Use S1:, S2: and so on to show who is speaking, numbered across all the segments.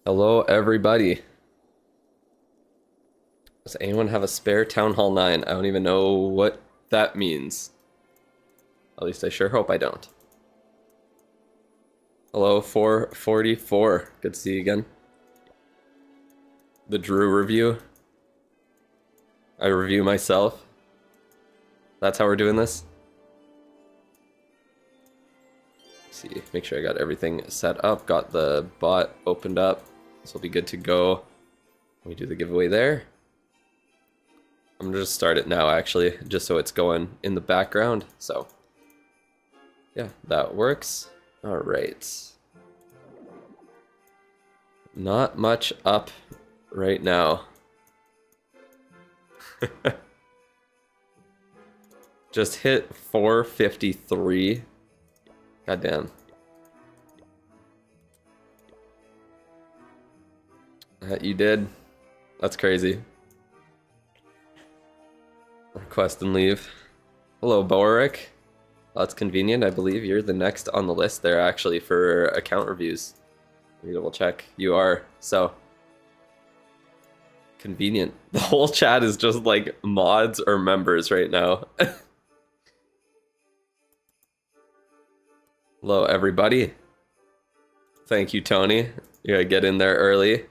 S1: Hello, everybody. Does anyone have a spare Town Hall 9? I don't even know what that means. At least I sure hope I don't. Hello, 444. Good to see you again. The Drew review. I review myself. That's how we're doing this. Let's see, make sure I got everything set up. Got the bot opened up. This will be good to go. We do the giveaway there. I'm gonna just start it now, actually, just so it's going in the background. So, yeah, that works. All right. Not much up right now. Just hit 453. Goddamn. You did. That's crazy. Request and leave. Hello, Boric. That's convenient. I believe you're the next on the list there, actually, for account reviews. Let me double check. You are. So, convenient. The whole chat is just like mods or members right now. Hello, everybody. Thank you, Tony. You gotta get in there early.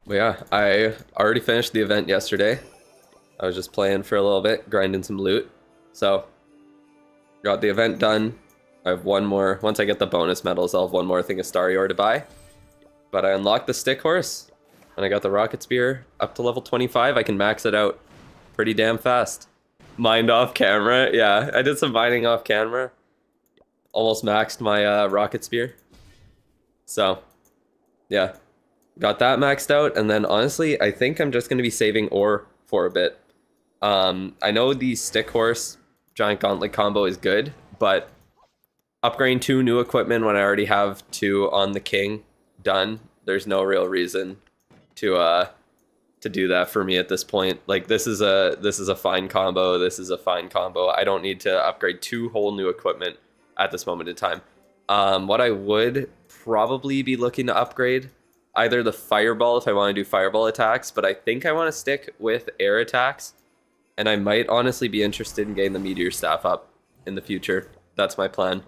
S1: But yeah, I already finished the event yesterday. I was just playing for a little bit, grinding some loot. So, got the event done. I have one more. Once I get the bonus medals, I'll have one more thing of Star Yor to buy. But I unlocked the stick horse, and I got the rocket spear up to level 25. I can max it out pretty damn fast. Mined off camera. Yeah, I did some mining off camera. Almost maxed my rocket spear. So, yeah. Got that maxed out, and then honestly, I think I'm just going to be saving ore for a bit. I know the stick horse giant gauntlet combo is good, but upgrading 2 new equipment when I already have 2 on the king done, there's no real reason to do that for me at this point. Like, this is a fine combo. This is a fine combo. I don't need to upgrade 2 whole new equipment at this moment in time. What I would probably be looking to upgrade, either the fireball if I want to do fireball attacks, but I think I want to stick with air attacks, and I might honestly be interested in getting the meteor staff up in the future. That's my plan.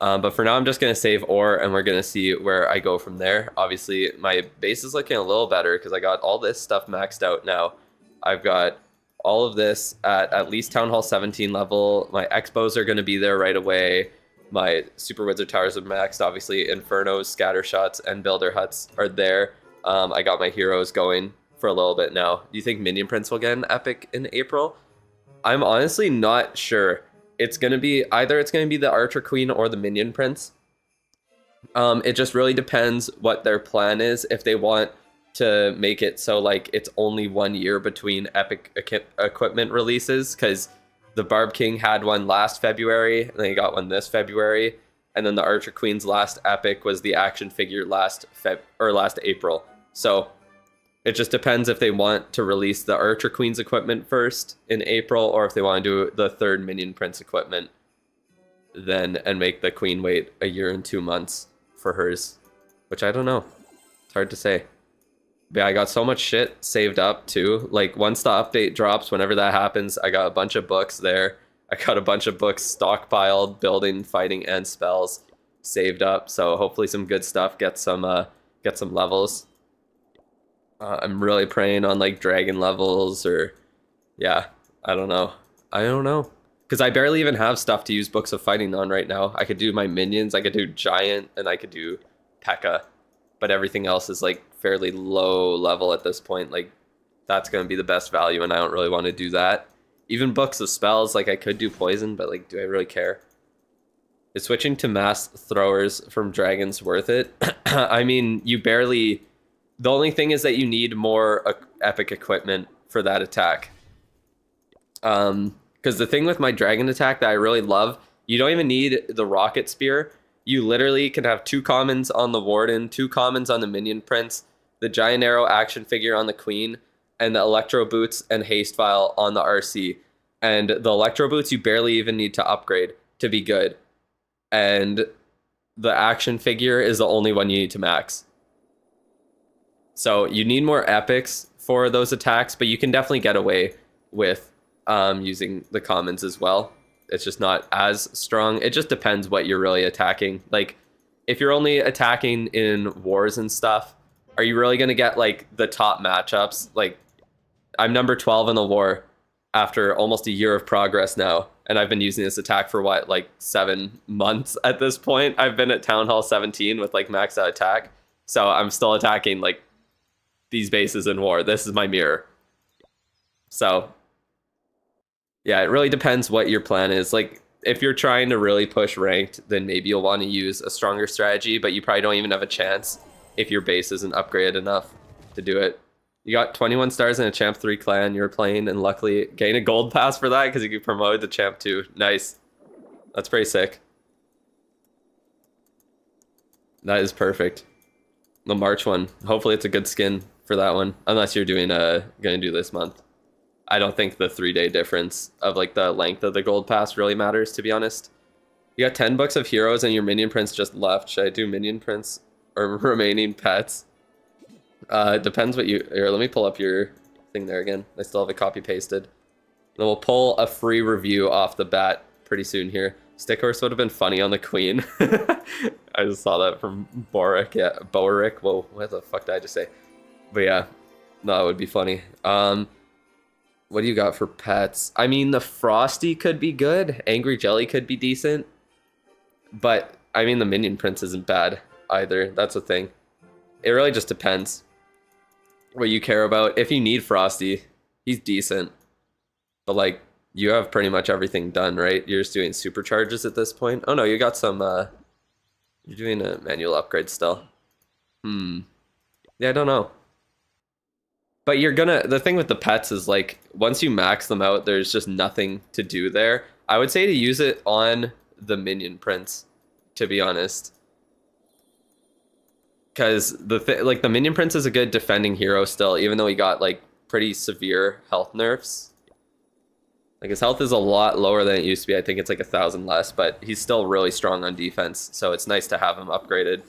S1: But for now, I'm just going to save ore, and we're going to see where I go from there. Obviously, my base is looking a little better because I got all this stuff maxed out now. I've got all of this at least Town Hall 17 level. My Expos are going to be there right away. My Super Wizard Towers are maxed. Obviously, Infernos, Scatter Shots, and Builder Huts are there. I got my heroes going for a little bit now. Do you think Minion Prince will get an epic in April? I'm honestly not sure. It's gonna be the Archer Queen or the Minion Prince. It just really depends what their plan is. If they want to make it so like it's only 1 year between epic equipment releases, because the Barb King had one last February, and then he got one this February, and then the Archer Queen's last epic was the action figure last April. So it just depends if they want to release the Archer Queen's equipment first in April, or if they want to do the 3rd Minion Prince equipment then and make the Queen wait a year and 2 months for hers, which I don't know. It's hard to say. But yeah, I got so much shit saved up too. Like, once the update drops, whenever that happens, I got a bunch of books there. I got a bunch of books stockpiled, building, fighting, and spells saved up. So hopefully some good stuff, get some levels. I'm really praying on like dragon levels, or yeah, I don't know. Because I barely even have stuff to use books of fighting on right now. I could do my minions, I could do giant, and I could do P.E.K.K.A. But everything else is like fairly low level at this point. Like, that's going to be the best value, and I don't really want to do that. Even books of spells, like I could do poison, but like, do I really care? Is switching to mass throwers from dragons worth it? I mean, the only thing is that you need more epic equipment for that attack. Because the thing with my dragon attack that I really love, you don't even need the rocket spear. You literally can have 2 commons on the Warden, 2 commons on the Minion Prince, the Giant Arrow action figure on the Queen, and the Electro Boots and Haste Vial on the RC. And the Electro Boots you barely even need to upgrade to be good. And the action figure is the only one you need to max. So you need more epics for those attacks, but you can definitely get away with using the commons as well. It's just not as strong. It just depends what you're really attacking. Like, if you're only attacking in wars and stuff, are you really going to get, like, the top matchups? Like, I'm number 12 in the war after almost a year of progress now, and I've been using this attack for, what, like 7 months at this point? I've been at Town Hall 17 with, like, maxed out attack, so I'm still attacking, like, these bases in war. This is my mirror. So yeah, it really depends what your plan is. Like, if you're trying to really push ranked, then maybe you'll want to use a stronger strategy, but you probably don't even have a chance if your base isn't upgraded enough to do it. You got 21 stars in a Champ 3 clan you're playing, and luckily gain a gold pass for that because you get promoted to Champ 2. Nice. That's pretty sick. That is perfect. The March one. Hopefully it's a good skin for that one, unless you're doing gonna do this month. I don't think the 3-day difference of like the length of the gold pass really matters, to be honest. You got 10 books of heroes and your minion prince just left. Should I do minion prince or remaining pets? Depends what you... Here, let me pull up your thing there again. I still have it copy pasted. Then we'll pull a free review off the bat pretty soon here. Stick horse would have been funny on the queen. I just saw that from Boric. Yeah, Boric. Whoa, what the fuck did I just say? But yeah, no, it would be funny. What do you got for pets? I mean, the Frosty could be good. Angry Jelly could be decent. But, I mean, the Minion Prince isn't bad either. That's the thing. It really just depends what you care about. If you need Frosty, he's decent. But, like, you have pretty much everything done, right? You're just doing supercharges at this point. Oh, no, you got some, you're doing a manual upgrade still. Yeah, I don't know. But you're gonna... The thing with the pets is, like, once you max them out, there's just nothing to do there. I would say to use it on the Minion Prince, to be honest. Because the Minion Prince is a good defending hero still, even though he got, like, pretty severe health nerfs. Like, his health is a lot lower than it used to be. I think it's like 1,000 less, but he's still really strong on defense, so it's nice to have him upgraded.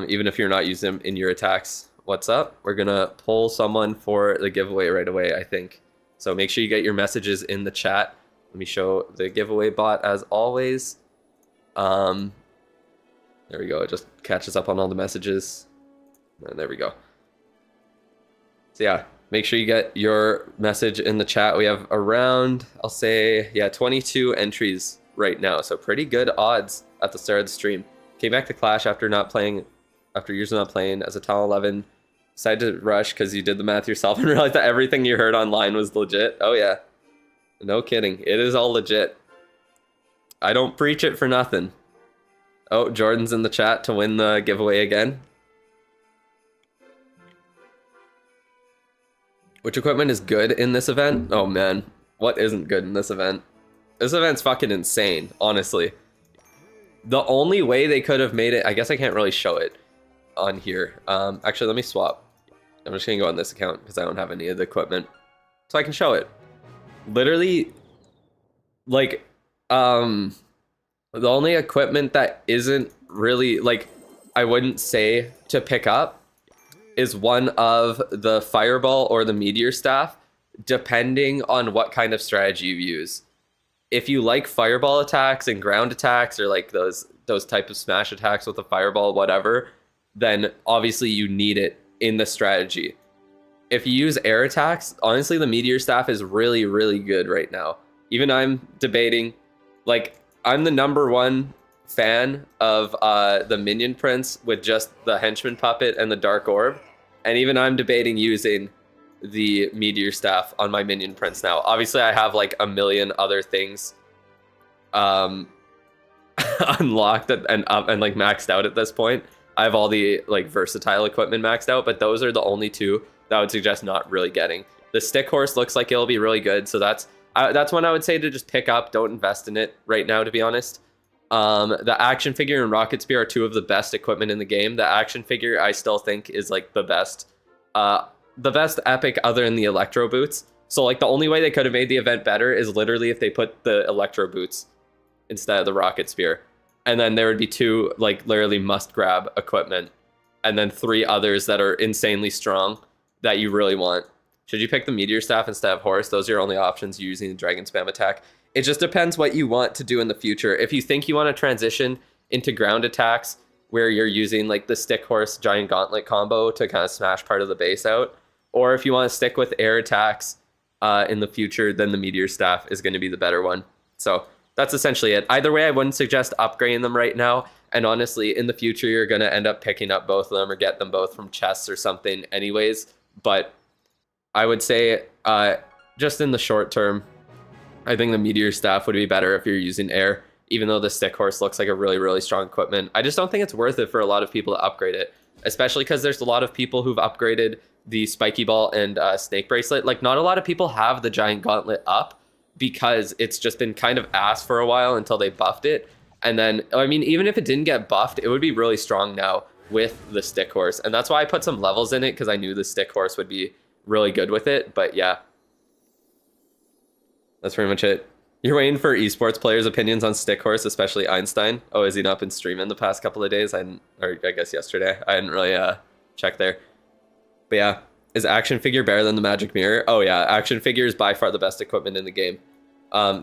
S1: Even if you're not using him in your attacks. What's up? We're gonna pull someone for the giveaway right away, I think. So make sure you get your messages in the chat. Let me show the giveaway bot as always. There we go. It just catches up on all the messages. And there we go. So yeah, make sure you get your message in the chat. We have around, I'll say, yeah, 22 entries right now. So pretty good odds at the start of the stream. Came back to Clash after years of not playing as a Town 11. Decided to rush because you did the math yourself and realized that everything you heard online was legit. Oh yeah, no kidding. It is all legit. I don't preach it for nothing. Oh, Jordan's in the chat to win the giveaway again. Which equipment is good in this event? Oh man, what isn't good in this event? This event's fucking insane, honestly. The only way they could have made it... I guess I can't really show it on here. Actually, let me swap. I'm just gonna go on this account because I don't have any of the equipment, so I can show it. Literally, like, the only equipment that isn't really, like, I wouldn't say to pick up is one of the Fireball or the Meteor Staff, depending on what kind of strategy you use. If you like Fireball attacks and ground attacks, or like those type of smash attacks with a Fireball, whatever, then obviously you need it in the strategy. If you use air attacks, honestly, the Meteor Staff is really, really good right now. Even I'm debating, like, I'm the #1 fan of the Minion Prince with just the Henchman Puppet and the Dark Orb, and even I'm debating using the Meteor Staff on my Minion Prince now. Obviously, I have like a million other things unlocked and like maxed out at this point. I have all the like versatile equipment maxed out, but those are the only two that I would suggest not really getting. The Stick Horse looks like it'll be really good, so that's one I would say to just pick up. Don't invest in it right now, to be honest. The action figure and Rocket Spear are two of the best equipment in the game. The action figure I still think is like the best epic other than the Electro Boots. So like the only way they could have made the event better is literally if they put the Electro Boots instead of the Rocket Spear. and then there would be 2 like literally must grab equipment, and then 3 others that are insanely strong that you really want. Should you pick the meteor staff instead of horse? Those are your only options using the dragon spam attack. It just depends what you want to do in the future. If you think you want to transition into ground attacks where you're using like the stick horse giant gauntlet combo to kind of smash part of the base out, or if you want to stick with air attacks in the future, then the meteor staff is going to be the better one. So that's essentially it. Either way, I wouldn't suggest upgrading them right now. And honestly, in the future, you're going to end up picking up both of them or get them both from chests or something anyways. But I would say just in the short term, I think the meteor staff would be better if you're using air, even though the stick horse looks like a really, really strong equipment. I just don't think it's worth it for a lot of people to upgrade it, especially because there's a lot of people who've upgraded the spiky ball and snake bracelet. Like, not a lot of people have the giant gauntlet up because it's just been kind of ass for a while until they buffed it. And then, I mean, even if it didn't get buffed, it would be really strong now with the stick horse. And that's why I put some levels in it, because I knew the stick horse would be really good with it. But yeah, that's pretty much it. You're waiting for esports players' opinions on stick horse, especially Einstein. Oh, has he not been streaming the past couple of days? Or I guess yesterday. I didn't really check there. But yeah, is action figure better than the magic mirror? Oh yeah, action figure is by far the best equipment in the game.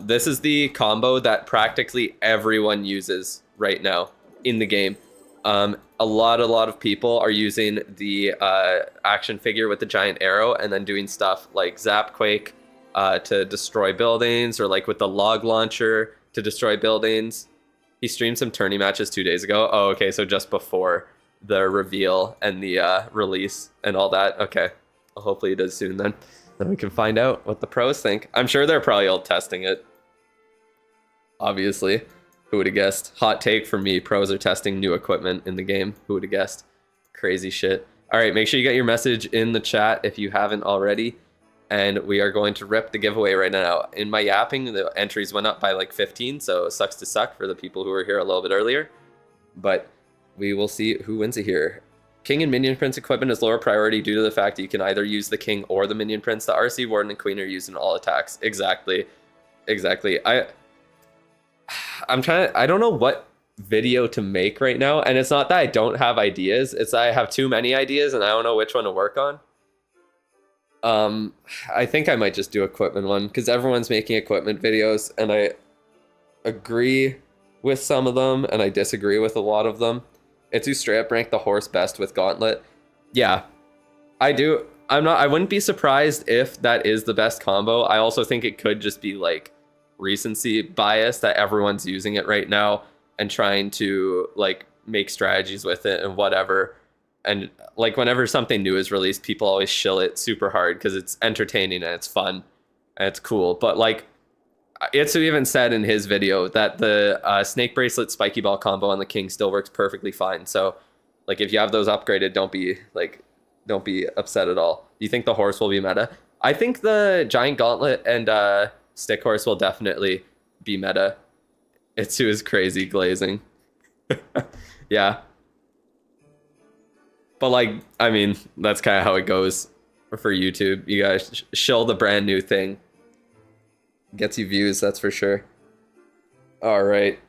S1: This is the combo that practically everyone uses right now in the game. A lot of people are using the action figure with the giant arrow and then doing stuff like Zap Quake to destroy buildings, or like with the log launcher to destroy buildings. He streamed some tourney matches 2 days ago. Oh, okay, so just before the reveal and the release and all that. Okay, well, hopefully he does soon then. Then we can find out what the pros think. I'm sure they're probably all testing it. Obviously. Who would have guessed? Hot take from me. Pros are testing new equipment in the game. Who would have guessed? Crazy shit. All right, make sure you get your message in the chat if you haven't already. And we are going to rip the giveaway right now. In my yapping, the entries went up by like 15, so it sucks to suck for the people who were here a little bit earlier. But we will see who wins it here. King and Minion Prince equipment is lower priority due to the fact that you can either use the King or the Minion Prince. The RC Warden and Queen are used in all attacks. Exactly. Exactly. I don't know what video to make right now, and it's not that I don't have ideas, it's that I have too many ideas and I don't know which one to work on. I think I might just do equipment one, because everyone's making equipment videos, and I agree with some of them and I disagree with a lot of them. It's who straight up rank the horse best with Gauntlet. Yeah, I do. I wouldn't be surprised if that is the best combo. I also think it could just be like recency bias that everyone's using it right now and trying to like make strategies with it and whatever. And like whenever something new is released, people always shill it super hard because it's entertaining and it's fun and it's cool. But like Itsu even said in his video that the snake bracelet spiky ball combo on the King still works perfectly fine. So like if you have those upgraded, don't be upset at all. Do you think the horse will be meta? I think the giant gauntlet and stick horse will definitely be meta. Itsu is crazy glazing. Yeah. But like, I mean, that's kind of how it goes for YouTube. You guys shill the brand new thing. Gets you views, that's for sure. All right.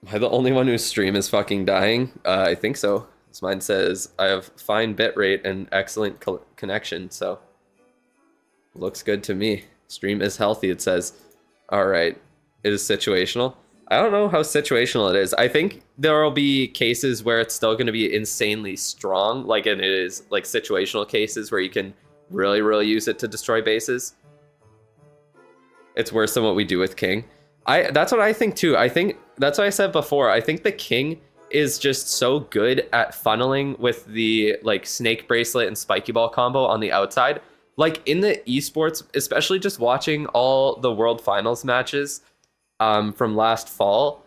S1: Am I the only one whose stream is fucking dying? I think so. This mine says I have fine bitrate and excellent connection, so looks good to me. Stream is healthy, it says. All right. It is situational. I don't know how situational it is. I think there will be cases where it's still going to be insanely strong, like, and it is like situational cases where you can really use it to destroy bases. It's worse than what we do with King. That's what I think too. I think that's what I said before. I think the King is just so good at funneling with the like snake bracelet and spiky ball combo on the outside. Like in the esports, especially just watching all the world finals matches from last fall,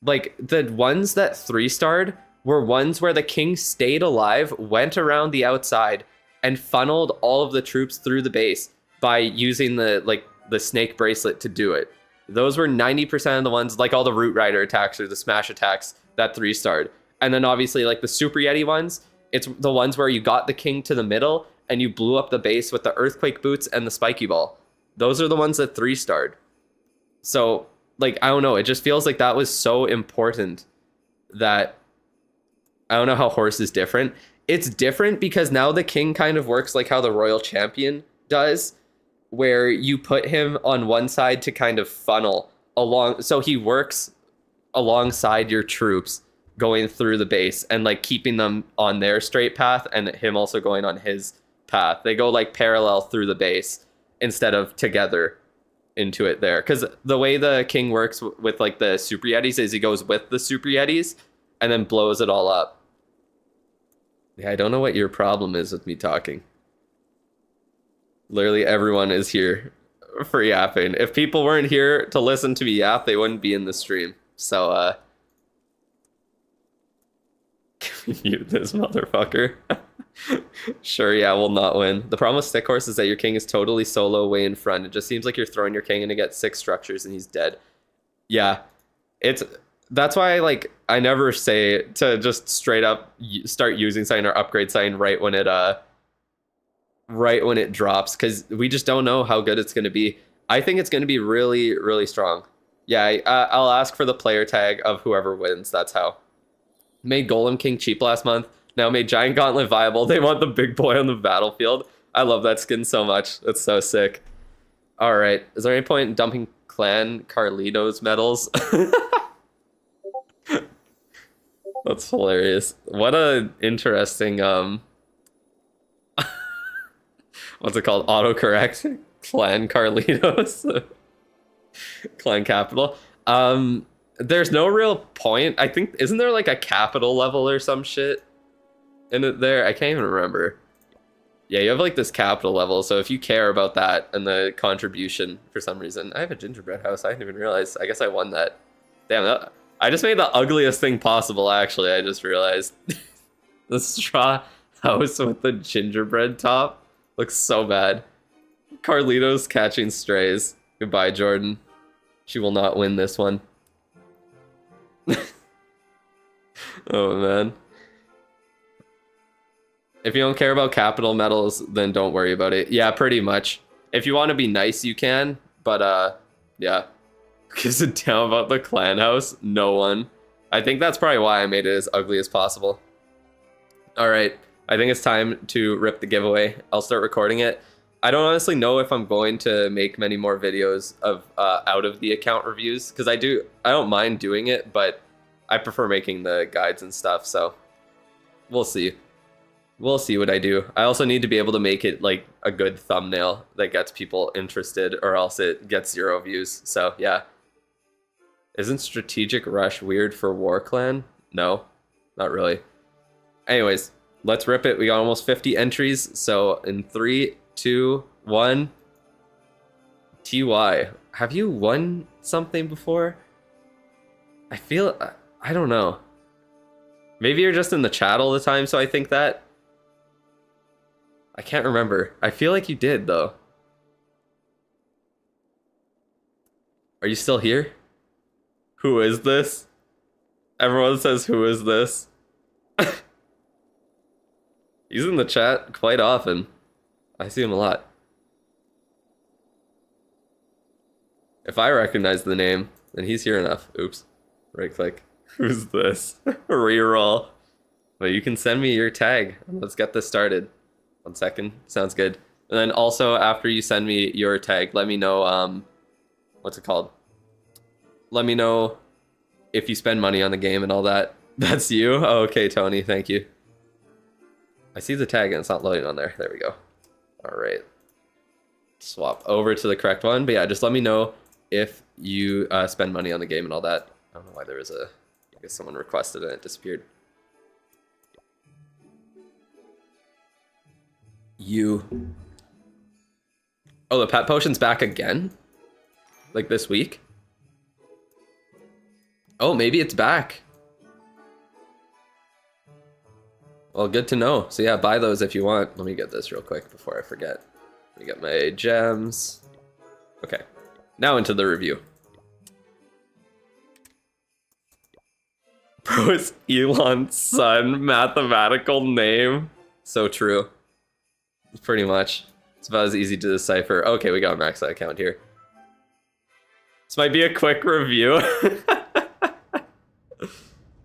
S1: like the ones that 3-starred were ones where the King stayed alive, went around the outside, and funneled all of the troops through the base by using the snake bracelet to do it. Those were 90% of the ones, like all the Root Rider attacks or the smash attacks that 3-starred. And then obviously like the Super Yeti ones, it's the ones where you got the King to the middle and you blew up the base with the Earthquake Boots and the Spiky Ball. Those are the ones that 3-starred. So like, I don't know, it just feels like that was so important that I don't know how horse is different. It's different because now the king kind of works like how the royal champion does, where you put him on one side to kind of funnel along. So he works alongside your troops going through the base and like keeping them on their straight path and him also going on his path. They go like parallel through the base instead of together into it there. Because the way the king works with like the super yetis is he goes with the super yetis and then blows it all up. Yeah, I don't know what your problem is with me talking. Literally everyone is here for yapping. If people weren't here to listen to me yap, they wouldn't be in the stream. So, mute this motherfucker. Sure, yeah, we'll not win. The problem with stick horse is that your king is totally solo way in front. It just seems like you're throwing your king in to get 6 structures and he's dead. Yeah, that's why I never say to just straight up start using sign or upgrade sign right when it drops, because we just don't know how good it's going to be. I think it's going to be really, really strong. Yeah, I'll ask for the player tag of whoever wins. That's how. Made Golem King cheap last month. Now made Giant Gauntlet viable. They want the big boy on the battlefield. I love that skin so much. That's so sick. All right. Is there any point in dumping Clan Carlitos medals? That's hilarious. What a interesting what's it called? Autocorrect. Clan Carlitos. Clan capital. There's no real point. I think, isn't there like a capital level or some shit in it there? I can't even remember. Yeah, you have like this capital level, so if you care about that and the contribution for some reason. I have a gingerbread house. I didn't even realize. I guess I won that. Damn, I just made the ugliest thing possible, actually. I just realized. The straw house with the gingerbread top looks so bad. Carlitos catching strays. Goodbye, Jordan. She will not win this one. Oh, man. If you don't care about capital medals, then don't worry about it. Yeah, pretty much. If you want to be nice, you can. But, yeah. Gives a damn about the clan house? No one. I think that's probably why I made it as ugly as possible. Alright. I think it's time to rip the giveaway. I'll start recording it. I don't honestly know if I'm going to make many more videos of out of the account reviews, because I don't mind doing it, but I prefer making the guides and stuff, so we'll see. We'll see what I do. I also need to be able to make it like a good thumbnail that gets people interested, or else it gets 0 views. So yeah. Isn't Strategic Rush weird for War Clan? No, not really. Anyways, let's rip it. We got almost 50 entries. So in 3, 2, 1. TY, have you won something before? I don't know. Maybe you're just in the chat all the time, so I think that. I can't remember. I feel like you did, though. Are you still here? Who is this? Everyone says, who is this? He's in the chat quite often. I see him a lot. If I recognize the name, then he's here enough. Oops. Right click. Who's this? Reroll. But you can send me your tag. Let's get this started. 1 second. Sounds good. And then also, after you send me your tag, let me know, what's it called? Let me know if you spend money on the game and all that. That's you? Oh, okay, Tony. Thank you. I see the tag and it's not loading on there. There we go. All right. Swap over to the correct one. But yeah, just let me know if you spend money on the game and all that. I don't know why there was I guess someone requested and it disappeared. Oh, the pet potion's back again? Like this week? Oh, maybe it's back. Well, good to know. So yeah, buy those if you want. Let me get this real quick before I forget. Let me get my gems. Okay, now into the review. Bro, it's Elon's son, mathematical name. So true. Pretty much. It's about as easy to decipher. Okay, we got a max account here. This might be a quick review.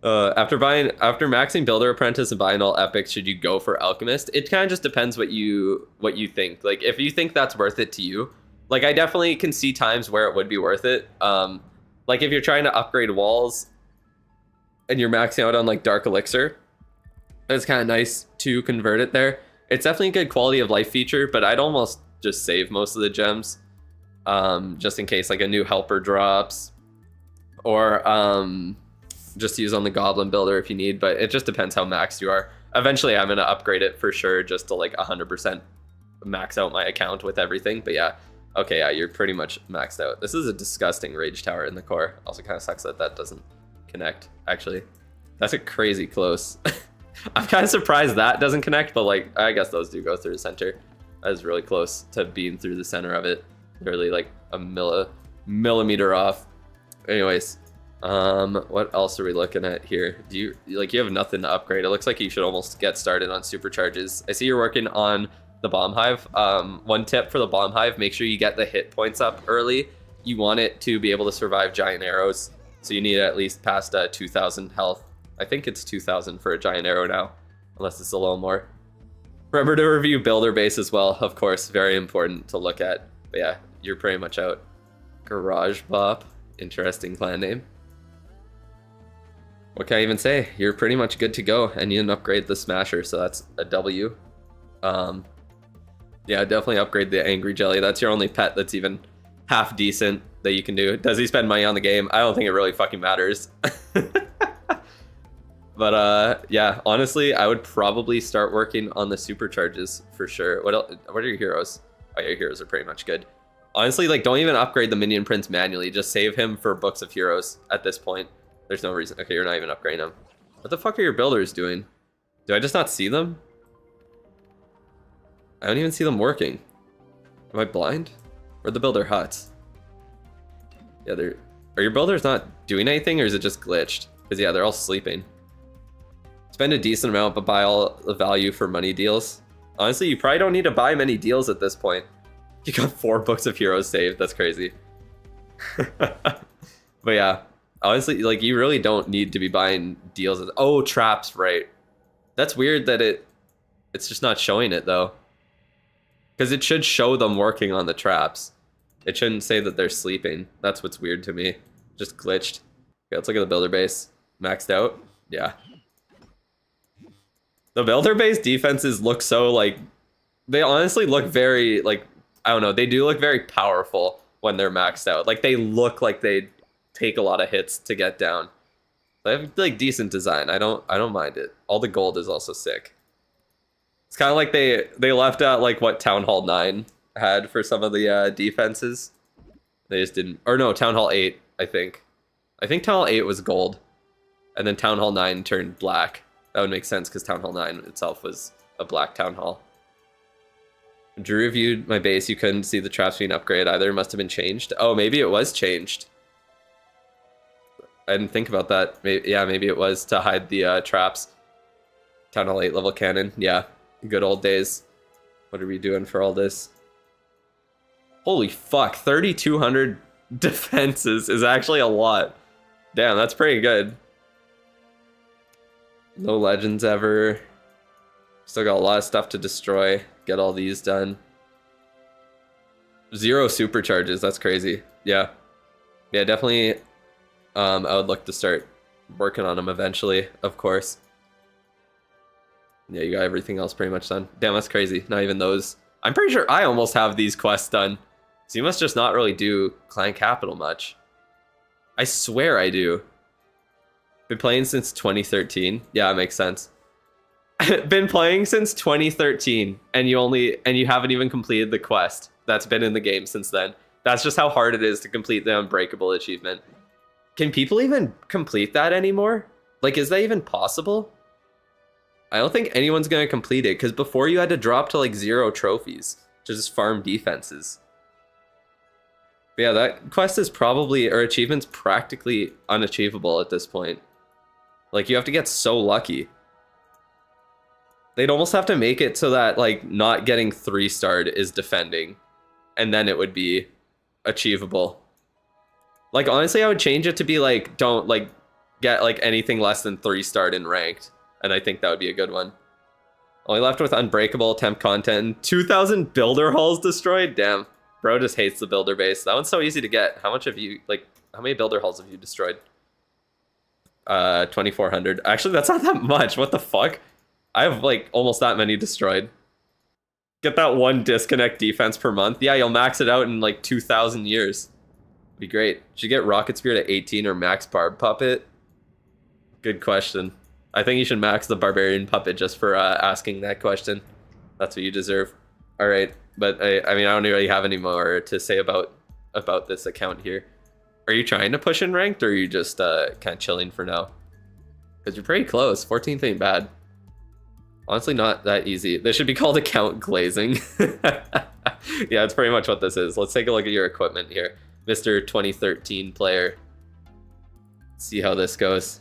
S1: After maxing Builder Apprentice and buying all epics, should you go for Alchemist? It kind of just depends what you think. Like, if you think that's worth it to you, like, I definitely can see times where it would be worth it. Like, if you're trying to upgrade walls and you're maxing out on like Dark Elixir, it's kind of nice to convert it there. It's definitely a good quality of life feature, but I'd almost just save most of the gems, just in case like a new helper drops, or just use on the Goblin Builder if you need. But it just depends how maxed you are. Eventually, I'm gonna upgrade it for sure, just to like 100% max out my account with everything. But yeah, okay, yeah, you're pretty much maxed out. This is a disgusting Rage Tower in the core. Also, kind of sucks that that doesn't connect. Actually, that's a crazy close. I'm kind of surprised that doesn't connect, but like, I guess those do go through the center. That is really close to being through the center of it. Literally like a millimeter off. Anyways, what else are we looking at here? You have nothing to upgrade. It looks like you should almost get started on supercharges. I see you're working on the Bomb Hive. One tip for the Bomb Hive: make sure you get the hit points up early. You want it to be able to survive giant arrows, so you need at least past 2,000 health. I think it's 2,000 for a giant arrow now, unless it's a little more. Remember to review builder base as well, of course, very important to look at. But yeah, you're pretty much out. Garage Bop, interesting clan name. What can I even say? You're pretty much good to go, and you didn't upgrade the Smasher, so that's a W. Yeah, definitely upgrade the Angry Jelly. That's your only pet that's even half decent that you can do. Does he spend money on the game? I don't think it really fucking matters. But yeah, honestly, I would probably start working on the supercharges for sure. What else? What are your heroes? Oh, your heroes are pretty much good. Honestly, like, don't even upgrade the Minion Prince manually. Just save him for Books of Heroes at this point. There's no reason. Okay, you're not even upgrading him. What the fuck are your builders doing? Do I just not see them? I don't even see them working. Am I blind? Where'd the builder huts? Yeah, are your builders not doing anything, or is it just glitched? Because yeah, they're all sleeping. Spend a decent amount, but buy all the value for money deals. Honestly, you probably don't need to buy many deals at this point. You got 4 Books of Heroes saved. That's crazy. But yeah, honestly, like, you really don't need to be buying deals. Oh, traps, right. That's weird that it's just not showing it, though. Because it should show them working on the traps. It shouldn't say that they're sleeping. That's what's weird to me. Just glitched. Okay, let's look at the builder base. Maxed out? Yeah. The builder base defenses look so, like, they honestly look very, like, I don't know, they do look very powerful when they're maxed out. Like, they look like they take a lot of hits to get down. They have, like, decent design. I don't mind it. All the gold is also sick. It's kind of like they left out, like, what Town Hall 9 had for some of the defenses. They just didn't, or no, Town Hall 8, I think. I think Town Hall 8 was gold, and then Town Hall 9 turned black. That would make sense, because Town Hall 9 itself was a black Town Hall. Drew reviewed my base. You couldn't see the traps being upgraded either. It must have been changed. Oh, maybe it was changed. I didn't think about that. Yeah, maybe it was to hide the traps. Town Hall 8 level cannon. Yeah, good old days. What are we doing for all this? Holy fuck, 3,200 defenses is actually a lot. Damn, that's pretty good. No legends ever. Still got a lot of stuff to destroy. Get all these done. 0 supercharges. That's crazy. Yeah. Yeah, definitely. I would look to start working on them eventually, of course. Yeah, you got everything else pretty much done. Damn, that's crazy. Not even those. I'm pretty sure I almost have these quests done. So you must just not really do Clan Capital much. I swear I do. Been playing since 2013. Yeah, it makes sense. Been playing since 2013, and you haven't even completed the quest that's been in the game since then. That's just how hard it is to complete the Unbreakable achievement. Can people even complete that anymore? Like, is that even possible? I don't think anyone's gonna complete it, because before you had to drop to like 0 trophies to just farm defenses. But yeah, that quest is probably, or achievement's practically unachievable at this point. Like, you have to get so lucky. They'd almost have to make it so that, like, not getting 3-starred is defending, and then it would be achievable. Like, honestly, I would change it to be like, don't like get like anything less than 3-star in ranked. And I think that would be a good one. Only left with unbreakable temp content. 2,000 builder hulls destroyed? Damn. Bro just hates the builder base. That one's so easy to get. How much have you, like, how many builder hulls have you destroyed? 2,400. Actually, that's not that much. What the fuck? I have, like, almost that many destroyed. Get that one disconnect defense per month. Yeah, you'll max it out in, like, 2,000 years. Be great. Should you get Rocket Spear to 18 or max Barb Puppet? Good question. I think you should max the Barbarian Puppet just for asking that question. That's what you deserve. All right, but I mean, I don't really have any more to say about this account here. Are you trying to push in ranked, or are you just kind of chilling for now? Because you're pretty close. 14th ain't bad. Honestly, not that easy. This should be called account glazing. Yeah, it's pretty much what this is. Let's take a look at your equipment here. Mr. 2013 player. Let's see how this goes.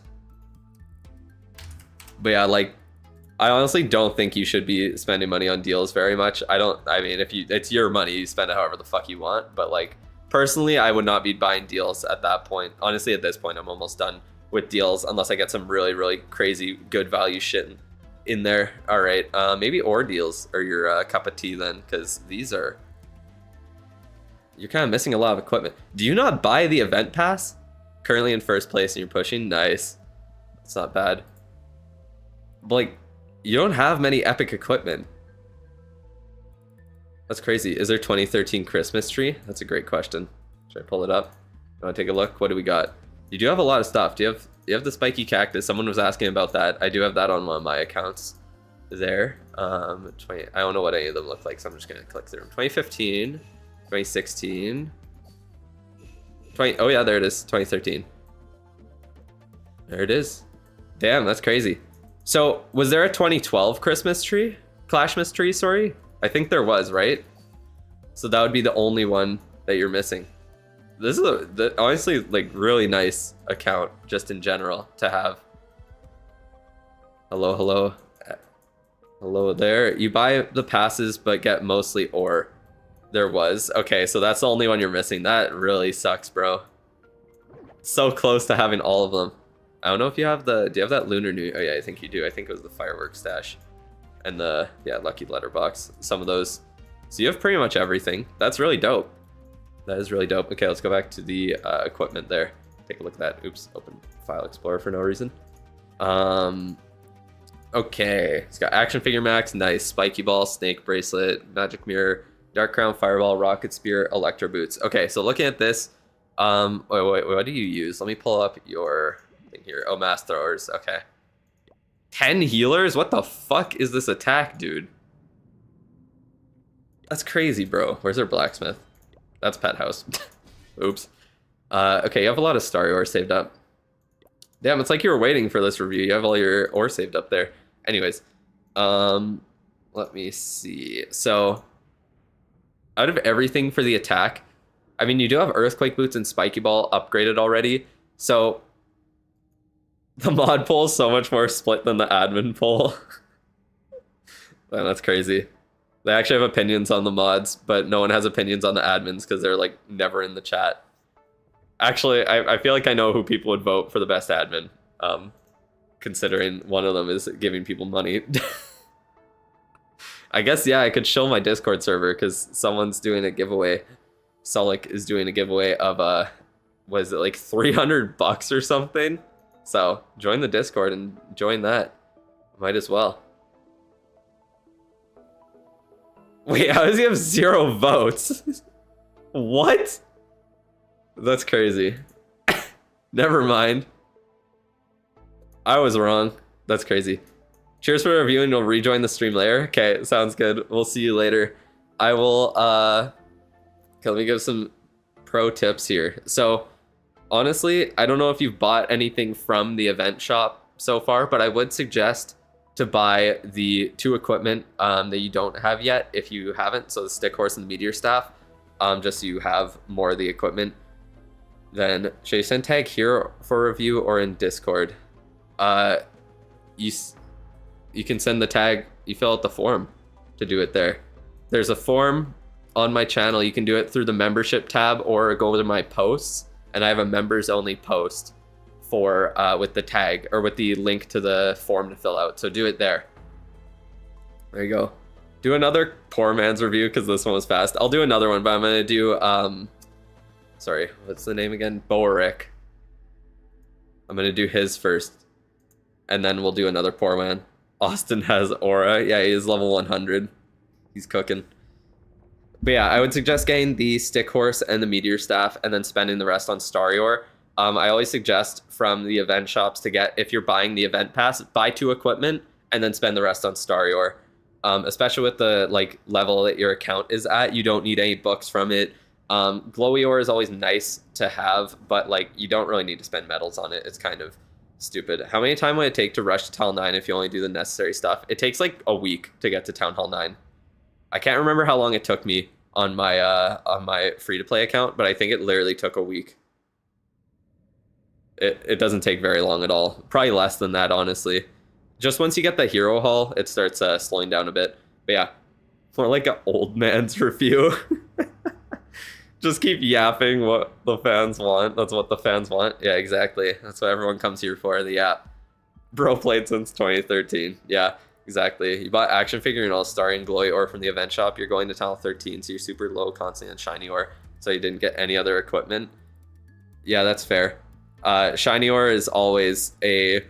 S1: But yeah, like, I honestly don't think you should be spending money on deals very much. I mean, it's your money, you spend it however the fuck you want. But like, personally, I would not be buying deals at that point. Honestly, at this point, I'm almost done with deals unless I get some really, really crazy good value shit in there. All right, maybe ore deals are your cup of tea then, because these are, you're kind of missing a lot of equipment. Do you not buy the event pass? Currently in first place and you're pushing? Nice. It's not bad. But like, you don't have many epic equipment. That's crazy. Is there 2013 Christmas tree? That's a great question. Should I pull it up? I want to take a look. What do we got? You do have a lot of stuff. Do you have the spiky cactus? Someone was asking about that. I do have that on one of my accounts there. I don't know what any of them look like, so I'm just gonna click through them. 2015, 2016, oh yeah, there it is. 2013. There it is. Damn, that's crazy. So, was there a 2012 Christmas tree? Clashmas tree, sorry? I think there was, right? So that would be the only one that you're missing. This is honestly, like, really nice account, just in general, to have. Hello, hello. Hello there. You buy the passes, but get mostly ore. There was. Okay, so that's the only one you're missing. That really sucks, bro. So close to having all of them. I don't know if you have do you have that Lunar New? Oh yeah, I think you do. I think it was the fireworks stash. And the, yeah, lucky letterbox. Some of those. So you have pretty much everything. That's really dope. That is really dope. Okay, let's go back to the equipment there. Take a look at that. Oops, open File Explorer for no reason. Okay, it's got Action Figure Max, nice. Spiky Ball, Snake Bracelet, Magic Mirror, Dark Crown, Fireball, Rocket Spear, Electro Boots. Okay, so looking at this, wait, what do you use? Let me pull up your thing here. Oh, Mass Throwers, okay. 10 healers? What the fuck is this attack, dude? That's crazy, bro. Where's our blacksmith? That's Pet House. Oops. Okay, you have a lot of star ore saved up. Damn, it's like you were waiting for this review. You have all your ore saved up there. Anyways, let me see. So, out of everything for the attack, I mean, you do have Earthquake Boots and Spiky Ball upgraded already. So, the mod poll is so much more split than the admin poll. Man, that's crazy. They actually have opinions on the mods, but no one has opinions on the admins because they're like never in the chat. Actually, I feel like I know who people would vote for the best admin, considering one of them is giving people money. I guess, yeah, I could show my Discord server because someone's doing a giveaway. Sulik is doing a giveaway of, was it like 300 bucks or something? So join the Discord and join that. Might as well. Wait, how does he have 0 votes? What? That's crazy. Never mind. I was wrong. That's crazy. Cheers for reviewing. You'll rejoin the stream later. Okay, sounds good. We'll see you later. I will, okay, let me give some pro tips here. So, honestly, I don't know if you've bought anything from the event shop so far, but I would suggest to buy the 2 equipment that you don't have yet if you haven't. So the Stick Horse and the Meteor Staff, just so you have more of the equipment. Then should you send tag here for review or in Discord? You can send the tag, you fill out the form to do it there. There's a form on my channel. You can do it through the membership tab or go to my posts. and I have a members only post for with the tag or with the link to the form to fill out. So do it there. There you go. Do another poor man's review because this one was fast. I'll do another one, but I'm gonna do sorry, what's the name again? Boerick. I'm gonna do his first, and then we'll do another poor man. Austin has aura. Yeah, he is level 100. He's cooking. But yeah, I would suggest getting the stick horse and the meteor staff, and then spending the rest on Starry Ore. I always suggest from the event shops to get, if you're buying the event pass, buy 2 equipment and then spend the rest on Starry Ore. Especially with the like level that your account is at, you don't need any books from it. Glowy ore is always nice to have, but like you don't really need to spend medals on it. It's kind of stupid. How many time would it take to rush to Town 9 if you only do the necessary stuff? It takes like a week to get to Town Hall 9. I can't remember how long it took me on my free-to-play account, but I think it literally took a week. It doesn't take very long at all. Probably less than that, honestly. Just once you get the hero hall, it starts slowing down a bit. But yeah, more like an old man's review. Just keep yapping what the fans want. That's what the fans want. Yeah, exactly. That's what everyone comes here for, the yap. Bro played since 2013. Yeah, exactly. You bought action figure and all Starry and Glowy ore from the event shop. You're going to Tunnel 13, so you're super low constant and shiny ore. So you didn't get any other equipment. Yeah, that's fair. Shiny ore is always a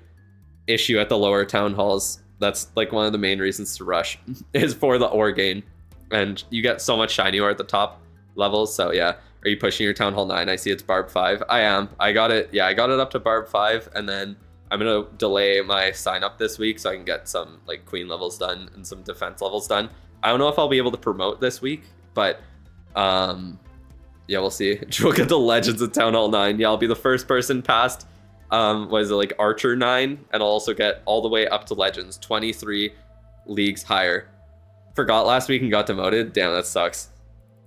S1: issue at the lower town halls. That's like one of the main reasons to rush is for the ore gain, and you get so much shiny ore at the top levels. So yeah, are you pushing your Town Hall 9? I see it's Barb 5. I am. I got it. Yeah, I got it up to Barb 5, and then I'm gonna delay my sign up this week so I can get some like queen levels done and some defense levels done. I don't know if I'll be able to promote this week, but yeah, we'll see. We'll get the legends at Town Hall 9. Yeah, I'll be the first person past what is it, like Archer 9, and I'll also get all the way up to Legends, 23 leagues higher. Forgot last week and got demoted. Damn, that sucks.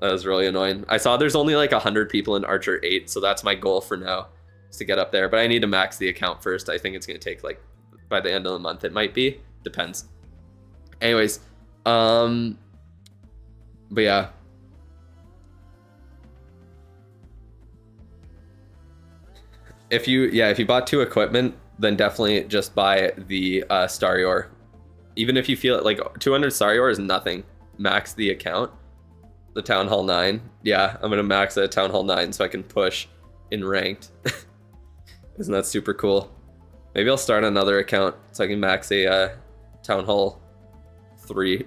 S1: That was really annoying. I saw there's only like 100 people in Archer 8, so that's my goal for now, is to get up there. But I need to max the account first. I think it's going to take like by the end of the month. It might be. Depends. Anyways, but yeah. If you bought 2 equipment, then definitely just buy the Starry Ore. Even if you feel it, like 200 Starry Ore is nothing. Max the account. The Town Hall 9. Yeah, I'm gonna max it at Town Hall 9 so I can push in ranked. Isn't that super cool? Maybe I'll start another account so I can max a Town Hall 3.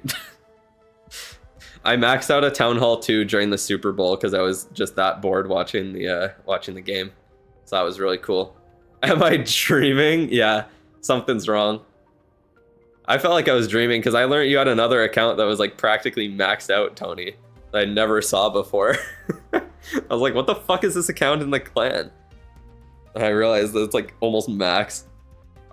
S1: I maxed out a Town Hall 2 during the Super Bowl because I was just that bored watching the game. So that was really cool. Am I dreaming? Yeah, something's wrong. I felt like I was dreaming because I learned you had another account that was like practically maxed out, Tony, that I never saw before. I was like, what the fuck is this account in the clan? And I realized that it's like almost max.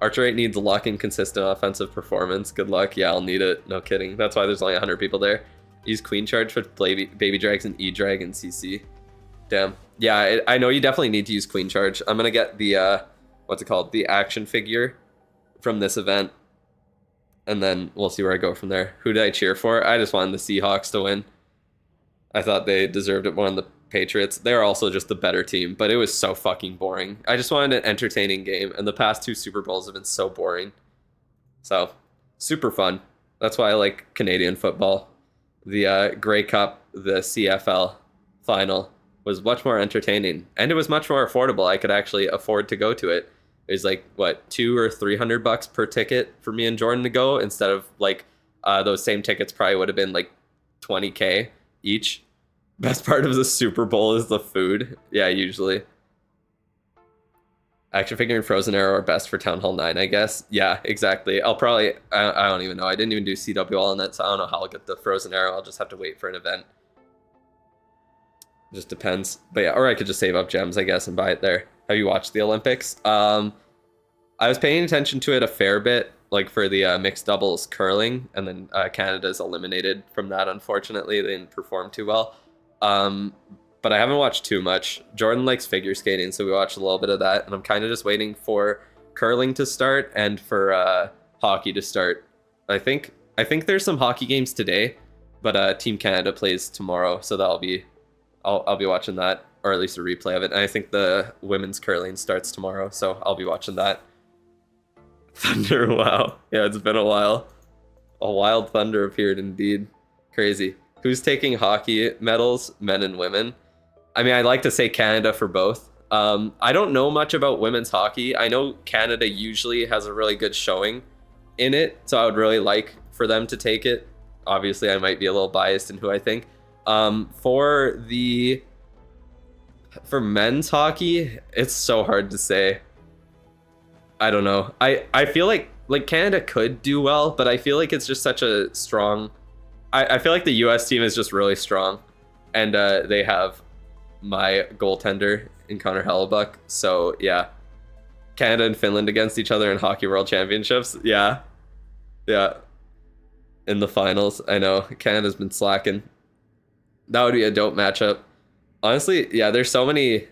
S1: Archer 8 needs luck and consistent offensive performance. Good luck. Yeah, I'll need it. No kidding. That's why there's only 100 people there. Use Queen Charge with Baby Drags and E-Drag and CC. Damn. Yeah, I know you definitely need to use Queen Charge. I'm gonna get the what's it called, the action figure from this event, and then we'll see where I go from there. Who did I cheer for? I just wanted the Seahawks to win. I thought they deserved it more than the Patriots. They're also just the better team, but it was so fucking boring. I just wanted an entertaining game, and the past 2 Super Bowls have been so boring. So super fun. That's why I like Canadian football. The Grey Cup, the CFL final was much more entertaining, and it was much more affordable. I could actually afford to go to it. It was like what, $200 or $300 per ticket for me and Jordan to go, instead of like those same tickets probably would have been like $20K each. Best part of the Super Bowl is the food. Yeah, usually. Action figure and Frozen Arrow are best for Town Hall 9, I guess. Yeah, exactly. I'll probably, I don't even know. I didn't even do CWL on that, so I don't know how I'll get the Frozen Arrow. I'll just have to wait for an event. Just depends. But yeah, or I could just save up gems, I guess, and buy it there. Have you watched the Olympics? I was paying attention to it a fair bit, like for the mixed doubles curling, and then Canada's eliminated from that, unfortunately. They didn't perform too well. But I haven't watched too much. Jordan likes figure skating, so we watched a little bit of that, and I'm kind of just waiting for curling to start and for hockey to start. I think there's some hockey games today, but Team Canada plays tomorrow, so that'll be I'll be watching that. or at least a replay of it. And I think the women's curling starts tomorrow, so I'll be watching that. Thunder, wow. Yeah, it's been a while. A wild thunder appeared indeed. Crazy. Who's taking hockey medals, men and women? I mean, I'd like to say Canada for both. I don't know much about women's hockey. I know Canada usually has a really good showing in it, so I would really like for them to take it. Obviously, I might be a little biased in who I think. For men's hockey, it's so hard to say. I don't know. I feel like Canada could do well, but I feel like it's just such a strong... I feel like the US team is just really strong, and they have my goaltender in Connor Hellebuck. So yeah, Canada and Finland against each other in Hockey World Championships. Yeah. In the finals, I know Canada's been slacking. That would be a dope matchup. Honestly, yeah, there's so many...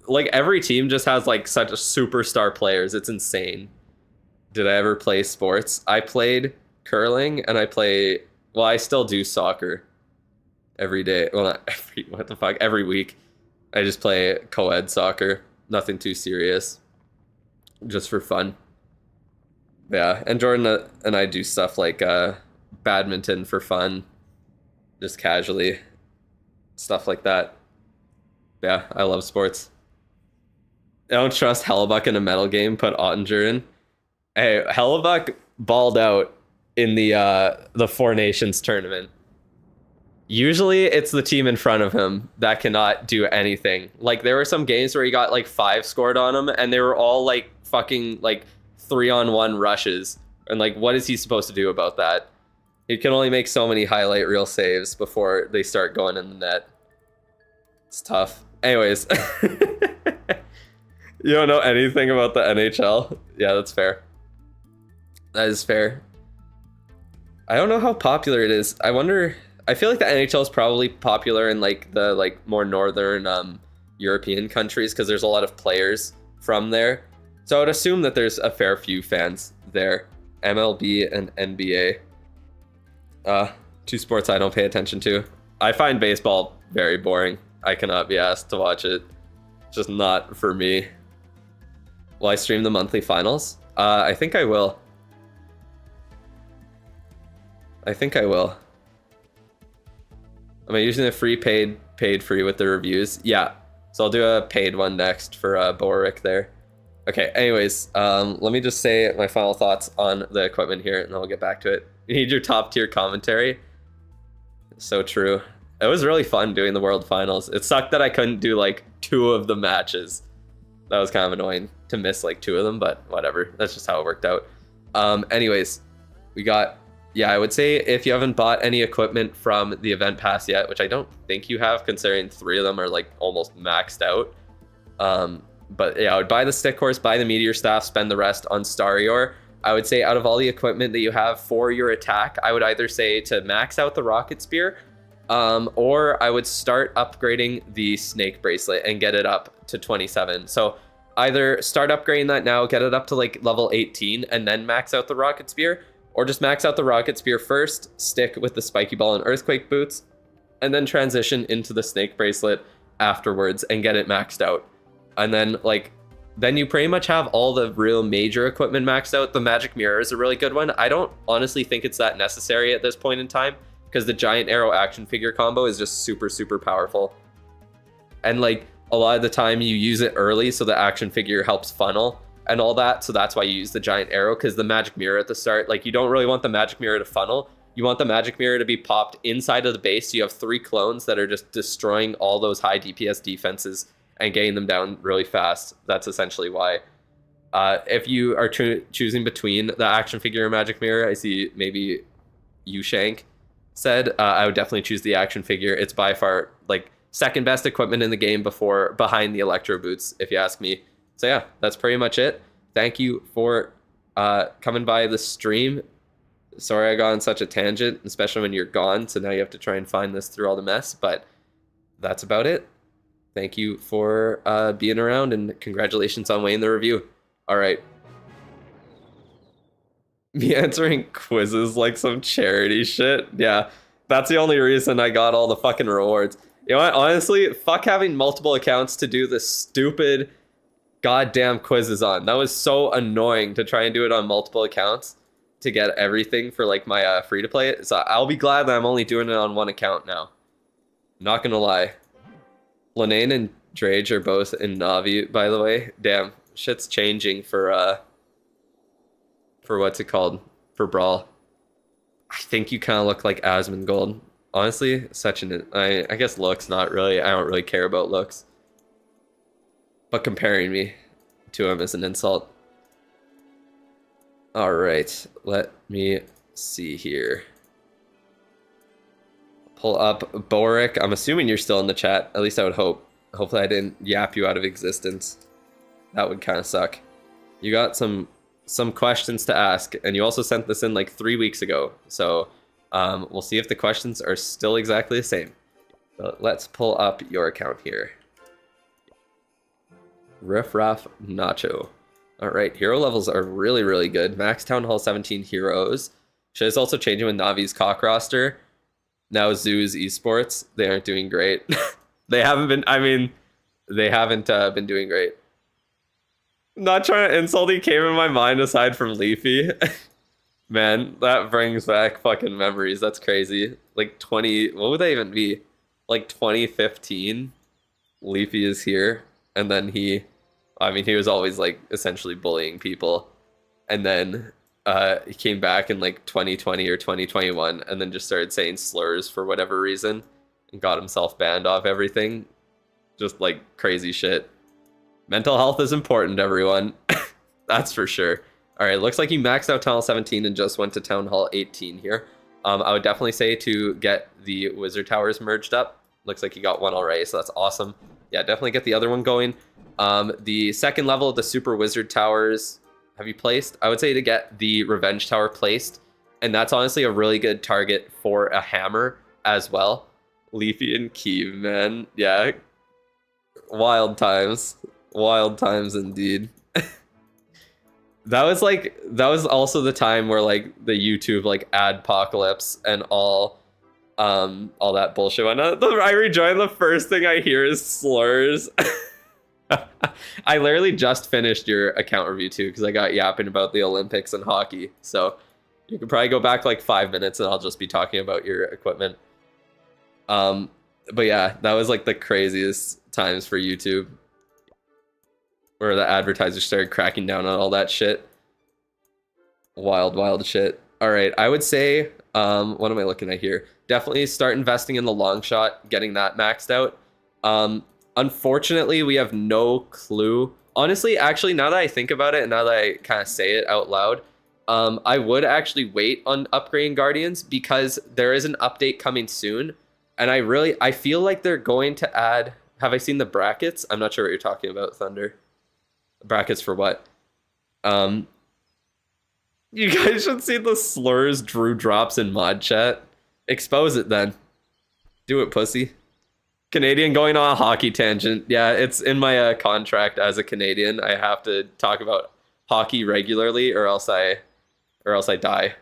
S1: Like, every team just has, like, such superstar players. It's insane. Did I ever play sports? I played curling, and I still do soccer every day. Well, not every... What the fuck? Every week. I just play co-ed soccer. Nothing too serious. Just for fun. Yeah, and Jordan and I do stuff like badminton for fun. Just casually. Stuff like that. Yeah, I love sports. I don't trust Hellebuck in a medal game. Put Ottinger in. Hey, Hellebuck balled out in the Four Nations tournament. Usually, it's the team in front of him that cannot do anything. Like, there were some games where he got like 5 scored on him, and they were all like fucking like 3-on-1 rushes. And like, what is he supposed to do about that? He can only make so many highlight reel saves before they start going in the net. It's tough. Anyways. You don't know anything about the NHL? Yeah, that's fair. That is fair. I don't know how popular it is. I wonder... I feel like the NHL is probably popular in like the more northern European countries because there's a lot of players from there. So I would assume that there's a fair few fans there. MLB and NBA. Two sports I don't pay attention to. I find baseball very boring. I cannot be asked to watch it. Just not for me. Will I stream the monthly finals? I think I will. Am I using the free, paid free with the reviews? Yeah. So I'll do a paid one next for Boric there. Okay, anyways, let me just say my final thoughts on the equipment here, and then we'll get back to it. You need your top tier commentary. So true. It was really fun doing the World Finals. It sucked that I couldn't do like 2 of the matches. That was kind of annoying to miss like 2 of them, but whatever. That's just how it worked out. Anyways, we got... Yeah, I would say if you haven't bought any equipment from the event pass yet, which I don't think you have, considering 3 of them are like almost maxed out. But yeah, I would buy the stick horse, buy the meteor staff, spend the rest on Starior. I would say out of all the equipment that you have for your attack, I would either say to max out the rocket spear, or I would start upgrading the snake bracelet and get it up to 27. So either start upgrading that now, get it up to like level 18, and then max out the rocket spear, or just max out the rocket spear first, stick with the spiky ball and earthquake boots, and then transition into the snake bracelet afterwards and get it maxed out. And then then you pretty much have all the real major equipment maxed out. The magic mirror is a really good one. I don't honestly think it's that necessary at this point in time because the giant arrow action figure combo is just super, super powerful. And like a lot of the time you use it early so the action figure helps funnel and all that. So that's why you use the giant arrow, because the magic mirror at the start, like you don't really want the magic mirror to funnel. You want the magic mirror to be popped inside of the base. So you have 3 clones that are just destroying all those high DPS defenses and getting them down really fast. That's essentially why. If you are choosing between the action figure and magic mirror, I see maybe Ushank said, I would definitely choose the action figure. It's by far like second best equipment in the game behind the electro boots, if you ask me. So yeah, that's pretty much it. Thank you for coming by the stream. Sorry I got on such a tangent, especially when you're gone. So now you have to try and find this through all the mess, but that's about it. Thank you for being around, and congratulations on winning the review. All right. Me answering quizzes like some charity shit. Yeah, that's the only reason I got all the fucking rewards. You know what? Honestly, fuck having multiple accounts to do the stupid goddamn quizzes on. That was so annoying to try and do it on multiple accounts to get everything for like my free to play. So I'll be glad that I'm only doing it on one account now. Not gonna lie. Linane and Drage are both in Navi, by the way. Damn, shit's changing for what's it called? For Brawl. I think you kind of look like Asmongold. Honestly, such an I guess looks, not really. I don't really care about looks. But comparing me to him is an insult. All right, let me see here. Pull up Boric. I'm assuming you're still in the chat. At least I would hope. Hopefully I didn't yap you out of existence. That would kind of suck. You got some questions to ask, and you also sent this in like 3 weeks ago. So we'll see if the questions are still exactly the same. So let's pull up your account here. Riff Raff Nacho. All right, hero levels are really, really good. Max Town Hall 17 heroes. Shit is also changing with Navi's cock roster. Now Zoo's esports. They aren't doing great. They haven't been, I mean, they haven't been doing great. Not trying to insult, he came in my mind aside from Leafy. Man, that brings back fucking memories. That's crazy. Like 20, what would that even be? Like 2015, Leafy is here. And then he was always like essentially bullying people. And then he came back in like 2020 or 2021 and then just started saying slurs for whatever reason and got himself banned off everything. Just like crazy shit. Mental health is important, everyone. That's for sure. All right, looks like you maxed out Town Hall 17 and just went to Town Hall 18 here. I would definitely say to get the Wizard Towers merged up. Looks like you got one already, so that's awesome. Yeah, definitely get the other one going. The second level of the Super Wizard Towers, have you placed? I would say to get the Revenge Tower placed. And that's honestly a really good target for a hammer as well. Leafy and Keeve, man. Yeah. Wild times. Wild times indeed. That was also the time where like the YouTube like adpocalypse and all that bullshit went on. I rejoin, the first thing I hear is slurs. I literally just finished your account review too because I got yapping about the Olympics and hockey. So you could probably go back like 5 minutes and I'll just be talking about your equipment. But yeah, that was like the craziest times for YouTube, where the advertisers started cracking down on all that shit. Wild, wild shit. All right, I would say, what am I looking at here? Definitely start investing in the long shot, getting that maxed out. Unfortunately, we have no clue. Honestly, actually, now that I think about it and now that I kind of say it out loud, I would actually wait on upgrading Guardians because there is an update coming soon. And I feel like they're going to add, have I seen the brackets? I'm not sure what you're talking about, Thunder. Brackets for what? You guys should see the slurs Drew drops in mod chat. Expose it then. Do it, pussy. Canadian going on a hockey tangent. Yeah, it's in my contract as a Canadian. I have to talk about hockey regularly or else I die.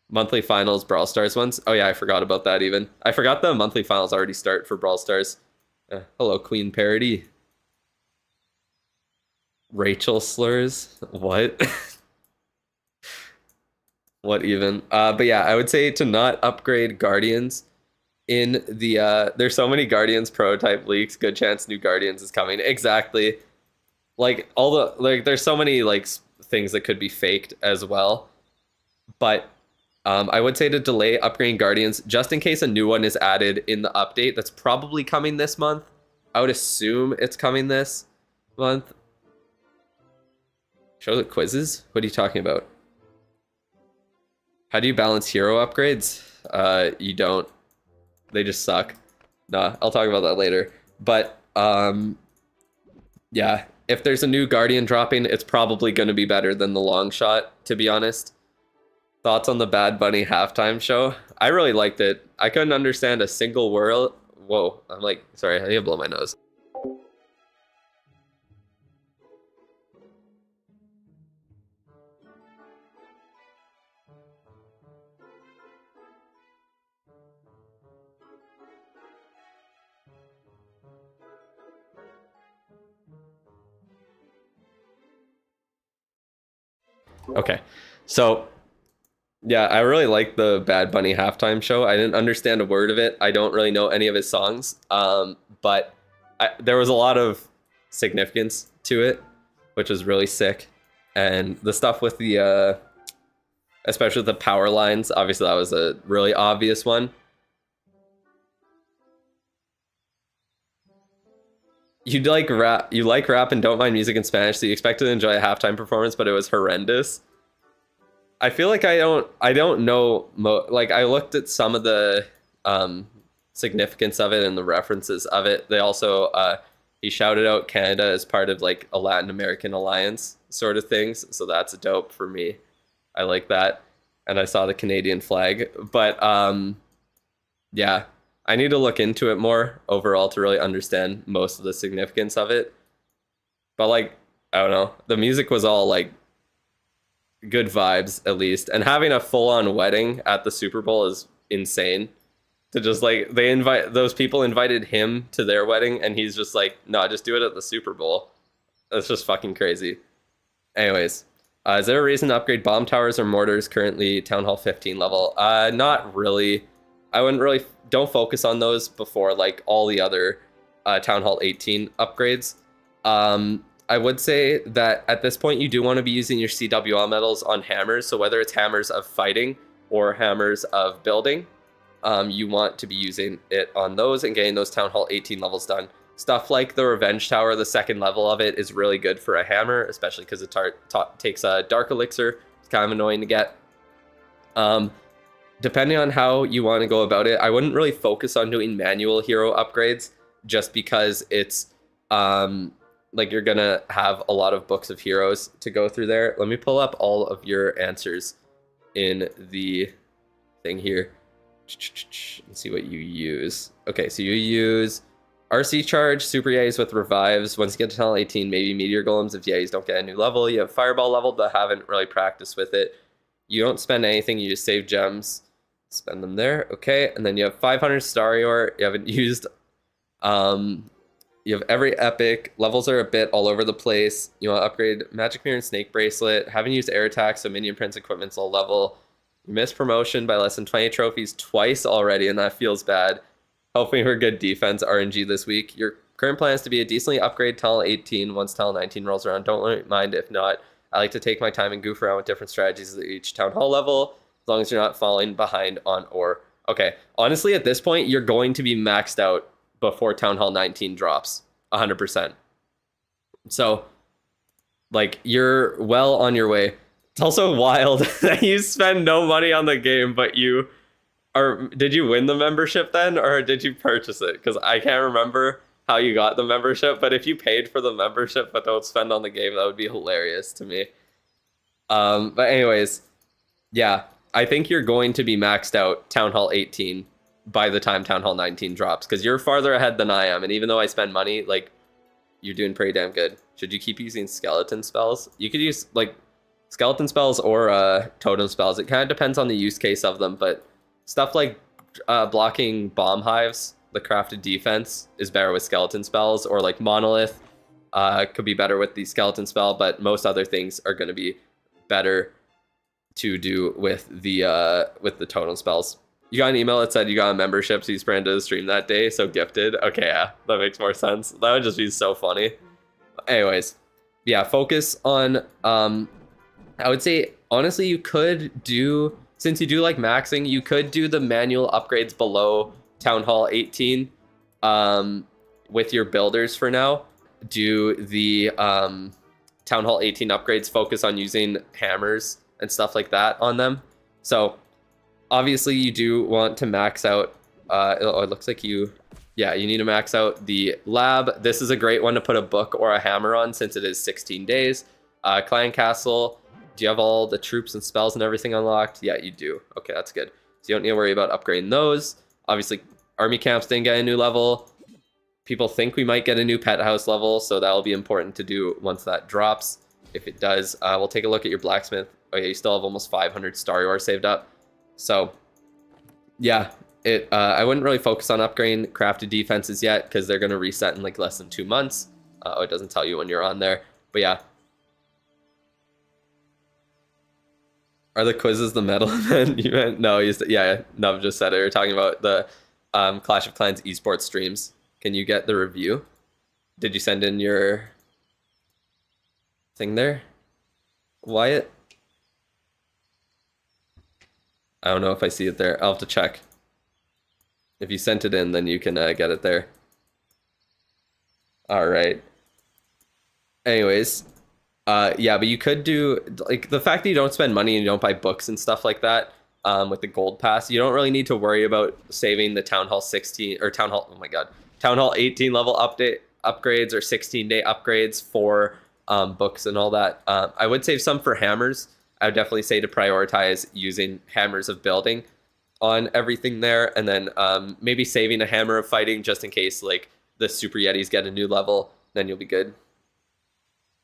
S1: Monthly finals, Brawl Stars ones. Oh yeah, I forgot about that even. I forgot the monthly finals already start for Brawl Stars. Hello, Queen Parody. Rachel slurs? What? What even? But yeah, I would say to not upgrade Guardians in the there's so many Guardians prototype leaks. Good chance new Guardians is coming. Exactly. Like all the there's so many like things that could be faked as well. But I would say to delay upgrading Guardians just in case a new one is added in the update. That's probably coming this month. I would assume it's coming this month. Show the quizzes? What are you talking about? How do you balance hero upgrades? You don't. They just suck. Nah, I'll talk about that later. But, yeah, if there's a new Guardian dropping, it's probably going to be better than the long shot, to be honest. Thoughts on the Bad Bunny halftime show? I really liked it. I couldn't understand a single word. Whoa, I'm like, sorry, I need to blow my nose. Okay. So, yeah, I really like the Bad Bunny halftime show. I didn't understand a word of it. I don't really know any of his songs. But there was a lot of significance to it, which was really sick. And the stuff with the, especially with the power lines, obviously that was a really obvious one. You like rap and don't mind music in Spanish, so you expected to enjoy a halftime performance, but it was horrendous. I feel like I don't know like I looked at some of the significance of it and the references of it. They also he shouted out Canada as part of like a Latin American alliance sort of things, so that's dope for me. I like that. And I saw the Canadian flag, but yeah, I need to look into it more overall to really understand most of the significance of it. But like, I don't know, the music was all like good vibes at least, and having a full-on wedding at the Super Bowl is insane. To just like those people invited him to their wedding, and he's just like, no, just do it at the Super Bowl. That's just fucking crazy. Anyways, is there a reason to upgrade bomb towers or mortars currently Town Hall 15 level? Not really. I wouldn't really, don't focus on those before like all the other Town Hall 18 upgrades. I would say that at this point you do want to be using your CWL medals on hammers. So whether it's hammers of fighting or hammers of building, you want to be using it on those and getting those Town Hall 18 levels done. Stuff like the Revenge Tower, the second level of it, is really good for a hammer, especially because it takes a Dark Elixir. It's kind of annoying to get. Depending on how you want to go about it, I wouldn't really focus on doing manual hero upgrades just because it's like you're gonna have a lot of books of heroes to go through there. Let me pull up all of your answers in the thing here and see what you use. Okay, so you use RC charge, super yays with revives. Once you get to level 18, maybe meteor golems if yays don't get a new level. You have fireball level, but haven't really practiced with it. You don't spend anything, you just save gems. Spend them there. Okay, and then you have 500 Starior. You haven't used you have every epic. Levels are a bit all over the place. You want to upgrade Magic Mirror and Snake Bracelet. Haven't used air attack, so Minion Prince equipment's low level. You missed promotion by less than 20 trophies twice already, and that feels bad. Hoping for good defense RNG this week. Your current plan is to be a decently upgrade Tunnel 18 once Tunnel 19 rolls around. Don't mind if not. I like to take my time and goof around with different strategies at each Town Hall level, as long as you're not falling behind on ore. Okay, honestly, at this point, you're going to be maxed out before Town Hall 19 drops, 100%. So, like, you're well on your way. It's also wild that you spend no money on the game, but you are... Did you win the membership then, or did you purchase it? Because I can't remember how you got the membership, but if you paid for the membership but don't spend on the game, that would be hilarious to me. But anyways, yeah, I think you're going to be maxed out Town Hall 18 by the time Town Hall 19 drops, because you're farther ahead than I am, and even though I spend money, like, you're doing pretty damn good. Should you keep using skeleton spells? You could use, like, skeleton spells or totem spells. It kind of depends on the use case of them, but stuff like blocking bomb hives, the crafted defense, is better with skeleton spells, or like monolith could be better with the skeleton spell, but most other things are going to be better to do with the totem spells. You got an email that said you got a membership, so you sprang to the stream that day, so gifted. Okay, yeah, that makes more sense. That would just be so funny. Anyways, yeah, focus on, I would say, honestly, you could do, since you do like maxing, you could do the manual upgrades below Town Hall 18 with your builders for now. Do the Town Hall 18 upgrades, focus on using hammers and stuff like that on them. So obviously you do want to max out, it looks like you need to max out the lab. This is a great one to put a book or a hammer on since it is 16 days. Clan Castle, do you have all the troops and spells and everything unlocked? Yeah, you do. Okay, that's good. So you don't need to worry about upgrading those. Obviously, army camps didn't get a new level. People think we might get a new pet house level, so that'll be important to do once that drops. If it does, we'll take a look at your blacksmith. Oh yeah, you still have almost 500 star ore saved up. So yeah, I wouldn't really focus on upgrading crafted defenses yet, because they're going to reset in like less than 2 months. It doesn't tell you when you're on there, but yeah. Are the quizzes the medal event? You meant no? Yeah, Nub just said it. You're talking about the Clash of Clans esports streams. Can you get the review? Did you send in your thing there, Wyatt? I don't know if I see it there. I'll have to check. If you sent it in, then you can get it there. All right. Anyways, yeah, but you could do like the fact that you don't spend money and you don't buy books and stuff like that. With the gold pass, you don't really need to worry about saving the Town Hall 16 or Town Hall. Oh my God, Town Hall 18 level upgrades or 16-day upgrades for books and all that. I would save some for hammers. I would definitely say to prioritize using hammers of building on everything there, and then maybe saving a hammer of fighting just in case like the Super Yetis get a new level. Then you'll be good.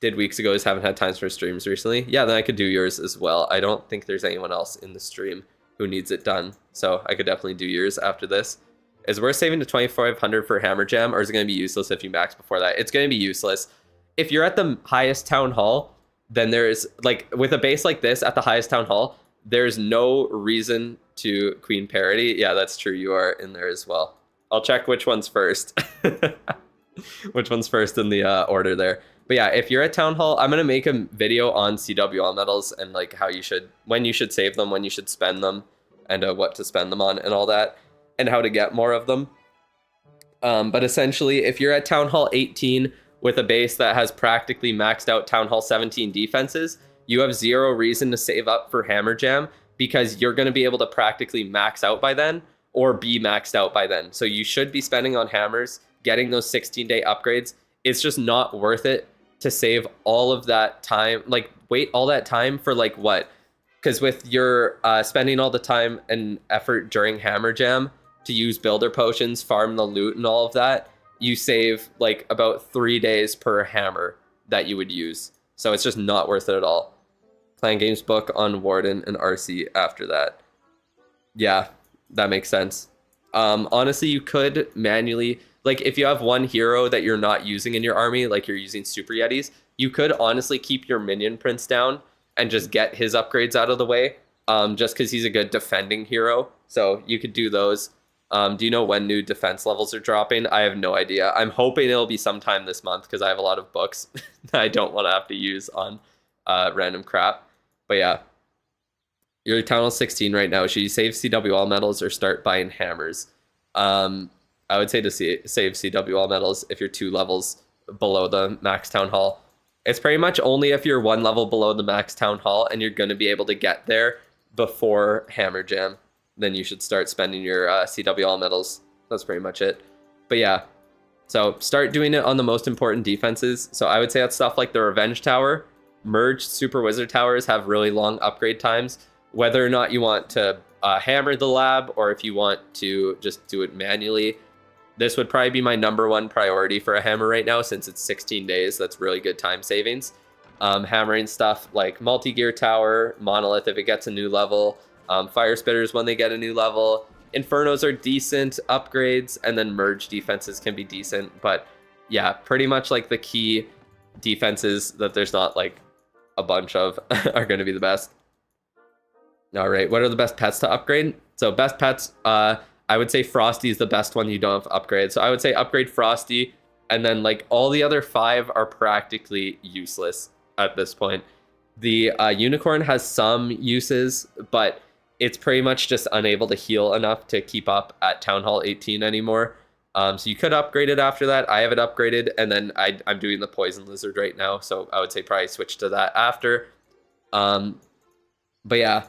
S1: Did weeks ago, just haven't had times for streams recently. Yeah, then I could do yours as well. I don't think there's anyone else in the stream who needs it done, so I could definitely do yours after this. Is it worth saving the 2,500 for Hammer Jam, or is it going to be useless if you max before that? It's going to be useless. If you're at the highest Town Hall, then there's, like, with a base like this at the highest Town Hall, there's no reason to Queen Parody. Yeah, that's true. You are in there as well. I'll check which one's first. Which one's first in the order there. But yeah, if you're at Town Hall, I'm going to make a video on CWL medals and like how you should, when you should save them, when you should spend them, and what to spend them on and all that, and how to get more of them. But essentially, if you're at Town Hall 18 with a base that has practically maxed out Town Hall 17 defenses, you have zero reason to save up for Hammer Jam because you're going to be able to practically max out by then or be maxed out by then. So you should be spending on hammers, getting those 16-day upgrades. It's just not worth it to save all of that time, like wait all that time for like what? Because with your spending all the time and effort during Hammer Jam to use builder potions, farm the loot and all of that, you save like about 3 days per hammer that you would use. So it's just not worth it at all. Clan Games book on Warden and RC after that. Yeah, that makes sense. Honestly, you could manually, like if you have one hero that you're not using in your army, like you're using Super Yetis, you could honestly keep your minion prince down and just get his upgrades out of the way, just because he's a good defending hero. So you could do those. Do you know when new defense levels are dropping? I have no idea. I'm hoping it'll be sometime this month because I have a lot of books that I don't want to have to use on random crap. But yeah, you're Town Hall 16 right now. Should you save CWL medals or start buying hammers? I would say to save CWL medals if you're 2 levels below the max Town Hall. It's pretty much only if you're 1 level below the max Town Hall and you're going to be able to get there before Hammer Jam, then you should start spending your CWL medals. That's pretty much it. But yeah, so start doing it on the most important defenses. So I would say that's stuff like the Revenge Tower. Merged Super Wizard Towers have really long upgrade times. Whether or not you want to hammer the lab or if you want to just do it manually, this would probably be my #1 priority for a hammer right now since it's 16 days. That's really good time savings. Hammering stuff like Multi-Gear Tower, Monolith if it gets a new level, Fire Spitters when they get a new level. Infernos are decent upgrades, and then Merge defenses can be decent. But yeah, pretty much like the key defenses that there's not like a bunch of are going to be the best. All right, what are the best pets to upgrade? So best pets, I would say Frosty is the best one you don't have to upgrade. So I would say upgrade Frosty, and then like all the other 5 are practically useless at this point. The Unicorn has some uses, but it's pretty much just unable to heal enough to keep up at Town Hall 18 anymore. So you could upgrade it after that. I have it upgraded, and then I'm doing the Poison Lizard right now, so I would say probably switch to that after. But yeah,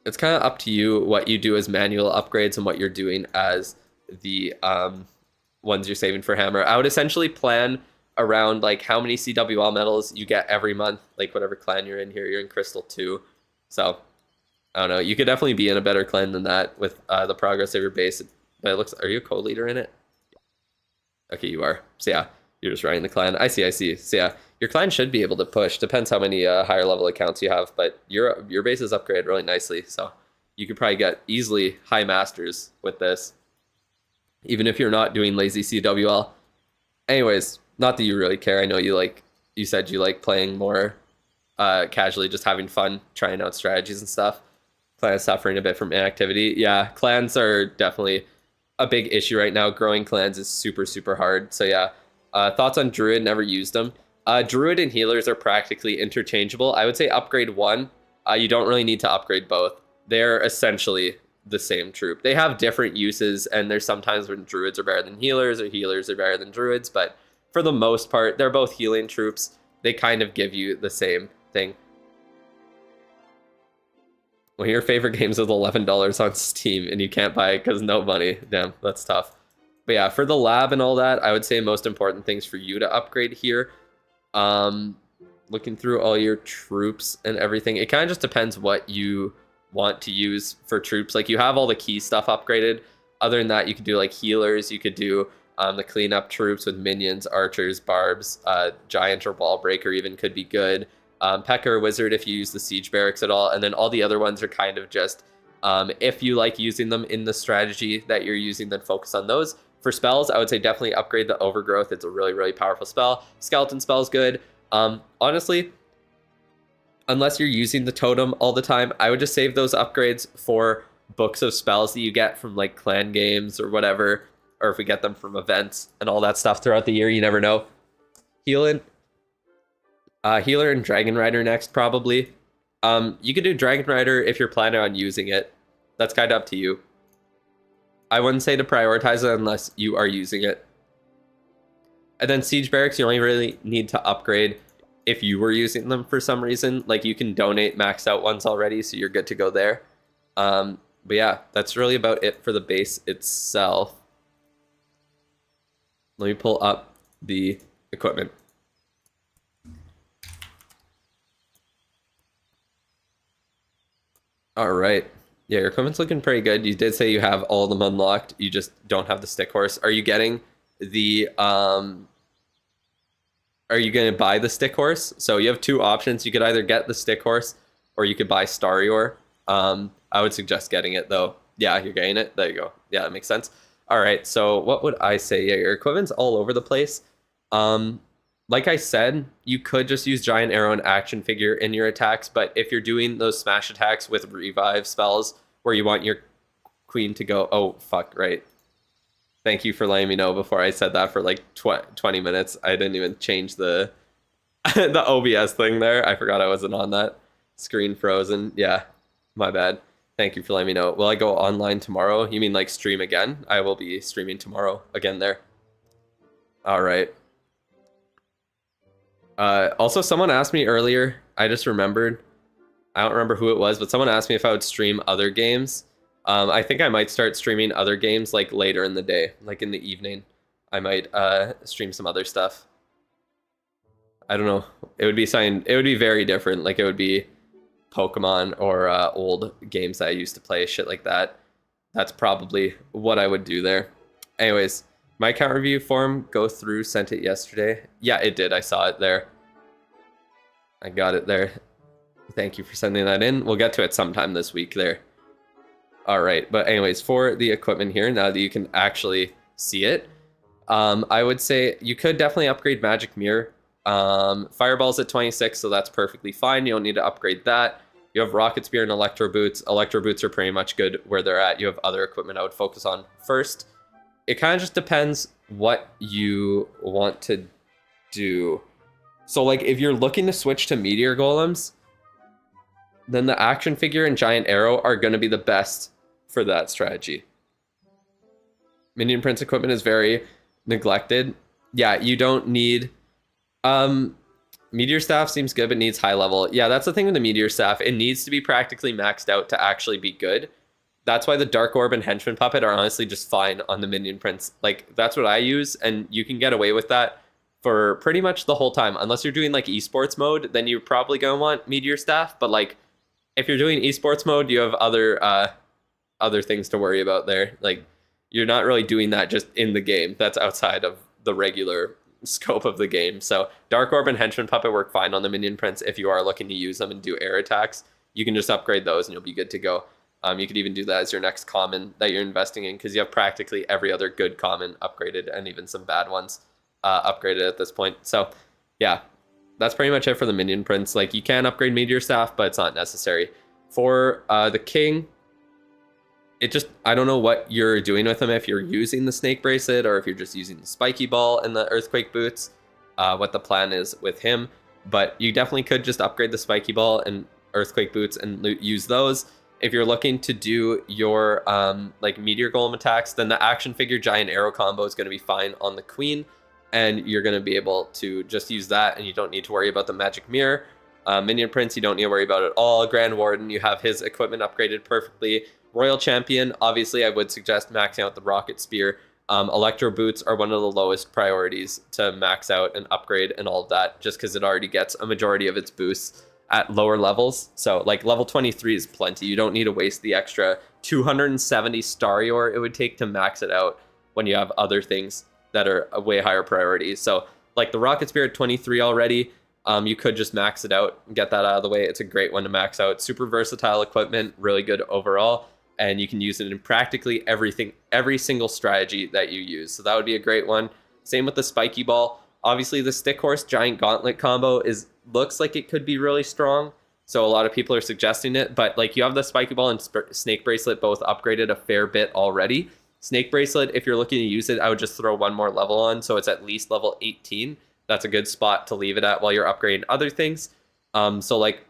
S1: it's kind of up to you what you do as manual upgrades and what you're doing as the ones you're saving for hammer. I would essentially plan around like how many CWL medals you get every month, like whatever clan you're in here. You're in Crystal 2, so I don't know. You could definitely be in a better clan than that with the progress of your base. But it looks, are you a co-leader in it? Okay, you are. So yeah, you're just running the clan. I see. So yeah, your clan should be able to push. Depends how many higher level accounts you have, but your base is upgraded really nicely. So you could probably get easily high masters with this, even if you're not doing lazy CWL. Anyways, not that you really care. I know you said you like playing more casually just having fun, trying out strategies and stuff. Clan is suffering a bit from inactivity. Yeah, clans are definitely a big issue right now. Growing clans is super, super hard. So yeah, thoughts on Druid? Never used them. Druid and healers are practically interchangeable. I would say upgrade one. You don't really need to upgrade both. They're essentially the same troop. They have different uses, and there's sometimes when druids are better than healers or healers are better than druids, but for the most part, they're both healing troops. They kind of give you the same thing. One of your favorite games is $11 on Steam, and you can't buy it because no money. Damn, that's tough. But yeah, for the lab and all that, I would say most important things for you to upgrade here. Looking through all your troops and everything, it kind of just depends what you want to use for troops. Like, you have all the key stuff upgraded. Other than that, you could do like healers. You could do the cleanup troops with minions, archers, barbs, giant or wall breaker even could be good. Pecker wizard if you use the siege barracks at all, and then all the other ones are kind of just if you like using them in the strategy that you're using, then focus on those. For spells, I would say definitely upgrade the overgrowth. It's a really, really powerful spell. Skeleton spell is good. Honestly, unless you're using the totem all the time, I would just save those upgrades for books of spells that you get from like clan games or whatever, or if we get them from events and all that stuff throughout the year, you never know. Healer and Dragon Rider next, probably. You could do Dragon Rider if you're planning on using it. That's kind of up to you. I wouldn't say to prioritize it unless you are using it. And then Siege Barracks, you only really need to upgrade if you were using them for some reason. Like, you can donate maxed out ones already, so you're good to go there. But yeah, that's really about it for the base itself. Let me pull up the equipment. All right. Yeah, your equipment's looking pretty good. You did say you have all of them unlocked. You just don't have the stick horse. Are you getting the are you going to buy the stick horse? So you have two options. You could either get the stick horse or you could buy Starior. I would suggest getting it though. Yeah, you're getting it. There you go. Yeah, that makes sense. All right. So what would I say? Yeah, your equipment's all over the place. Like I said, you could just use Giant Arrow and Action Figure in your attacks, but if you're doing those smash attacks with revive spells where you want your queen to go, oh, fuck, right. Thank you for letting me know before I said that for like 20 minutes. I didn't even change the the OBS thing there. I forgot I wasn't on that. Screen frozen. Yeah, my bad. Thank you for letting me know. Will I go online tomorrow? You mean like stream again? I will be streaming tomorrow again there. All right. Also, someone asked me earlier, I just remembered, I don't remember who it was, but someone asked me if I would stream other games. I think I might start streaming other games like later in the day, like in the evening. I might stream some other stuff. I don't know. It would be something, it would be very different. Like, it would be Pokemon or old games that I used to play, shit like that. That's probably what I would do there. Anyways, my account review form go through, sent it yesterday. Yeah, it did. I saw it there. I got it there. Thank you for sending that in. We'll get to it sometime this week there. All right, but anyways, for the equipment here, now that you can actually see it, I would say you could definitely upgrade Magic Mirror. Fireball's at 26, so that's perfectly fine. You don't need to upgrade that. You have Rocket Spear and Electro Boots. Electro Boots are pretty much good where they're at. You have other equipment I would focus on first. It kind of just depends what you want to do. So like, if you're looking to switch to Meteor Golems, then the Action Figure and Giant Arrow are going to be the best for that strategy. Minion Prince equipment is very neglected. Yeah, you don't need... Meteor Staff seems good, but needs high level. Yeah, that's the thing with the Meteor Staff. It needs to be practically maxed out to actually be good. That's why the Dark Orb and Henchman Puppet are honestly just fine on the Minion Prince. Like, that's what I use, and you can get away with that for pretty much the whole time. Unless you're doing, like, esports mode, then you're probably going to want Meteor Staff. But, like, if you're doing esports mode, you have other things to worry about there. Like, you're not really doing that just in the game. That's outside of the regular scope of the game. So, Dark Orb and Henchman Puppet work fine on the Minion Prince if you are looking to use them and do air attacks. You can just upgrade those and you'll be good to go. You could even do that as your next common that you're investing in, because you have practically every other good common upgraded and even some bad ones upgraded at this point. So, yeah, that's pretty much it for the minion prince. Like, you can upgrade meteor staff, but it's not necessary. For the king, it just, I don't know what you're doing with him, if you're using the snake bracelet or if you're just using the spiky ball and the earthquake boots, what the plan is with him. But you definitely could just upgrade the spiky ball and earthquake boots and use those. If you're looking to do your like meteor golem attacks, then the action figure giant arrow combo is going to be fine on the queen, and you're going to be able to just use that, and you don't need to worry about the magic mirror. Minion prince, you don't need to worry about it at all. Grand warden, you have his equipment upgraded perfectly. Royal champion, obviously I would suggest maxing out the rocket spear. Electro boots are one of the lowest priorities to max out and upgrade and all of that, just because it already gets a majority of its boosts at lower levels. So like level 23 is plenty. You don't need to waste the extra 270 starry ore it would take to max it out when you have other things that are a way higher priority. So like the rocket spear at 23 already, you could just max it out and get that out of the way. It's a great one to max out. Super versatile equipment, really good overall, and you can use it in practically everything, every single strategy that you use. So that would be a great one. Same with the spiky ball. Obviously the stick horse giant gauntlet combo looks like it could be really strong, so a lot of people are suggesting it, but like you have the spiky ball and snake bracelet both upgraded a fair bit already. Snake bracelet, if you're looking to use it, I would just throw one more level on, so it's at least level 18. That's a good spot to leave it at while you're upgrading other things. So like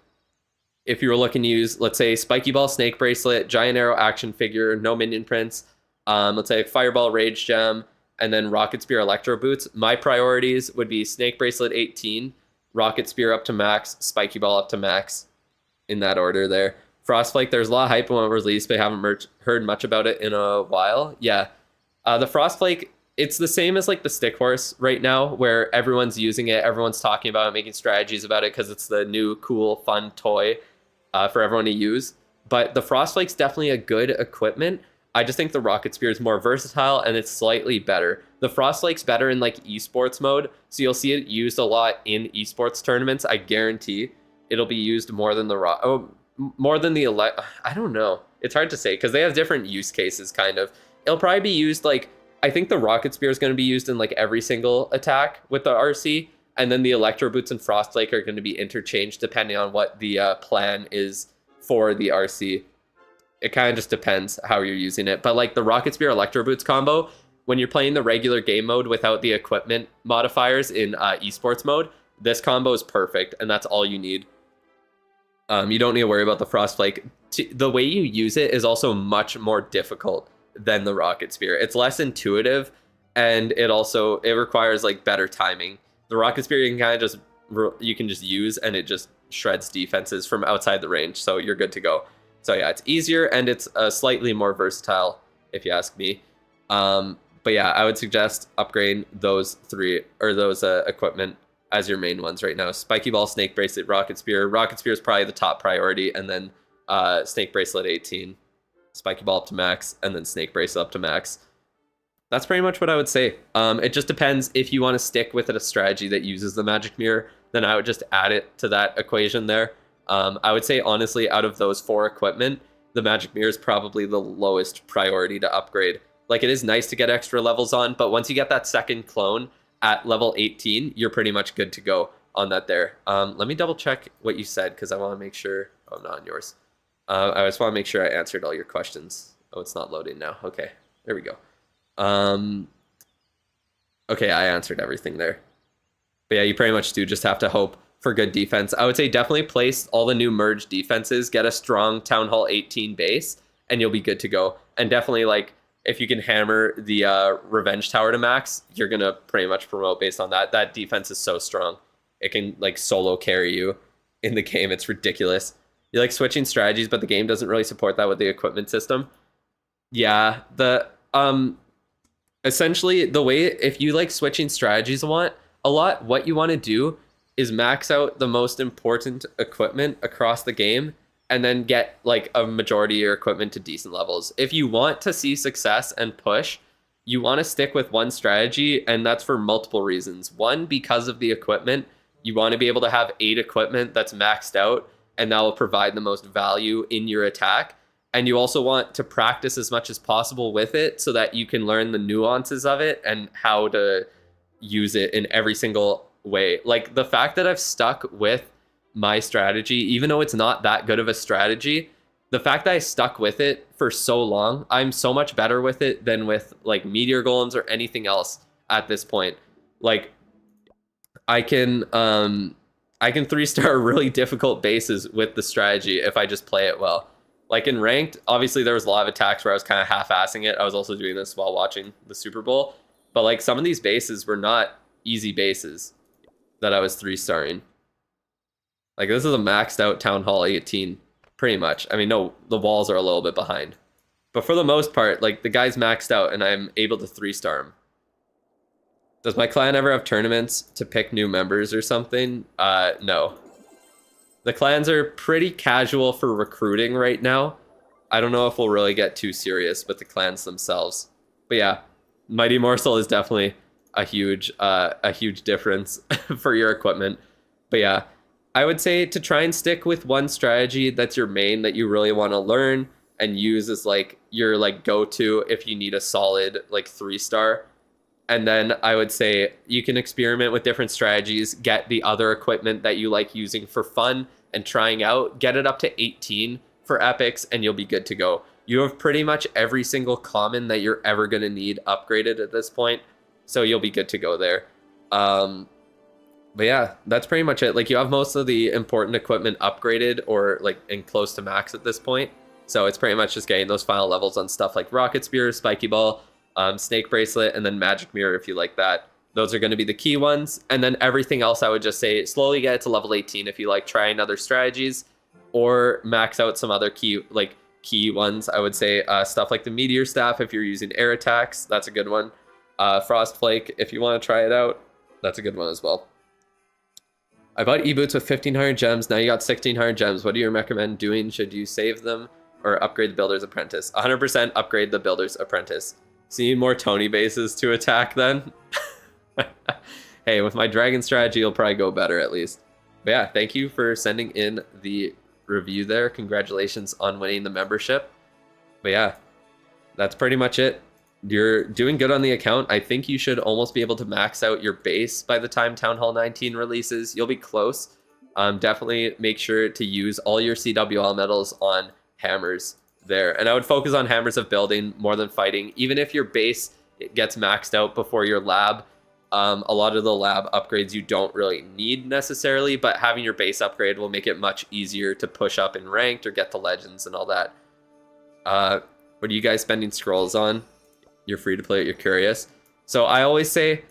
S1: if you were looking to use, let's say, spiky ball, snake bracelet, giant arrow action figure, no minion prince, let's say fireball, rage gem, and then rocket spear, electro boots, my priorities would be snake bracelet 18, rocket spear up to max, spiky ball up to max, in that order there. Frostflake, there's a lot of hype when it was released, but I haven't heard much about it in a while. Yeah, the Frostflake, it's the same as like the stick horse right now, where everyone's using it, everyone's talking about it, making strategies about it, because it's the new, cool, fun toy for everyone to use. But the Frostflake's definitely a good equipment. I just think the rocket spear is more versatile and it's slightly better. The Frostflake's better in like esports mode, so you'll see it used a lot in esports tournaments. I guarantee it'll be used more than the I don't know. It's hard to say because they have different use cases, kind of. It'll probably be used like, I think the rocket spear is going to be used in like every single attack with the RC, and then the electro boots and Frostflake are going to be interchanged depending on what the plan is for the RC. It kind of just depends how you're using it. But like the rocket spear electro boots combo, when you're playing the regular game mode without the equipment modifiers in esports mode, this combo is perfect, and that's all you need. You don't need to worry about the Frostflake. The way you use it is also much more difficult than the rocket spear. It's less intuitive, and it requires like better timing. The rocket spear you can kind of just use, and it just shreds defenses from outside the range, so you're good to go. So yeah, it's easier and it's slightly more versatile, if you ask me. But yeah, I would suggest upgrading those three, or those equipment as your main ones right now. Spiky ball, snake bracelet, rocket spear. Rocket spear is probably the top priority, and then snake bracelet 18, spiky ball up to max, and then snake bracelet up to max. That's pretty much what I would say. It just depends. If you want to stick with a strategy that uses the magic mirror, then I would just add it to that equation there. I would say, honestly, out of those 4 equipment, the magic mirror is probably the lowest priority to upgrade. Like, it is nice to get extra levels on, but once you get that second clone at level 18, you're pretty much good to go on that there. Let me double check what you said, because I want to make sure. Oh, not on yours. I just want to make sure I answered all your questions. Oh, it's not loading now. Okay, there we go. Okay, I answered everything there. But yeah, you pretty much do just have to hope for good defense. I would say definitely place all the new merge defenses, get a strong Town Hall 18 base, and you'll be good to go. And definitely, like, if you can hammer the Revenge Tower to max, you're going to pretty much promote based on that. That defense is so strong. It can, like, solo carry you in the game. It's ridiculous. You like switching strategies, but the game doesn't really support that with the equipment system. Yeah, essentially, the way, if you like switching strategies a lot, what you want to do is max out the most important equipment across the game, and then get like a majority of your equipment to decent levels. If you want to see success and push, you want to stick with one strategy, and that's for multiple reasons. One, because of the equipment, you want to be able to have 8 equipment that's maxed out, and that will provide the most value in your attack. And you also want to practice as much as possible with it so that you can learn the nuances of it and how to use it in every single way. Like, the fact that I've stuck with my strategy, even though it's not that good of a strategy, the fact that I stuck with it for so long, I'm so much better with it than with like meteor golems or anything else at this point. Like, I can 3-star really difficult bases with the strategy if I just play it well. Like in ranked, obviously there was a lot of attacks where I was kind of half-assing it. I was also doing this while watching the Super Bowl. But like some of these bases were not easy bases that I was 3-starring. Like this is a maxed out Town Hall 18, pretty much. I mean, no, the walls are a little bit behind. But for the most part, like the guy's maxed out and I'm able to 3-star him. Does my clan ever have tournaments to pick new members or something? No. The clans are pretty casual for recruiting right now. I don't know if we'll really get too serious with the clans themselves. But yeah, Mighty Morsel is definitely a huge difference for your equipment. But yeah, I would say to try and stick with one strategy that's your main that you really want to learn and use as like your like go-to if you need a solid like 3-star. And then I would say you can experiment with different strategies, get the other equipment that you like using for fun and trying out, get it up to 18 for epics, and you'll be good to go. You have pretty much every single common that you're ever going to need upgraded at this point, so you'll be good to go there. But yeah, that's pretty much it. Like you have most of the important equipment upgraded or like in close to max at this point. So it's pretty much just getting those final levels on stuff like Rocket Spear, Spiky Ball, Snake Bracelet, and then Magic Mirror if you like that. Those are going to be the key ones. And then everything else, I would just say slowly get it to level 18 if you like trying other strategies or max out some other key ones. I would say stuff like the Meteor Staff if you're using air attacks. That's a good one. Frost Flake if you want to try it out. That's a good one as well. I bought e-boots with 1,500 gems. Now you got 1,600 gems. What do you recommend doing? Should you save them or upgrade the Builder's Apprentice? 100% upgrade the Builder's Apprentice. So you need more Tony bases to attack then? Hey, with my dragon strategy, you'll probably go better at least. But yeah, thank you for sending in the review there. Congratulations on winning the membership. But yeah, that's pretty much it. You're doing good on the account. I think you should almost be able to max out your base by the time Town Hall 19 releases. You'll be close. Definitely make sure to use all your CWL medals on hammers there. And I would focus on hammers of building more than fighting. Even if your base gets maxed out before your lab, a lot of the lab upgrades you don't really need necessarily, but having your base upgrade will make it much easier to push up in ranked or get to legends and all that. What are you guys spending scrolls on? You're free to play it, you're curious. So I always say,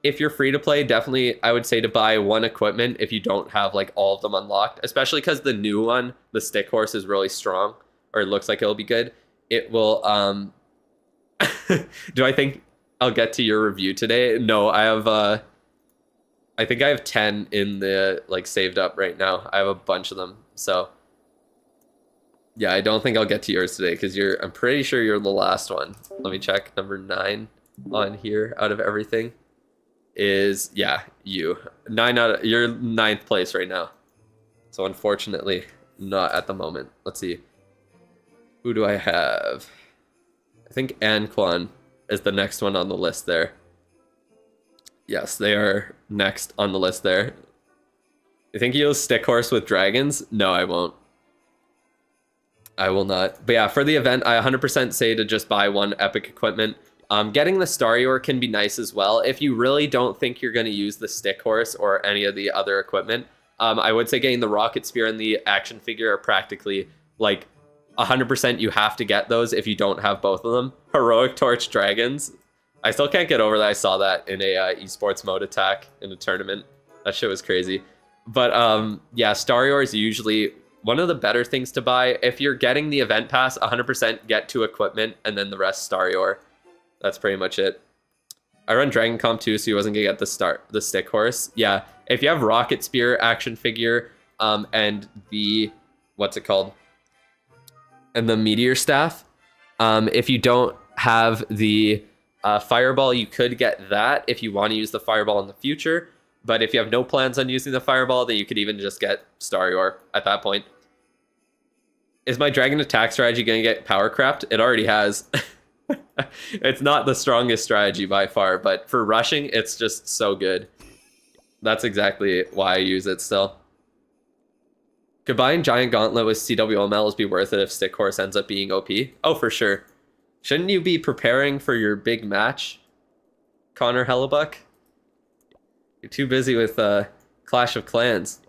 S1: if you're free to play, definitely I would say to buy one equipment if you don't have like all of them unlocked, especially because the new one, the Stick Horse, is really strong, or it looks like it'll be good. It will, do I think I'll get to your review today? No, I have, I think I have 10 in the, like, saved up right now. I have a bunch of them, so. Yeah, I don't think I'll get to yours today, because I'm pretty sure you're the last one. Let me check, number 9 on here, out of everything, is, yeah, you. You're 9th place right now. So unfortunately, not at the moment. Let's see. Who do I have? I think Anquan is the next one on the list there. Yes, they are next on the list there. You think you'll Stick Horse with dragons? No, I won't. I will not. But yeah, for the event, I 100% say to just buy one epic equipment. Getting the Starior can be nice as well. If you really don't think you're going to use the Stick Horse or any of the other equipment, I would say getting the Rocket Spear and the action figure are practically like 100% you have to get those if you don't have both of them. Heroic Torch Dragons. I still can't get over that I saw that in a esports mode attack in a tournament. That shit was crazy. But yeah, Starior is usually one of the better things to buy. If you're getting the event pass, 100% get 2 equipment and then the rest Starior. That's pretty much it. I run Dragon Comp too, so he wasn't gonna get the Stick Horse. Yeah, if you have Rocket Spear action figure and the, what's it called? And the Meteor Staff. If you don't have the Fireball, you could get that if you want to use the Fireball in the future. But if you have no plans on using the Fireball, then you could even just get Starior at that point. Is my Dragon attack strategy going to get power crapped? It already has. It's not the strongest strategy by far, but for rushing, it's just so good. That's exactly why I use it still. Could buying Giant Gauntlet with CWO medals be worth it if Stick Horse ends up being OP? Oh, for sure. Shouldn't you be preparing for your big match, Connor Hellebuck? You're too busy with Clash of Clans.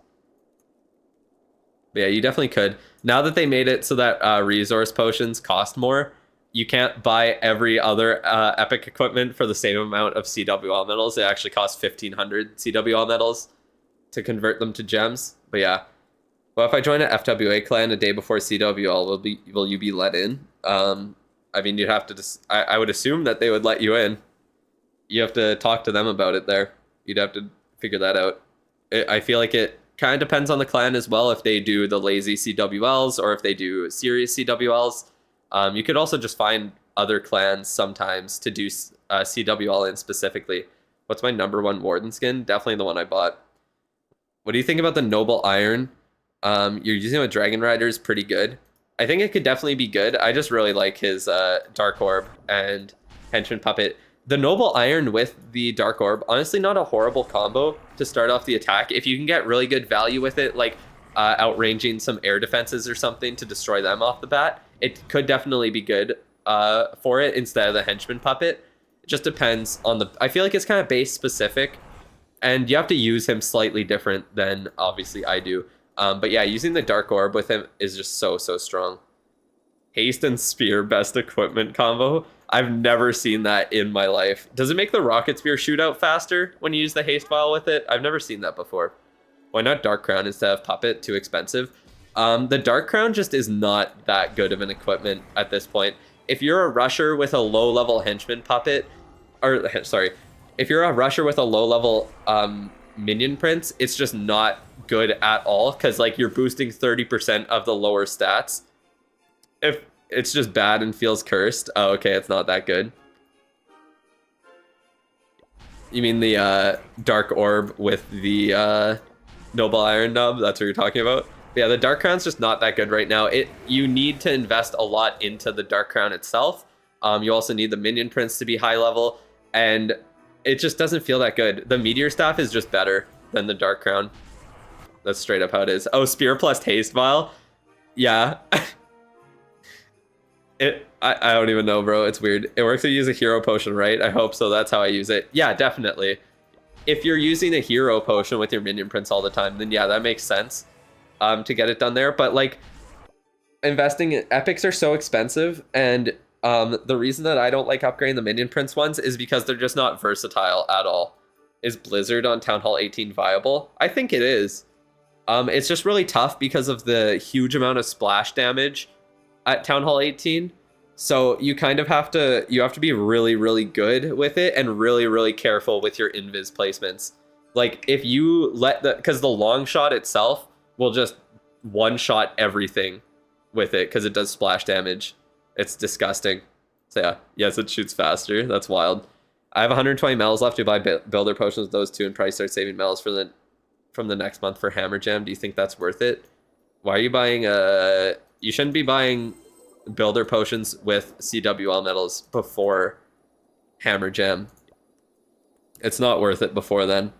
S1: But yeah, you definitely could. Now that they made it so that resource potions cost more, you can't buy every other epic equipment for the same amount of CWL medals. It actually costs 1,500 CWL medals to convert them to gems. But yeah. Well, if I join an FWA clan a day before CWL, will you be let in? I mean, you'd have to just... I would assume that they would let you in. You have to talk to them about it there. You'd have to figure that out. I feel like it kind of depends on the clan as well, if they do the lazy CWLs or if they do serious CWLs. You could also just find other clans sometimes to do CWL in specifically. What's my #1 Warden skin? Definitely the one I bought. What do you think about the Noble Iron? You're using it with Dragon Rider is pretty good. I think it could definitely be good. I just really like his Dark Orb and Henchman Puppet. The Noble Iron with the Dark Orb, honestly not a horrible combo to start off the attack. If you can get really good value with it, like outranging some air defenses or something to destroy them off the bat, it could definitely be good for it instead of the Henchman Puppet. It just depends on the... I feel like it's kind of base specific, and you have to use him slightly different than obviously I do. But yeah, using the Dark Orb with him is just so strong. Haste and Spear best equipment combo. I've never seen that in my life. Does it make the Rocket Spear shootout faster when you use the Haste Vial with it? I've never seen that before. Why not Dark Crown instead of Puppet? Too expensive. The Dark Crown just is not that good of an equipment at this point. If you're a rusher with a low-level Henchman Puppet, or sorry, if you're a rusher with a low-level Minion Prince, it's just not good at all, because like you're boosting 30% of the lower stats. If it's just bad and feels cursed, oh, okay, it's not that good. You mean the Dark Orb with the Noble Iron nub? That's what you're talking about? But yeah, the Dark Crown's just not that good right now. You need to invest a lot into the Dark Crown itself. You also need the Minion Prince to be high level, and it just doesn't feel that good. The Meteor Staff is just better than the Dark Crown. That's straight up how it is. Oh, Spear plus Haste Vial? Yeah. I don't even know, bro. It's weird. It works if you use a hero potion, right? I hope so. That's how I use it. Yeah, definitely. If you're using a hero potion with your Minion Prince all the time, then yeah, that makes sense to get it done there. But like, investing in epics are so expensive, and the reason that I don't like upgrading the Minion Prince ones is because they're just not versatile at all. Is Blizzard on Town Hall 18 viable? I think it is. It's just really tough because of the huge amount of splash damage at Town Hall 18. So you kind of have to be really good with it and really careful with your invis placements. Like if you let because the long shot itself will just one shot everything with it because it does splash damage. It's disgusting. So yeah, yes, it shoots faster. That's wild. I have 120 medals left to buy builder potions with those two and probably start saving medals from the next month for Hammer Jam. Do you think that's worth it? Why are you buying you shouldn't be buying builder potions with CWL medals before Hammer Jam. It's not worth it before then.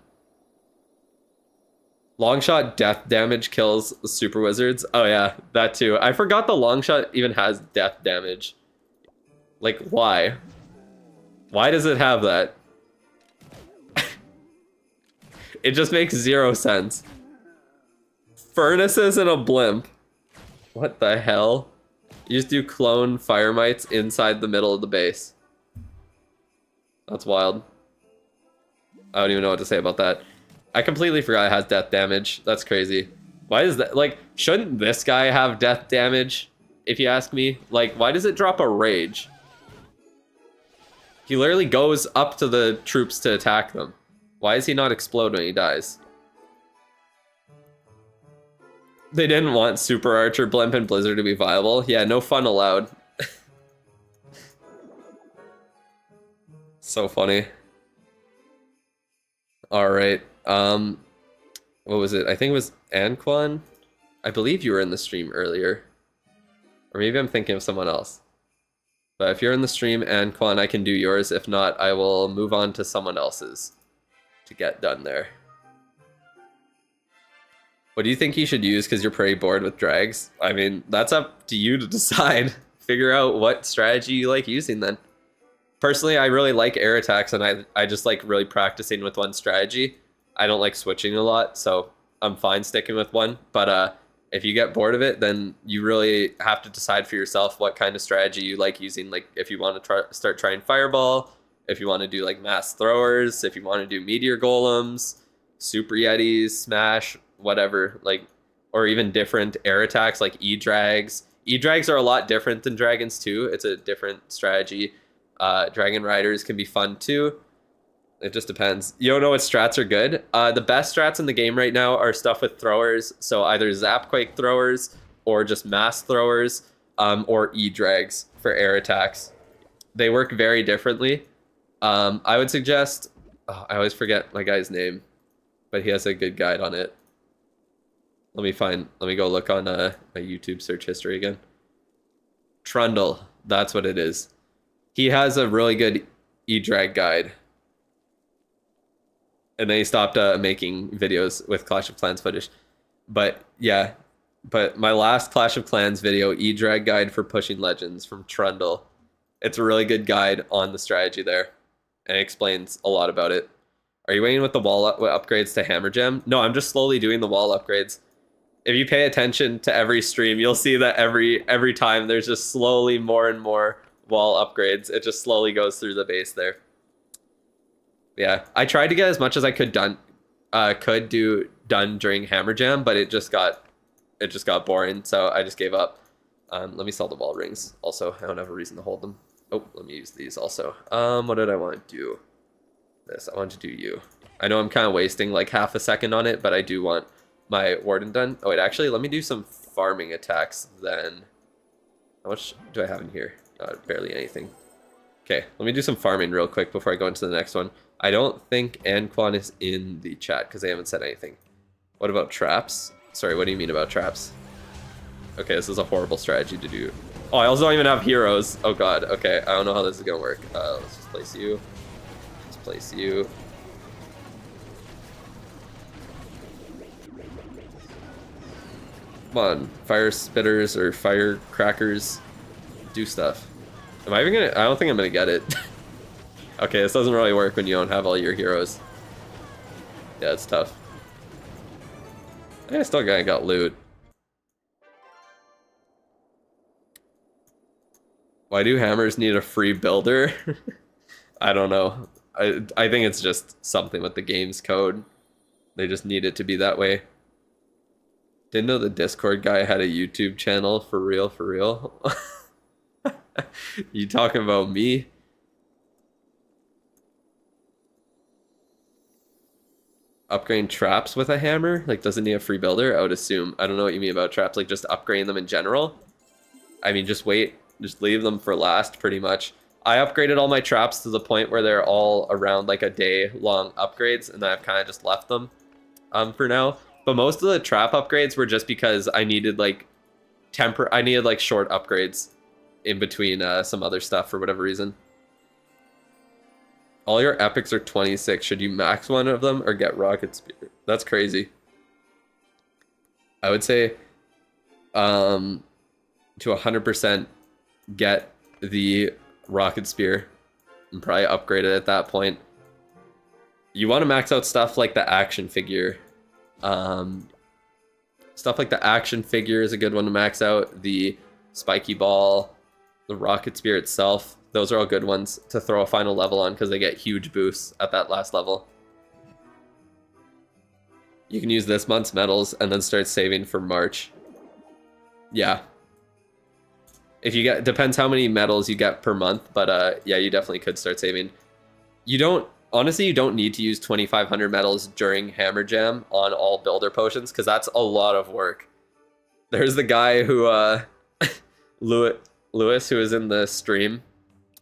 S1: Longshot death damage kills super wizards. Oh yeah, that too. I forgot the longshot even has death damage. Like, why? Why does it have that? It just makes zero sense. Furnaces and a blimp. What the hell? You just do clone fire mites inside the middle of the base. That's wild. I don't even know what to say about that. I completely forgot it has death damage. That's crazy. Why is that? Like, shouldn't this guy have death damage? If you ask me. Like, why does it drop a rage? He literally goes up to the troops to attack them. Why does he not explode when he dies? They didn't want Super Archer, Blimp, and Blizzard to be viable. Yeah, no fun allowed. So funny. Alright. What was it? I think it was Anquan? I believe you were in the stream earlier. Or maybe I'm thinking of someone else. But if you're in the stream, Anquan, I can do yours. If not, I will move on to someone else's to get done there. What do you think you should use because you're pretty bored with drags? I mean, that's up to you to decide. Figure out what strategy you like using then. Personally, I really like air attacks, and I just like really practicing with one strategy. I don't like switching a lot, so I'm fine sticking with one. But if you get bored of it, then you really have to decide for yourself what kind of strategy you like using. Like if you want to start trying fireball, if you want to do like mass throwers, if you want to do meteor golems, super yetis, smash, whatever, like, or even different air attacks like e-drags. E-drags are a lot different than dragons too. It's a different strategy. Dragon riders can be fun too. It just depends. You don't know what strats are good. The best strats in the game right now are stuff with throwers. So either Zapquake throwers or just mass throwers, or E-drags for air attacks. They work very differently. I would suggest, I always forget my guy's name, but he has a good guide on it. Let me go look on my YouTube search history again. Trundle, that's what it is. He has a really good E-drag guide. And then he stopped making videos with Clash of Clans footage. But yeah, but my last Clash of Clans video, E-drag guide for pushing legends from Trundle. It's a really good guide on the strategy there. And it explains a lot about it. Are you waiting with the wall upgrades to Hammer Gem? No, I'm just slowly doing the wall upgrades. If you pay attention to every stream, you'll see that every time there's just slowly more and more wall upgrades. It just slowly goes through the base there. Yeah, I tried to get as much as I could done during Hammer Jam, but it just got boring, so I just gave up. Let me sell the wall rings. Also, I don't have a reason to hold them. Oh, let me use these also. What did I want to do? This, I want to do you. I know I'm kind of wasting like half a second on it, but I do want my warden done. Oh wait, actually, let me do some farming attacks then. How much do I have in here? Barely anything. Okay, let me do some farming real quick before I go into the next one. I don't think Anquan is in the chat because they haven't said anything. What about traps? Sorry, what do you mean about traps? Okay, this is a horrible strategy to do. Oh, I also don't even have heroes. Oh god, okay, I don't know how this is gonna work. Let's just place you. Let's place you. Come on, fire spitters or firecrackers, do stuff. Am I even gonna? I don't think I'm gonna get it. Okay, this doesn't really work when you don't have all your heroes. Yeah, it's tough. I still got loot. Why do hammers need a free builder? I don't know. I think it's just something with the game's code. They just need it to be that way. Didn't know the Discord guy had a YouTube channel, for real, for real. You talking about me? Upgrading traps with a hammer? Like, doesn't need a free builder? I would assume. I don't know what you mean about traps, like just upgrading them in general. I mean, just wait. Just leave them for last, pretty much. I upgraded all my traps to the point where they're all around like a day-long upgrades, and then I've kind of just left them for now. But most of the trap upgrades were just because I needed like short upgrades in between some other stuff for whatever reason. All your epics are 26. Should you max one of them or get rocket spear? That's crazy. I would say to 100% get the rocket spear and probably upgrade it at that point. You want to max out stuff like the action figure. Stuff like the action figure is a good one to max out. The spiky ball, the rocket spear itself, those are all good ones to throw a final level on because they get huge boosts at that last level. You can use this month's medals and then start saving for March. Yeah. If you get, depends how many medals you get per month, but yeah, you definitely could start saving. Honestly, you don't need to use 2,500 medals during Hammer Jam on all builder potions, because that's a lot of work. There's the guy who, Lewis, who was in the stream,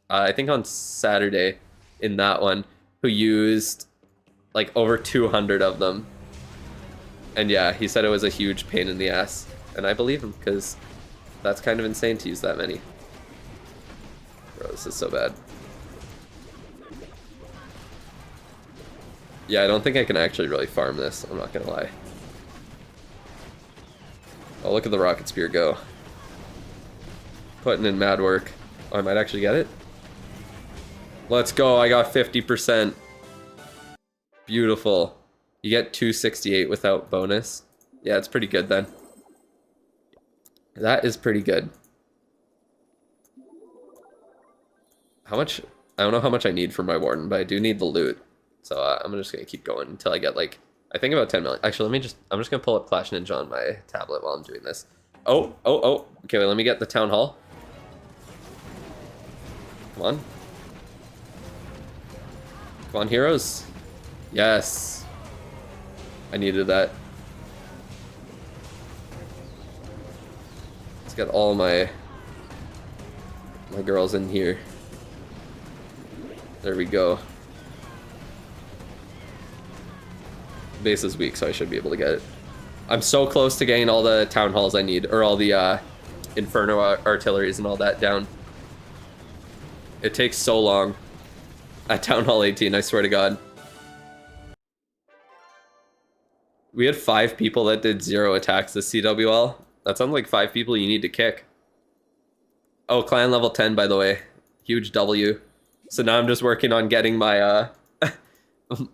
S1: I think on Saturday in that one, who used like over 200 of them. And yeah, he said it was a huge pain in the ass. And I believe him, because that's kind of insane to use that many. Bro, this is so bad. Yeah, I don't think I can actually really farm this, I'm not gonna lie. Oh, look at the rocket spear go. Putting in mad work. Oh, I might actually get it. Let's go, I got 50%. Beautiful. You get 268 without bonus. Yeah, it's pretty good then. That is pretty good. How much? I don't know how much I need for my warden, but I do need the loot. So I'm just gonna keep going until I get like, I think about 10 million. Actually, I'm just gonna pull up Clash Ninja on my tablet while I'm doing this. Oh. Okay, wait, let me get the town hall. Come on. Come on, heroes. Yes. I needed that. Let's get all my girls in here. There we go. Base is weak, so I should be able to get it. I'm so close to getting all the town halls I need, or all the Inferno artilleries and all that down. It takes so long. At Town Hall 18, I swear to God. We had 5 people that did 0 attacks this CWL. That sounds like 5 people you need to kick. Oh, clan level 10, by the way. Huge W. So now I'm just working on getting my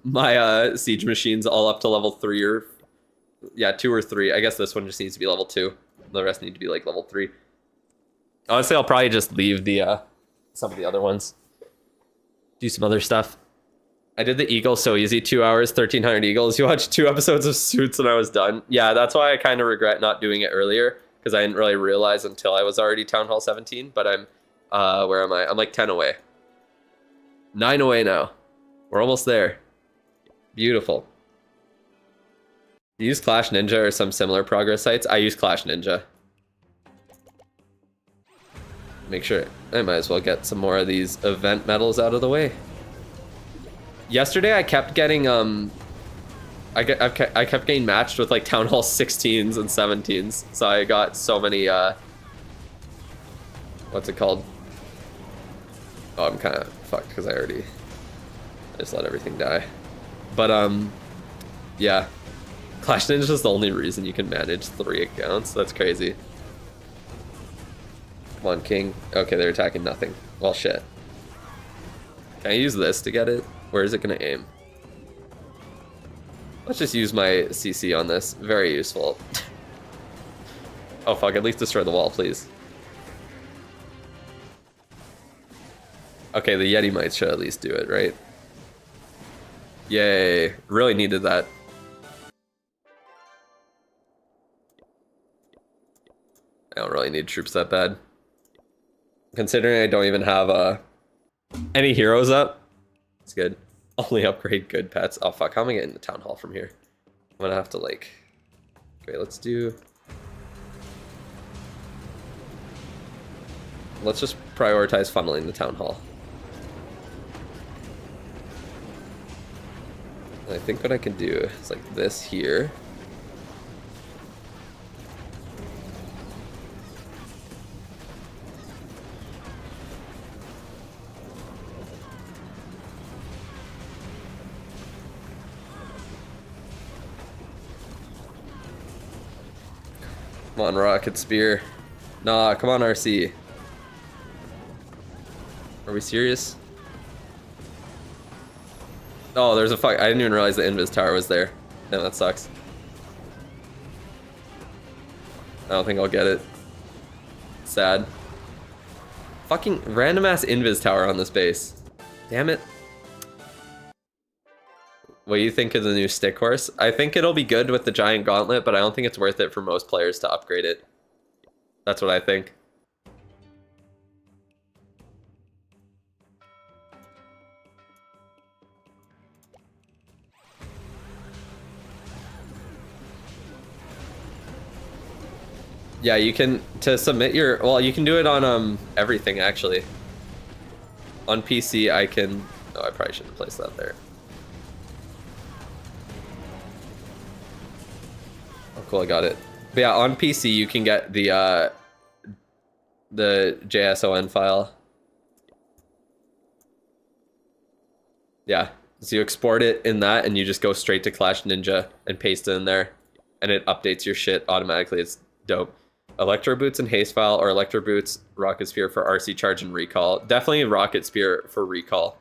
S1: my siege machines all up to level 3 or... Yeah, 2 or 3. I guess this one just needs to be level 2. The rest need to be like level 3. Honestly, I'll probably just leave the some of the other ones. Do some other stuff. I did the Eagle so easy, 2 hours, 1,300 Eagles. You watched 2 episodes of Suits and I was done. Yeah, that's why I kind of regret not doing it earlier, because I didn't really realize until I was already Town Hall 17, but I'm, where am I? I'm like 10 away. 9 away now. We're almost there. Beautiful. You use Clash Ninja or some similar progress sites? I use Clash Ninja. Make sure, I might as well get some more of these event medals out of the way. Yesterday I kept getting I kept getting matched with like Town Hall 16s and 17s, so I got so many what's it called? Oh, I'm kind of fucked because I just let everything die. But yeah, Clash Ninja is the only reason you can manage 3 accounts. That's crazy. Come on, King. Okay, they're attacking nothing. Well, shit. Can I use this to get it? Where is it gonna aim? Let's just use my CC on this. Very useful. Oh fuck, at least destroy the wall, please. Okay, the Yeti might should at least do it, right? Yay. Really needed that. I don't really need troops that bad. Considering I don't even have any heroes up, it's good. Only upgrade good pets. Oh fuck, how am I getting the town hall from here? I'm gonna have to like... Okay, let's just prioritize funneling the town hall. And I think what I can do is like this here. Come on, Rocket Spear. Nah, come on, RC. Are we serious? Oh, there's a fuck. I didn't even realize the Invis Tower was there. Damn, that sucks. I don't think I'll get it. Sad. Fucking random ass Invis Tower on this base. Damn it. What do you think of the new stick horse? I think it'll be good with the giant gauntlet, but I don't think it's worth it for most players to upgrade it. That's what I think. Yeah, you can, to submit your, well, you can do it on everything actually. On PC I can, oh, I probably shouldn't have placed that there. Oh cool, I got it. But yeah, on PC you can get the JSON file. Yeah, so you export it in that and you just go straight to Clash Ninja and paste it in there and it updates your shit automatically. It's Dope. Electro Boots and Haste File, or Electro Boots, Rocket Spear for RC Charge and Recall. Definitely Rocket Spear for Recall.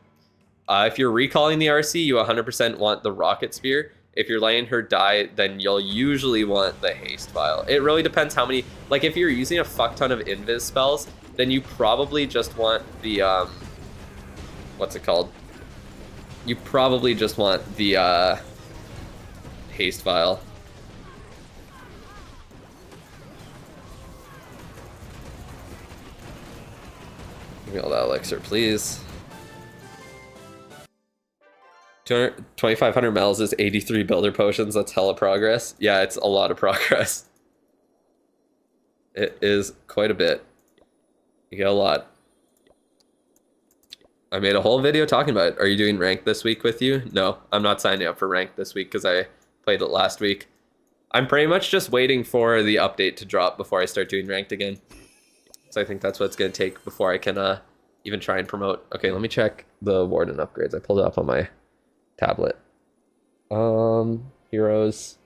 S1: If you're recalling the RC, you 100% want the Rocket Spear. If you're letting her die, then you'll usually want the Haste File. It really depends how many... Like, if you're using a fuck ton of Invis spells, then you probably just want the... what's it called? You probably just want the Haste File. Give me all that elixir, please. 2,500 mels is 83 builder potions. That's hella progress. Yeah, it's a lot of progress. It is quite a bit. You get a lot. I made a whole video talking about it. Are you doing ranked this week with you? No, I'm not signing up for ranked this week because I played it last week. I'm pretty much just waiting for the update to drop before I start doing ranked again. So I think that's what it's going to take before I can even try and promote. Okay, let me check the Warden upgrades. I pulled it up on my tablet. Heroes,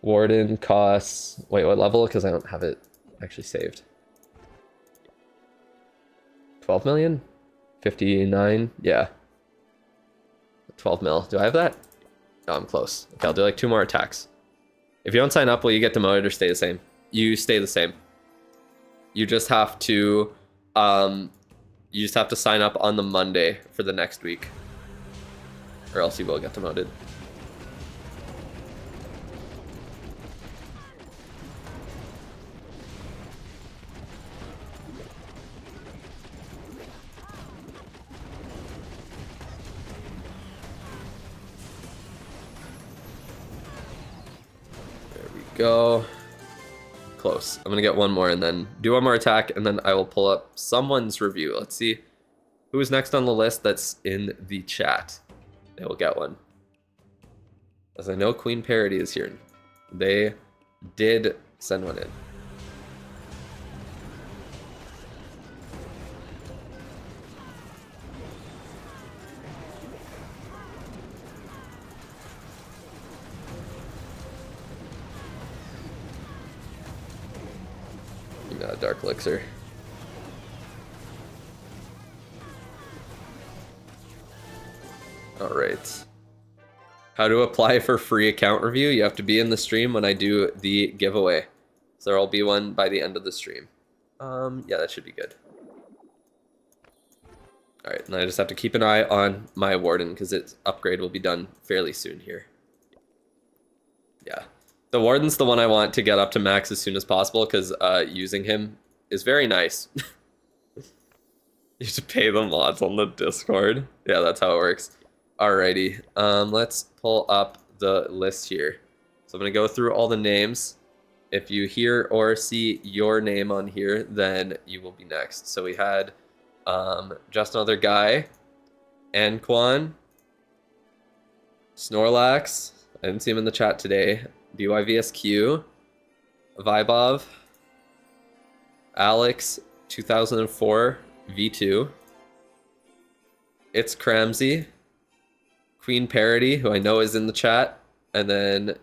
S1: Warden, costs. Wait, what level? Because I don't have it actually saved. 12 million? 59? Yeah. 12 mil. Do I have that? No, I'm close. Okay, I'll do like 2 more attacks. If you don't sign up, will you get demoted or stay the same? You stay the same. You just have to sign up on the Monday for the next week. Or else you will get demoted. There we go. Close. I'm gonna get one more and then do one more attack, and then I will pull up someone's review. Let's see who's next on the list that's in the chat. They will get one. As I know Queen Parody is here. They did send one in. Give me that dark elixir. All right. How to apply for free account review? You have to be in the stream when I do the giveaway. So there'll be one by the end of the stream. Yeah, that should be good. All right, and I just have to keep an eye on my Warden because its upgrade will be done fairly soon here. Yeah, the Warden's the one I want to get up to max as soon as possible because using him is very nice. You have to pay the mods on the Discord. Yeah, that's how it works. Alrighty, let's pull up the list here. So I'm gonna go through all the names. If you hear or see your name on here, then you will be next. So we had Just Another Guy, Anquan, Snorlax, I didn't see him in the chat today, BYVSQ, Vibov, Alex 2004 V2, It's Cramsy, Queen Parody, who I know is in the chat, and then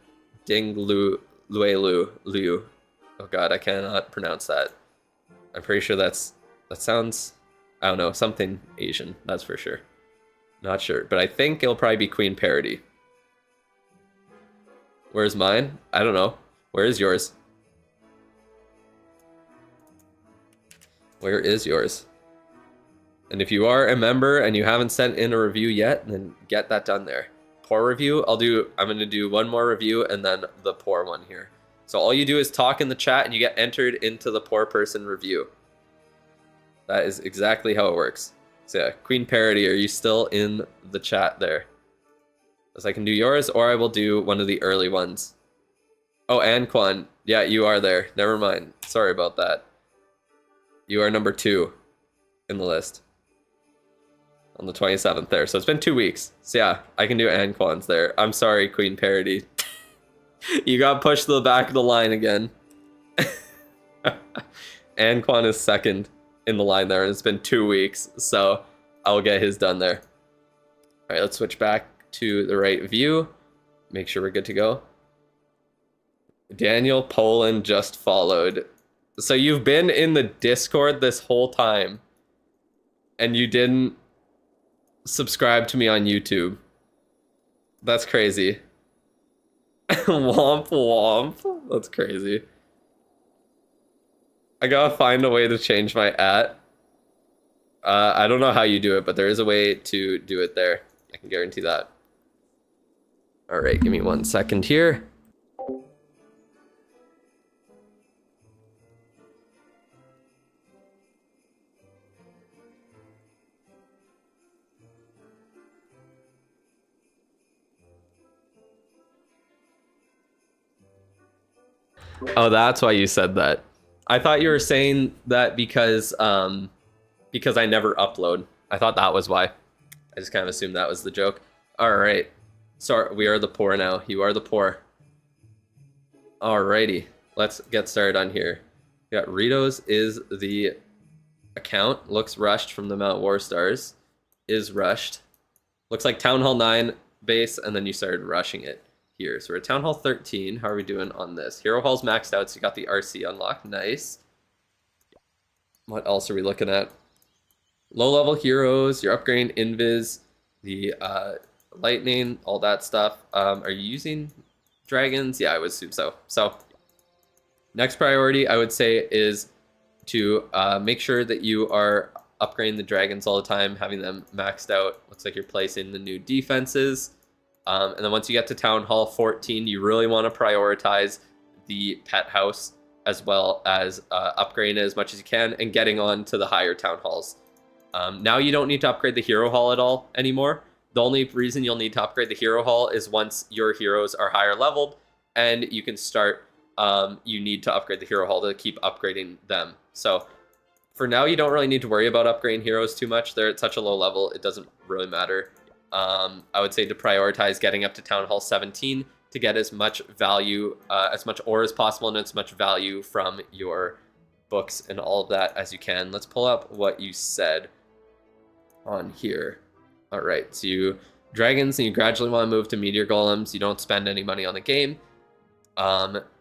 S1: Ding Liu. Oh god, I cannot pronounce that. I'm pretty sure that sounds, I don't know, something Asian, that's for sure. Not sure, but I think it'll probably be Queen Parody. Where's mine? I don't know. Where is yours? Where is yours? And if you are a member and you haven't sent in a review yet, then get that done there. Poor review, I'm gonna do one more review and then the poor one here. So all you do is talk in the chat and you get entered into the poor person review. That is exactly how it works. So yeah, Queen Parody, are you still in the chat there? As I can do yours, or I will do one of the early ones. Oh, Anquan, yeah, you are there. Never mind, sorry about that. You are number 2 in the list. On the 27th there, so it's been 2 weeks. So yeah, I can do Anquan's there. I'm sorry, Queen Parody. You got pushed to the back of the line again. Anquan is second in the line there, and it's been 2 weeks, so I'll get his done there. All right, let's switch back to the right view. Make sure we're good to go. Daniel Poland just followed. So you've been in the Discord this whole time and you didn't subscribe to me on YouTube. That's crazy. Womp womp. That's crazy. I gotta find a way to change my @. I don't know how you do it, but there is a way to do it there. I can guarantee that. All right, give me 1 second here. Oh, that's why you said that. I thought you were saying that because I never upload. I thought that was why. I just kind of assumed that was the joke. All right. So we are the poor now. You are the poor. Alrighty. Let's get started on here. We got Ritos is the account. Looks rushed from the Mount War Stars. Is rushed. Looks like Town Hall 9 base, and then you started rushing it here. So we're at Town Hall 13. How are we doing on this? Hero Hall's maxed out, so you got the RC unlocked. Nice. What else are we looking at? Low-level heroes. You're upgrading Invis, the lightning, all that stuff. Are you using dragons? Yeah, I would assume so. So next priority, I would say, is to make sure that you are upgrading the dragons all the time, having them maxed out. Looks like you're placing the new defenses. And then once you get to Town Hall 14, you really want to prioritize the pet house as well as upgrading it as much as you can and getting on to the higher town halls. Now you don't need to upgrade the hero hall at all anymore. The only reason you'll need to upgrade the hero hall is once your heroes are higher leveled and you can start, you need to upgrade the hero hall to keep upgrading them. So for now, you don't really need to worry about upgrading heroes too much. They're at such a low level, it doesn't really matter. I would say to prioritize getting up to Town Hall 17 to get as much value, as much ore as possible and as much value from your books and all of that as you can. Let's pull up what you said on here. All right, so you dragons, and you gradually want to move to meteor golems. You don't spend any money on the game.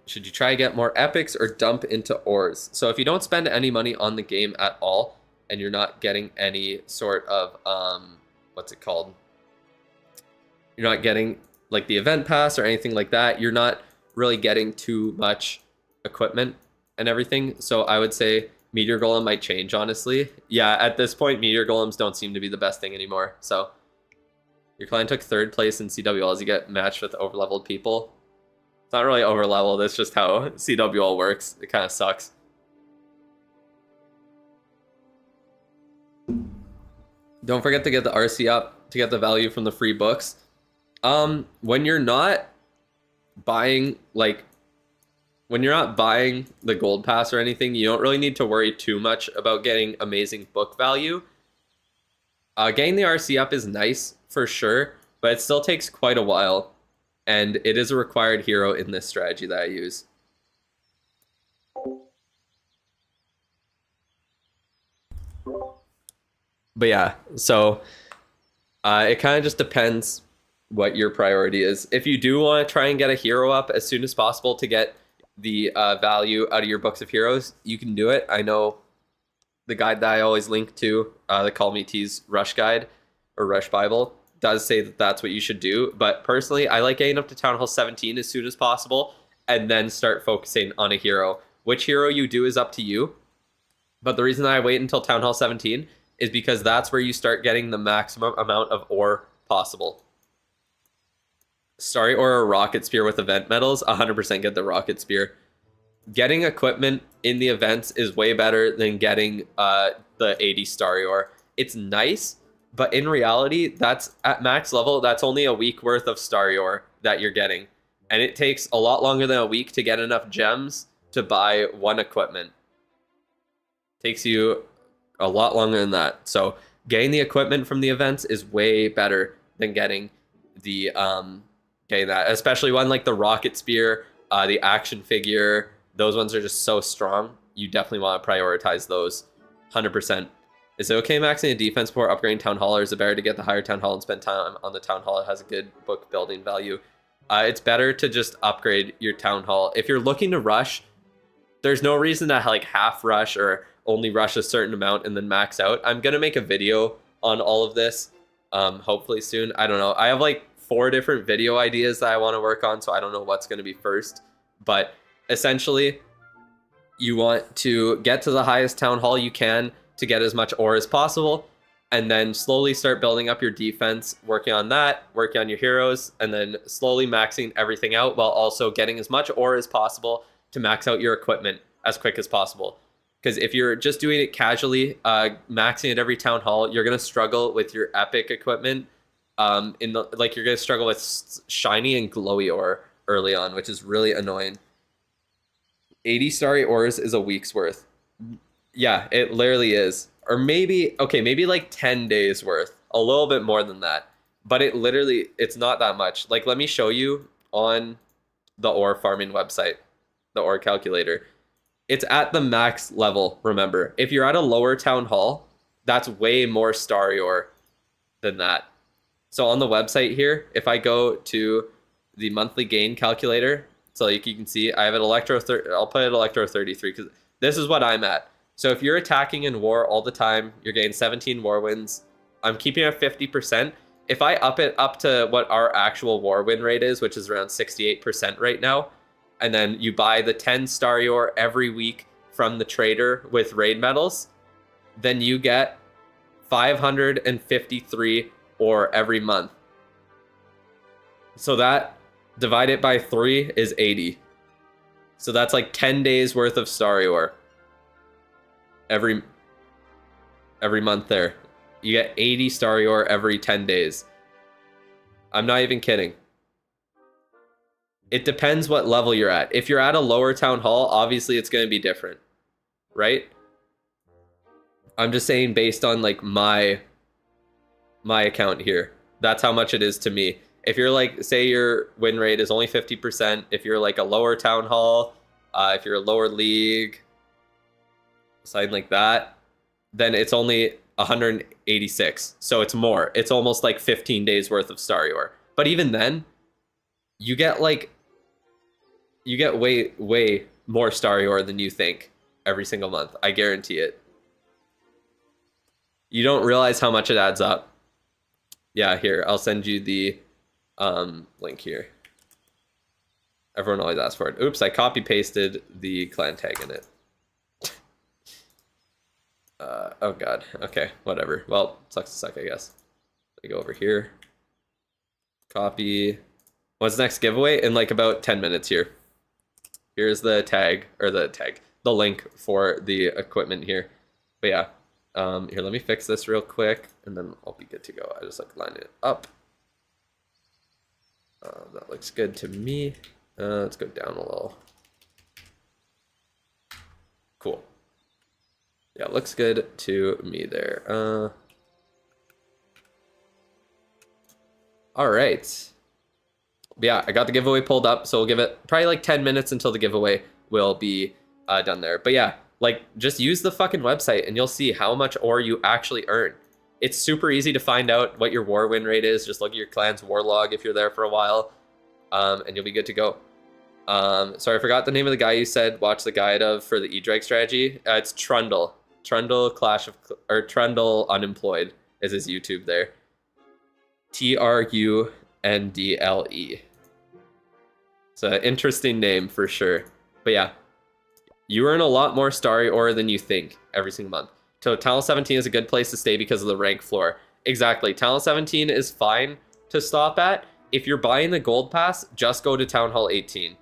S1: Should you try to get more epics or dump into ores? So if you don't spend any money on the game at all, and you're not getting any sort of, what's it called? You're not getting like the event pass or anything like that. You're not really getting too much equipment and everything. So I would say Meteor Golem might change, honestly. Yeah, at this point, Meteor Golems don't seem to be the best thing anymore. So your client took 3rd place in CWL as you get matched with overleveled people. It's not really overleveled, it's just how CWL works. It kind of sucks. Don't forget to get the RC up to get the value from the free books. When you're not buying, when you're not buying the gold pass or anything, you don't really need to worry too much about getting amazing book value. Getting the RC up is nice for sure, but it still takes quite a while, and it is a required hero in this strategy that I use. But yeah, so it kind of just depends what your priority is. If you do want to try and get a hero up as soon as possible to get the value out of your books of heroes, you can do it. I know the guide that I always link to, the Call Me T's Rush Guide or Rush Bible, does say that that's what you should do. But personally, I like getting up to Town Hall 17 as soon as possible and then start focusing on a hero. Which hero you do is up to you. But the reason that I wait until Town Hall 17 is because that's where you start getting the maximum amount of ore possible. Starry or a rocket spear with event medals, 100% get the rocket spear. Getting equipment in the events is way better than getting the 80 starry ore. It's nice, but in reality, that's at max level, that's only a week worth of starry ore that you're getting. And it takes a lot longer than a week to get enough gems to buy one equipment. Takes you a lot longer than that. So getting the equipment from the events is way better than getting the getting that, especially one like the rocket spear, the action figure. Those ones are just so strong. You definitely want to prioritize those 100%. Is it okay maxing a defense before upgrading Town Hall, or is it better to get the higher Town Hall and spend time on the Town Hall? It has a good book building value. It's better to just upgrade your town hall. If you're looking to rush, there's no reason to like half rush or only rush a certain amount and then max out. I'm gonna make a video on all of this, hopefully soon. I don't know. I have like 4 different video ideas that I want to work on, so I don't know what's gonna be first. But essentially, you want to get to the highest town hall you can to get as much ore as possible, and then slowly start building up your defense, working on that, working on your heroes, and then slowly maxing everything out while also getting as much ore as possible to max out your equipment as quick as possible. Because if you're just doing it casually, maxing at every town hall, you're gonna struggle with your epic equipment. You're gonna struggle with shiny and glowy ore early on, which is really annoying. 80 starry ores is a week's worth. Yeah, it literally is. Or maybe like 10 days worth. A little bit more than that. But it's not that much. Like, let me show you on the ore farming website, the ore calculator. It's at the max level, remember. If you're at a lower town hall, that's way more starry ore than that. So on the website here, if I go to the monthly gain calculator, so like you can see, I have an I'll put it Electro 33 because this is what I'm at. So if you're attacking in war all the time, you're getting 17 war wins. I'm keeping it at 50%. If I up it up to what our actual war win rate is, which is around 68% right now, and then you buy the 10 starry ore every week from the trader with raid medals, then you get 553 ore every month. So that divided by 3 is 80. So that's like 10 days worth of starry ore. Every month there. You get 80 starry ore every 10 days. I'm not even kidding. It depends what level you're at. If you're at a lower town hall, obviously it's going to be different, right? I'm just saying based on like my account here. That's how much it is to me. If you're like, say your win rate is only 50%, if you're like a lower town hall, if you're a lower league, something like that, then it's only 186. So it's more. It's almost like 15 days worth of starry ore. But even then, you get way more starry ore than you think every single month. I guarantee it. You don't realize how much it adds up. Yeah, here, I'll send you the link here. Everyone always asks for it. Oops, I copy pasted the clan tag in it. Oh god. Okay, whatever. Well, sucks to suck, I guess. Let me go over here. Copy. What's the next giveaway? In like about 10 minutes here. Here's the tag, or the link for the equipment here. But yeah, here, let me fix this real quick, and then I'll be good to go. I just like line it up. That looks good to me. Let's go down a little. Cool. Yeah, looks good to me there. All right. Yeah, I got the giveaway pulled up, so we'll give it probably like 10 minutes until the giveaway will be done there. But yeah, like just use the fucking website and you'll see how much ore you actually earn. It's super easy to find out what your war win rate is. Just look at your clan's war log if you're there for a while, and you'll be good to go. Sorry, I forgot the name of the guy you said watch the guide of for the E-Drag strategy. It's Trundle. Trundle Unemployed is his YouTube there. Trundle. It's an interesting name for sure. But yeah, you earn a lot more starry ore than you think every single month. So Town 17 is a good place to stay because of the rank floor. Exactly. Town 17 is fine to stop at. If you're buying the gold pass, just go to Town Hall 18.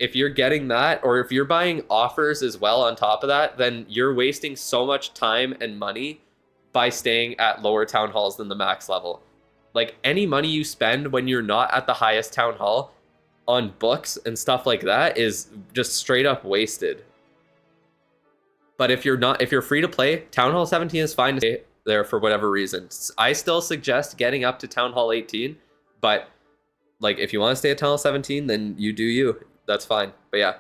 S1: If you're getting that, or if you're buying offers as well on top of that, then you're wasting so much time and money by staying at lower town halls than the max level. Like, any money you spend when you're not at the highest town hall on books and stuff like that is just straight up wasted. But if you're free to play, Town Hall 17 is fine to stay there for whatever reason. I still suggest getting up to Town Hall 18, but like if you want to stay at Town Hall 17, then you do you. That's fine. But yeah,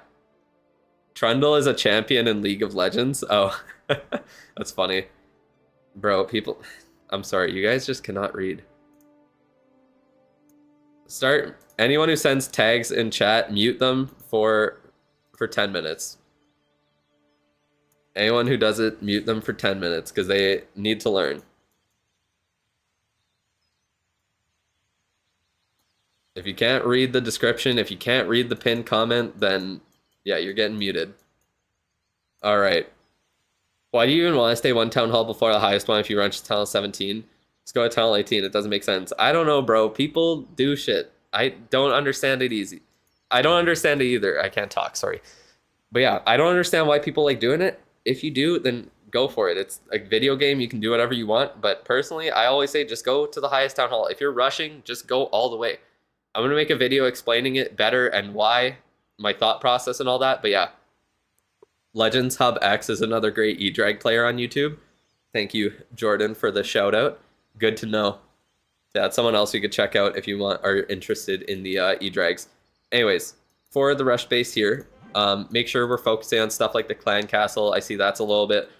S1: Trundle is a champion in League of Legends. Oh, that's funny. Bro, I'm sorry, you guys just cannot read. Start Anyone who sends tags in chat, mute them for 10 minutes. Anyone who does it, mute them for 10 minutes because they need to learn. If you can't read the description, if you can't read the pinned comment, then yeah, you're getting muted. All right. Why do you even want to stay one town hall before the highest one if you run to town hall 17? Let's go to town hall 18. It doesn't make sense. I don't know, bro. People do shit. I don't understand it easy. I don't understand it either. I can't talk, sorry. But yeah, I don't understand why people like doing it. If you do, then go for it. It's a video game. You can do whatever you want. But personally, I always say just go to the highest town hall. If you're rushing, just go all the way. I'm going to make a video explaining it better and why, my thought process and all that. But yeah, Legends Hub X is another great E-Drag player on YouTube. Thank you, Jordan, for the shout out. Good to know. Yeah, that's someone else you could check out if you are interested in the E-Drags. Anyways, for the rush base here, make sure we're focusing on stuff like the clan castle. I see that's a little bit,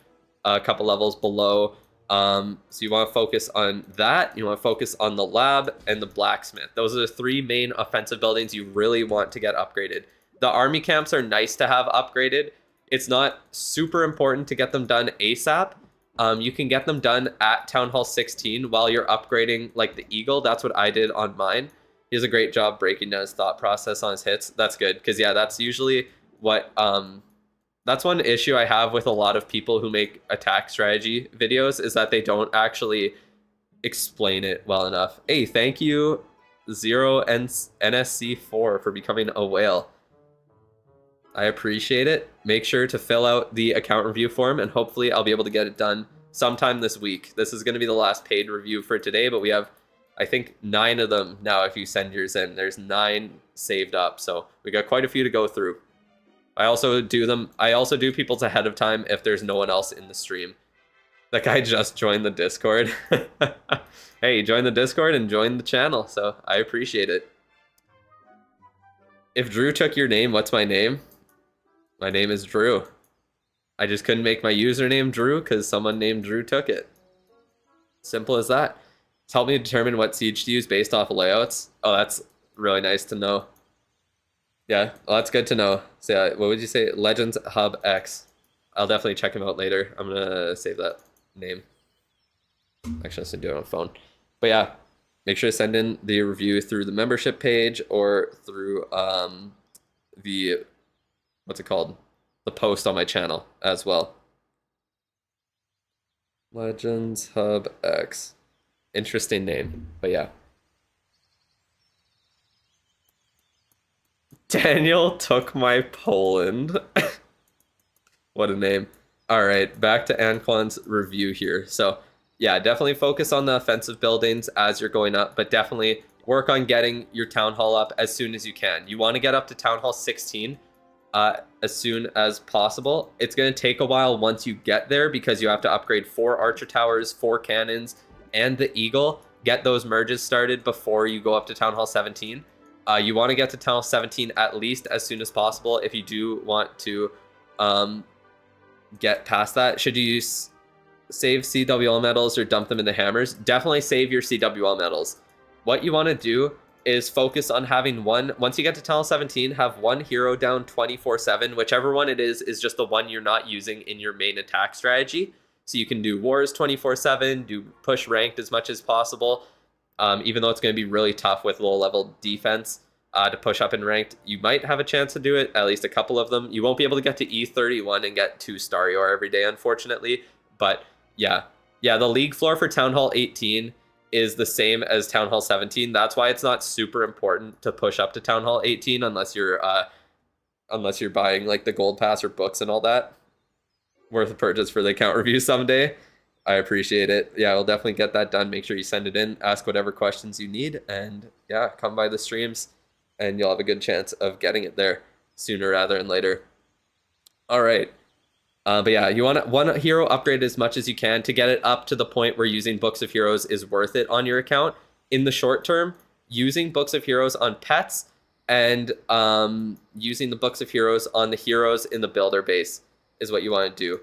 S1: a couple levels below. So you want to focus on that. You want to focus on the lab and the blacksmith. Those are the three main offensive buildings you really want to get upgraded. The army camps are nice to have upgraded. It's not super important to get them done ASAP. You can get them done at Town Hall 16 while you're upgrading like the Eagle. That's what I did on mine. He does a great job breaking down his thought process on his hits. That's good because yeah, that's usually what that's one issue I have with a lot of people who make attack strategy videos is that they don't actually explain it well enough. Hey, thank you, NSC4 for becoming a whale. I appreciate it. Make sure to fill out the account review form and hopefully I'll be able to get it done sometime this week. This is going to be the last paid review for today, but we have, I think, 9 of them now if you send yours in. There's 9 saved up, so we got quite a few to go through. I also do people's ahead of time if there's no one else in the stream. That guy just joined the Discord. Hey, join the Discord and join the channel, so I appreciate it. If Drew took your name, what's my name? My name is Drew. I just couldn't make my username Drew because someone named Drew took it. Simple as that. It's helped me determine what siege to use based off of layouts. Oh, that's really nice to know. Yeah, well, that's good to know. So yeah, what would you say? Legends Hub X. I'll definitely check him out later. I'm gonna save that name. Actually, I should do it on phone. But yeah, make sure to send in the review through the membership page or through the, what's it called? The post on my channel as well. Legends Hub X. Interesting name, but yeah. Daniel took my Poland. What a name. All right, back to Anquan's review here. So yeah, definitely focus on the offensive buildings as you're going up, but definitely work on getting your town hall up as soon as you can. You want to get up to town hall 16 as soon as possible. It's going to take a while once you get there because you have to upgrade 4 archer towers, 4 cannons, and the Eagle. Get those merges started before you go up to town hall 17. You want to get to town hall 17 at least as soon as possible if you do want to get past that. Should you save CWL medals or dump them in the hammers? Definitely save your CWL medals. What you want to do is focus on having one, once you get to town hall 17, have one hero down 24/7. Whichever one it is just the one you're not using in your main attack strategy. So you can do wars 24/7, do push ranked as much as possible. Even though it's going to be really tough with low level defense to push up in ranked, you might have a chance to do it, at least a couple of them. You won't be able to get to E31 and get 2 Starior every day, unfortunately. But yeah, the league floor for Town Hall 18 is the same as Town Hall 17. That's why it's not super important to push up to Town Hall 18 unless you're buying like the gold pass or books and all that. Worth a purchase for the account review someday. I appreciate it. Yeah, we'll definitely get that done. Make sure you send it in, ask whatever questions you need, and yeah, come by the streams and you'll have a good chance of getting it there sooner rather than later. All right. But yeah, you want one hero upgrade as much as you can to get it up to the point where using Books of Heroes is worth it on your account. In the short term, using Books of Heroes on pets and using the Books of Heroes on the heroes in the builder base is what you want to do.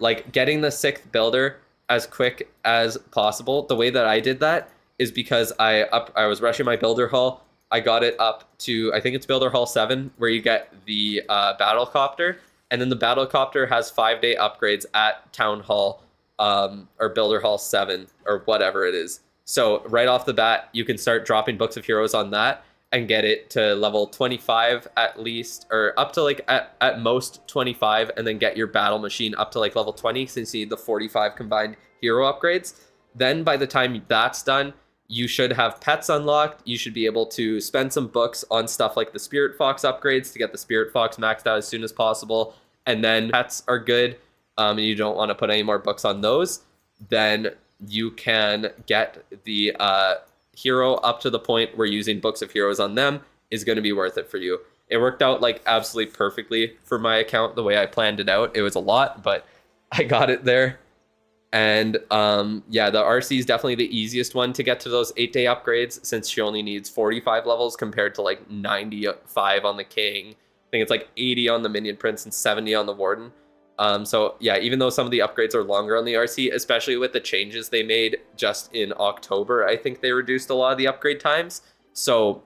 S1: Like getting the 6th builder as quick as possible. The way that I did that is because I was rushing my builder haul. I got it up to, I think it's Builder Hall 7, where you get the battle copter, and then the battle copter has 5-day upgrades at Town Hall or Builder Hall 7 or whatever it is. So right off the bat, you can start dropping Books of Heroes on that and get it to level 25 at least, or up to like at most 25, and then get your battle machine up to like level 20 since you need the 45 combined hero upgrades. Then by the time that's done, you should have pets unlocked. You should be able to spend some books on stuff like the Spirit Fox upgrades to get the Spirit Fox maxed out as soon as possible. And then pets are good, and you don't want to put any more books on those. Then you can get the hero up to the point where using Books of Heroes on them is going to be worth it for you. It worked out like absolutely perfectly for my account the way I planned it out. It was a lot, but I got it there. And yeah, the RC is definitely the easiest one to get to those 8-day upgrades, since she only needs 45 levels compared to like 95 on the King. I think it's like 80 on the Minion Prince and 70 on the Warden. So yeah, even though some of the upgrades are longer on the RC, especially with the changes they made just in October, I think they reduced a lot of the upgrade times. So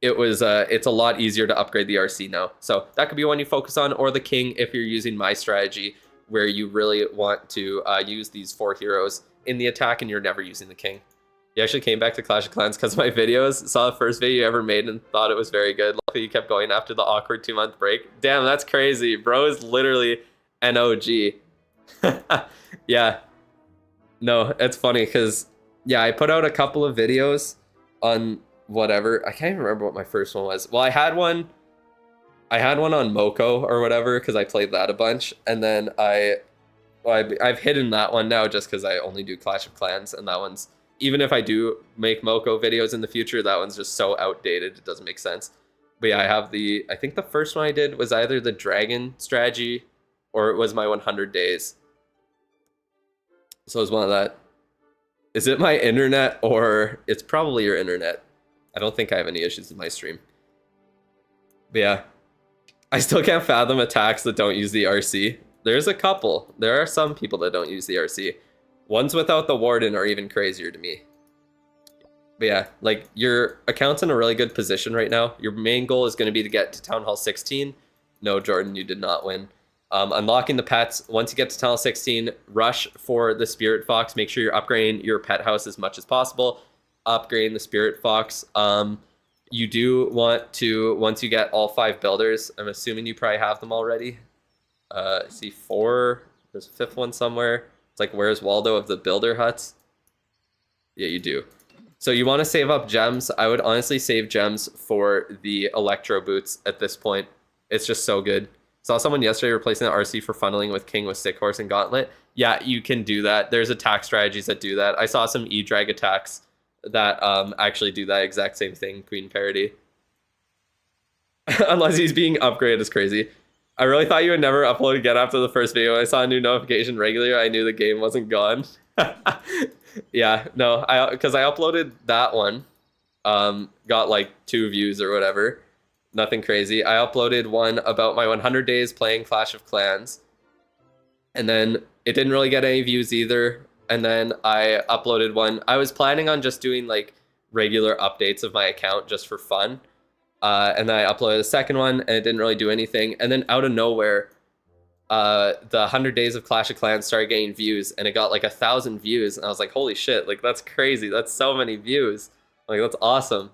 S1: it was it's a lot easier to upgrade the RC now. So that could be one you focus on, or the King if you're using my strategy, where you really want to use these 4 heroes in the attack and you're never using the King. You actually came back to Clash of Clans because of my videos, saw the first video you ever made and thought it was very good. Luckily you kept going after the awkward 2-month break. Damn, that's crazy. Bro is literally an OG. Yeah. No, it's funny because, yeah, I put out a couple of videos on whatever. I can't even remember what my first one was. Well, I had one on Moko or whatever because I played that a bunch, and then I've hidden that one now just because I only do Clash of Clans, and that one's, even if I do make Moko videos in the future, that one's just so outdated it doesn't make sense. But yeah, I have I think the first one I did was either the Dragon strategy or it was my 100 days. So it was one of that. Is it my internet, or it's probably your internet? I don't think I have any issues with my stream. But yeah, I still can't fathom attacks that don't use the RC. There's a couple. There are some people that don't use the RC. Ones without the Warden are even crazier to me. But yeah, like, your account's in a really good position right now. Your main goal is going to be to get to Town Hall 16. No, Jordan, you did not win. Unlocking the pets. Once you get to Town Hall 16, rush for the Spirit Fox. Make sure you're upgrading your pet house as much as possible. Upgrading the Spirit Fox. You do want to, once you get all 5 builders, I'm assuming you probably have them already. I see 4. There's a 5th one somewhere. It's like, where's Waldo of the builder huts? Yeah, you do. So you want to save up gems. I would honestly save gems for the Electro Boots at this point. It's just so good. Saw someone yesterday replacing the RC for funneling with King with Sick Horse and Gauntlet. Yeah, you can do that. There's attack strategies that do that. I saw some E-Drag attacks that actually do that exact same thing, Queen Parody. Unless he's being upgraded is crazy. I really thought you would never upload again after the first video. I saw a new notification regular. I knew the game wasn't gone. Yeah, no, because I uploaded that one. Got like 2 views or whatever. Nothing crazy. I uploaded one about my 100 days playing Clash of Clans. And then it didn't really get any views either. And then I uploaded one. I was planning on just doing like regular updates of my account just for fun. And then I uploaded a second one and it didn't really do anything. And then out of nowhere, the 100 days of Clash of Clans started getting views, and it got like 1,000 views. And I was like, holy shit, like, that's crazy. That's so many views. Like, that's awesome.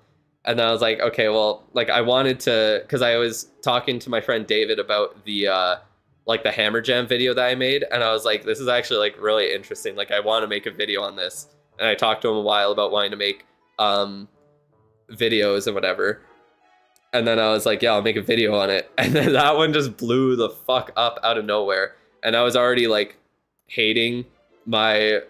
S1: And then I was like, okay, well, like, I wanted to, because I was talking to my friend David about the like the Hammer Jam video that I made, and I was like, this is actually like really interesting. Like, I want to make a video on this. And I talked to him a while about wanting to make videos and whatever. And then I was like, yeah, I'll make a video on it. And then that one just blew the fuck up out of nowhere. And I was already like hating I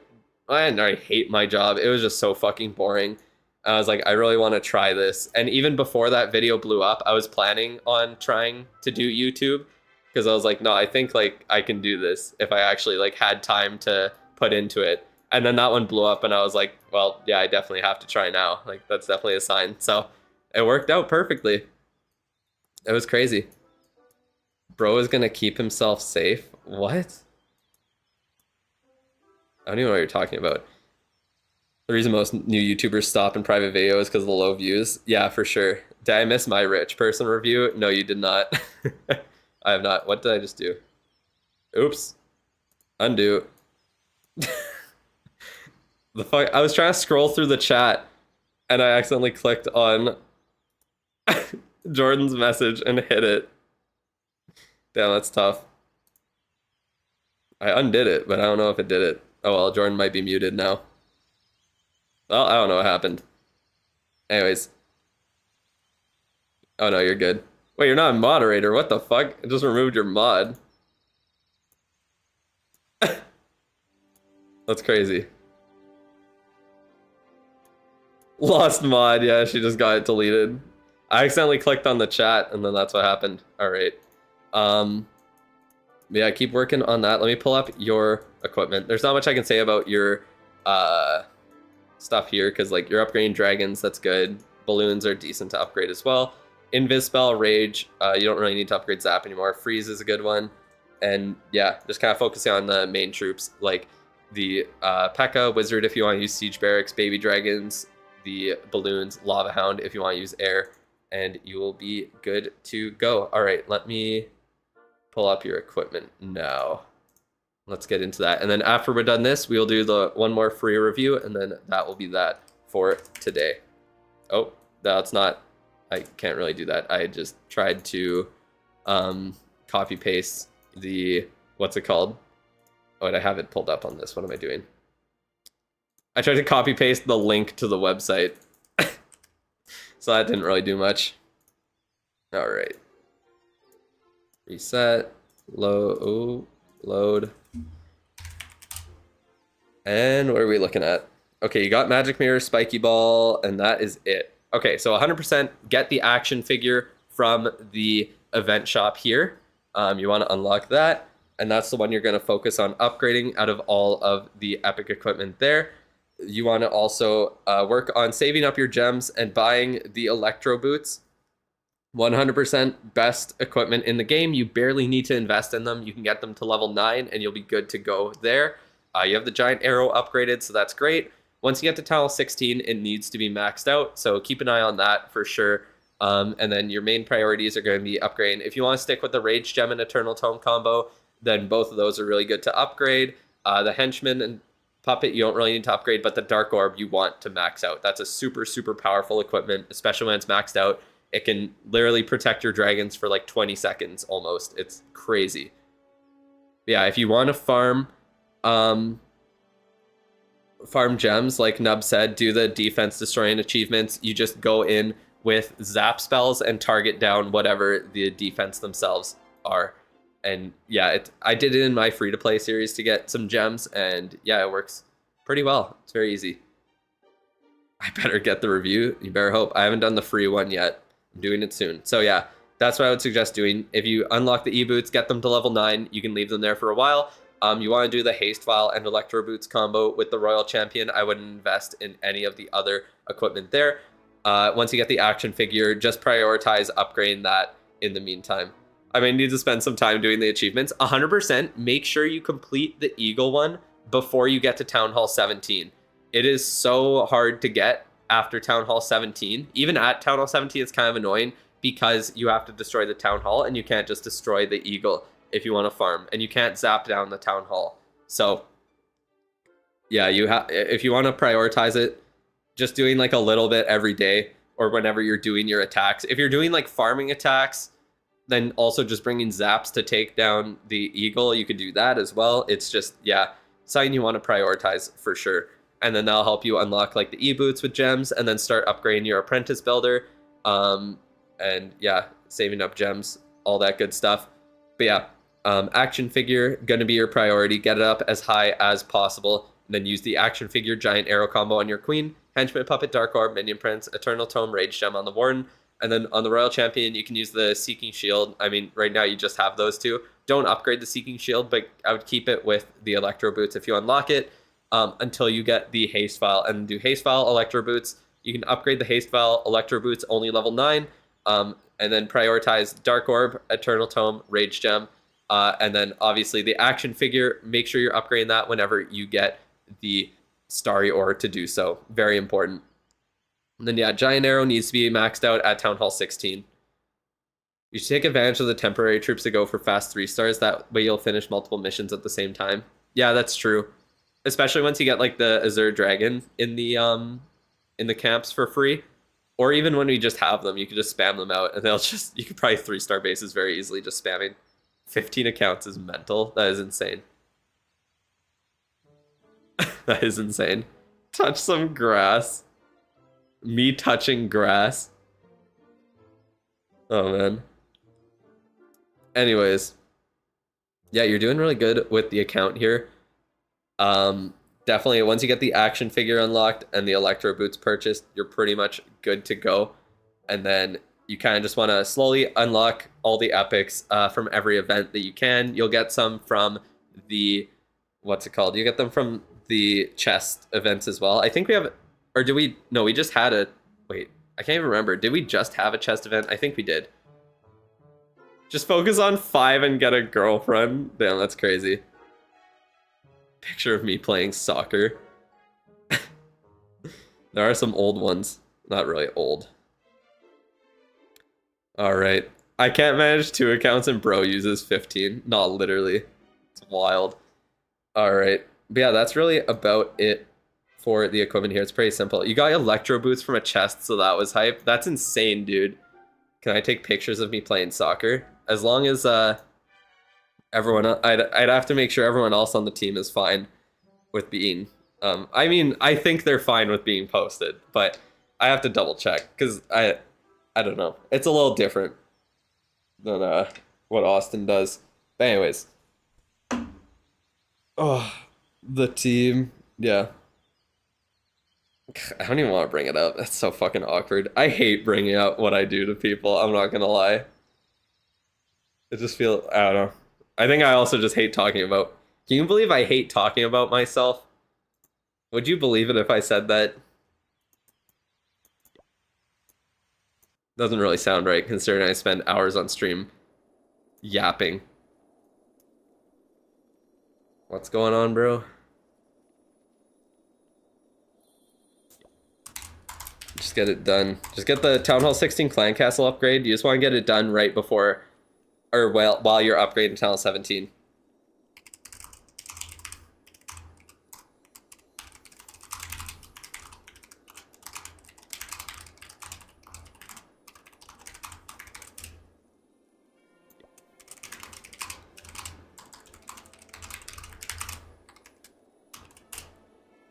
S1: didn't already hate my job. It was just so fucking boring. I was like, I really want to try this. And even before that video blew up, I was planning on trying to do YouTube, because I was like, no, I think like I can do this if I actually like had time to put into it. And then that one blew up and I was like, well, yeah, I definitely have to try now. Like, that's definitely a sign. So it worked out perfectly. It was crazy. Bro is gonna keep himself safe. What? I don't even know what you're talking about. The reason most new YouTubers stop in private video is because of the low views. Yeah, for sure. Did I miss my rich person review? No, you did not. I have not. What did I just do? Oops. Undo. The fuck? I was trying to scroll through the chat and I accidentally clicked on Jordan's message and hit it. Damn, that's tough. I undid it, but I don't know if it did it. Oh well, Jordan might be muted now. Well, I don't know what happened. Anyways. Oh no, you're good. Wait, you're not a moderator. What the fuck? I just removed your mod. That's crazy. Lost mod, yeah, she just got it deleted. I accidentally clicked on the chat and then that's what happened. Alright. Yeah, keep working on that. Let me pull up your equipment. There's not much I can say about your stuff here, because like you're upgrading dragons, that's good. Balloons are decent to upgrade as well. Invis spell, rage, you don't really need to upgrade zap anymore. Freeze is a good one. And yeah, just kind of focusing on the main troops, like the P.E.K.K.A. wizard if you want to use siege barracks, baby dragons, the balloons, lava hound if you want to use air, and you will be good to go. All right, let me pull up your equipment now. Let's get into that. And then after we're done this, we'll do the one more free review, and then that will be that for today. Oh, that's not, I can't really do that. I just tried to copy paste the, what's it called? Oh, and I have it pulled up on this. What am I doing? I tried to copy paste the link to the website. So that didn't really do much. All right. Reset, load. And what are we looking at? Okay, you got Magic Mirror, Spiky Ball, and that is it. Okay, so 100% get the action figure from the event shop here. You want to unlock that, and that's the one you're going to focus on upgrading out of all of the epic equipment there. You want to also work on saving up your gems and buying the Electro Boots. 100% best equipment in the game. You barely need to invest in them. You can get them to level 9 and you'll be good to go there. You have the giant arrow upgraded, so that's great. Once you get to Town Hall 16, it needs to be maxed out, so keep an eye on that for sure. And then your main priorities are going to be upgrading. If you want to stick with the Rage Gem and Eternal Tome combo, then both of those are really good to upgrade. The Henchman and Puppet you don't really need to upgrade, but the Dark Orb you want to max out. That's a super, super powerful equipment, especially when it's maxed out. It can literally protect your dragons for like 20 seconds almost. It's crazy. Yeah, if you want to farm gems, like Nub said, do the defense destroying achievements. You just go in with zap spells and target down whatever the defense themselves are. And yeah, I did it in my free-to-play series to get some gems, and yeah, it works pretty well. It's very easy. I better get the review. You better hope. I haven't done the free one yet. I'm doing it soon. So yeah, that's what I would suggest doing. If you unlock the E-Boots, get them to level 9. You can leave them there for a while. You want to do the Haste Vial and Electro Boots combo with the Royal Champion. I wouldn't invest in any of the other equipment there. Once you get the action figure, just prioritize upgrading that in the meantime. I may need to spend some time doing the achievements. 100% make sure you complete the Eagle one before you get to Town Hall 17. It is so hard to get after Town Hall 17. Even at Town Hall 17, it's kind of annoying because you have to destroy the Town Hall and you can't just destroy the Eagle if you want to farm, and you can't zap down the Town Hall. So yeah, if you want to prioritize it, just doing like a little bit every day or whenever you're doing your attacks. If you're doing like farming attacks, then also just bringing zaps to take down the Eagle, you could do that as well. It's just, yeah, something you want to prioritize for sure. And then that'll help you unlock like the E-Boots with gems and then start upgrading your Apprentice Builder. And yeah, saving up gems, all that good stuff. But yeah, action figure, gonna be your priority. Get it up as high as possible. And then use the action figure giant arrow combo on your queen, henchman, puppet, dark orb, minion prince, eternal tome, rage gem on the warden. And then on the Royal Champion, you can use the Seeking Shield. I mean, right now you just have those two. Don't upgrade the Seeking Shield, but I would keep it with the Electro Boots if you unlock it until you get the Haste Vial. And do Haste Vial, Electro Boots. You can upgrade the Haste Vial, Electro Boots, only level 9. And then prioritize Dark Orb, Eternal Tome, Rage Gem. And then obviously the action figure, make sure you're upgrading that whenever you get the starry ore to do so. Very important. And then yeah, Giant Arrow needs to be maxed out at Town Hall 16. You should take advantage of the temporary troops to go for fast 3-stars. That way you'll finish multiple missions at the same time. Yeah, that's true. Especially once you get like the Azure Dragon in the camps for free. Or even when we just have them, you can just spam them out and they'll just, you could probably 3-star bases very easily just spamming. 15 accounts is mental. That is insane. That is insane. Touch some grass. Me touching grass. Oh man. Anyways. Yeah, you're doing really good with the account here. Definitely, once you get the action figure unlocked and the Electro Boots purchased, you're pretty much good to go. And then you kind of just want to slowly unlock all the epics from every event that you can. You'll get some from the, what's it called? You get them from the chest events as well. I think we have, or do we, no, we just had a, wait, I can't even remember. Did we just have a chest event? I think we did. Just focus on 5 and get a girlfriend. Damn, that's crazy. Picture of me playing soccer. There are some old ones. Not really old. Alright. I can't manage 2 accounts and bro uses 15. Not literally. It's wild. Alright. But yeah, that's really about it for the equipment here. It's pretty simple. You got Electro Boots from a chest, so that was hype. That's insane, dude. Can I take pictures of me playing soccer? As long as everyone, I'd have to make sure everyone else on the team is fine with being, I mean, I think they're fine with being posted, but I have to double check, because I don't know. It's a little different than what Austin does. But anyways. Oh, the team, yeah. I don't even want to bring it up. That's so fucking awkward. I hate bringing up what I do to people, I'm not gonna lie. It just feels, I don't know. I think I also just hate talking about... Can you believe I hate talking about myself? Would you believe it if I said that? Doesn't really sound right, considering I spend hours on stream yapping. What's going on, bro? Just get it done. Just get the Town Hall 16 Clan Castle upgrade. You just want to get it done right before... or while you're upgrading Town Hall 17.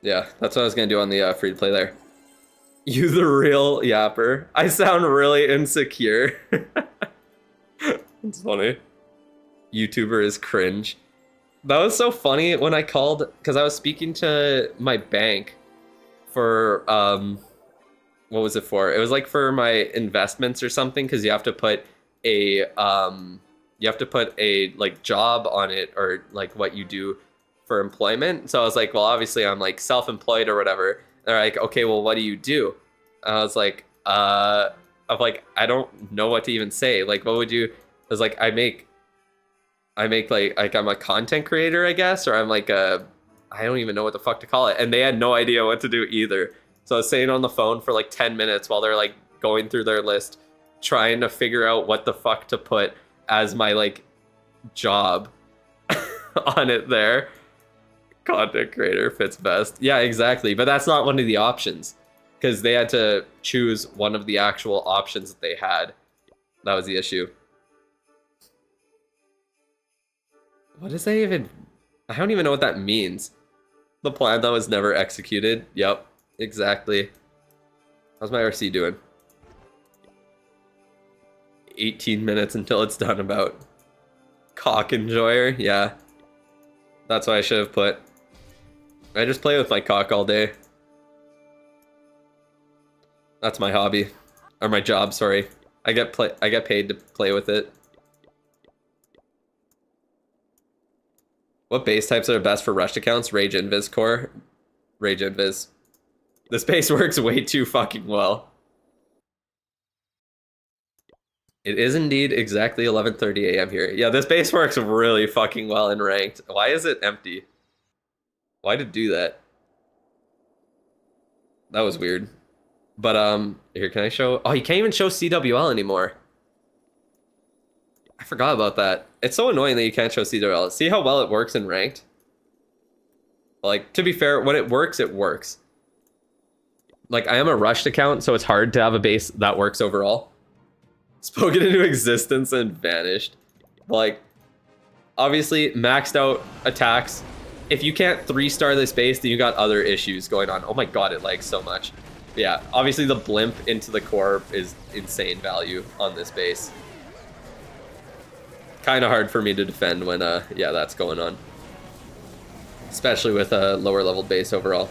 S1: Yeah, that's what I was gonna do on the free to play there. You the real yapper. I sound really insecure. It's funny. YouTuber is cringe. That was so funny when I called, because I was speaking to my bank for, what was it for? It was like for my investments or something, because you have to put a, like job on it, or like what you do for employment. So I was like, well, obviously I'm like self-employed or whatever. And they're like, okay, well, what do you do? And I was like, I don't know what to even say. Like, what would you? I was like, I make like I'm a content creator, I guess, or I'm like I don't even know what the fuck to call it. And they had no idea what to do either. So I was sitting on the phone for like 10 minutes while they're like going through their list, trying to figure out what the fuck to put as my like job on it there. Content creator fits best. Yeah, exactly. But that's not one of the options, because they had to choose one of the actual options that they had. That was the issue. What does that even... I don't even know what that means. The plan that was never executed. Yep, exactly. How's my RC doing? 18 minutes until it's done about. Cock enjoyer? Yeah. That's what I should have put. I just play with my cock all day. That's my hobby. Or my job, sorry. I get paid to play with it. What base types are best for rushed accounts? Rage Invis Core. Rage Invis. This base works way too fucking well. It is indeed exactly 11:30 a.m. here. Yeah, this base works really fucking well in ranked. Why is it empty? Why did it do that? That was weird. But here, can I show? Oh, you can't even show CWL anymore. I forgot about that. It's so annoying that you can't show CWL. See how well it works in ranked? Like, to be fair, when it works, it works. Like, I am a rushed account, so it's hard to have a base that works overall. Spoken into existence and vanished. Like, obviously, maxed out attacks. If you can't 3-star this base, then you got other issues going on. Oh my god, it lags so much. But yeah, obviously the blimp into the core is insane value on this base. Kind of hard for me to defend when, yeah, that's going on. Especially with a lower level base overall.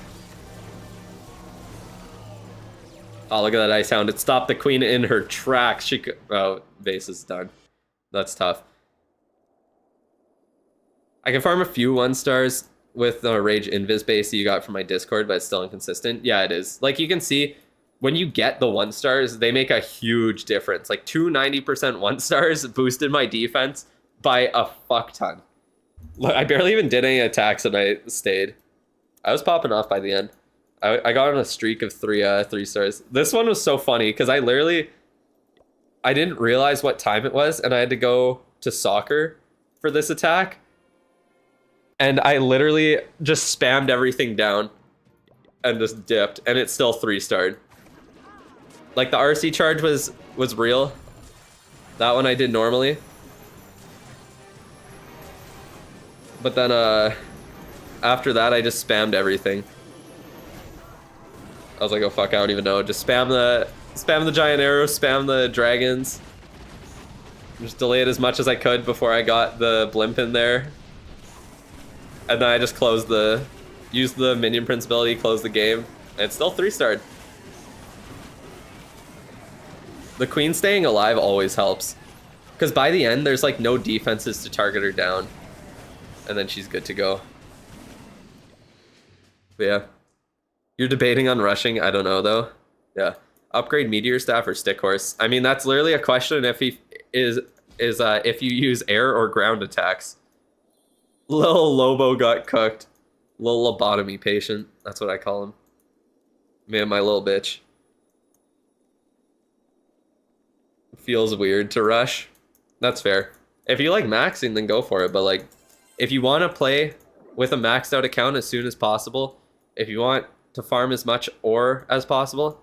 S1: Oh, look at that ice hound. It stopped the queen in her tracks. She could... Oh, base is done. That's tough. I can farm a few 1-stars with the Rage Invis base that you got from my Discord, but it's still inconsistent. Yeah, it is. Like, you can see, when you get the 1-stars, they make a huge difference. Like, 90% 1-stars boosted my defense by a fuck ton. Look, I barely even did any attacks and I stayed. I was popping off by the end. I got on a streak of 3 stars. This one was so funny, because I didn't realize what time it was, and I had to go to soccer for this attack. And I literally just spammed everything down and just dipped, and it still 3-starred. Like, the RC charge was real. That one I did normally. But then after that I just spammed everything. I was like, oh fuck, I don't even know. Just spam the giant arrows, spam the dragons. Just delay it as much as I could before I got the blimp in there. And then I just used the minion prince ability, closed the game, and it's still 3-starred. The queen staying alive always helps. Because by the end, there's like no defenses to target her down. And then she's good to go. But yeah. You're debating on rushing? I don't know though. Yeah. Upgrade meteor staff or stick horse. I mean, that's literally a question if if you use air or ground attacks. Little Lobo got cooked. Little lobotomy patient. That's what I call him. Man, my little bitch. Feels weird to rush. That's fair. If you like maxing, then go for it. But like, if you want to play with a maxed out account as soon as possible, if you want to farm as much ore as possible,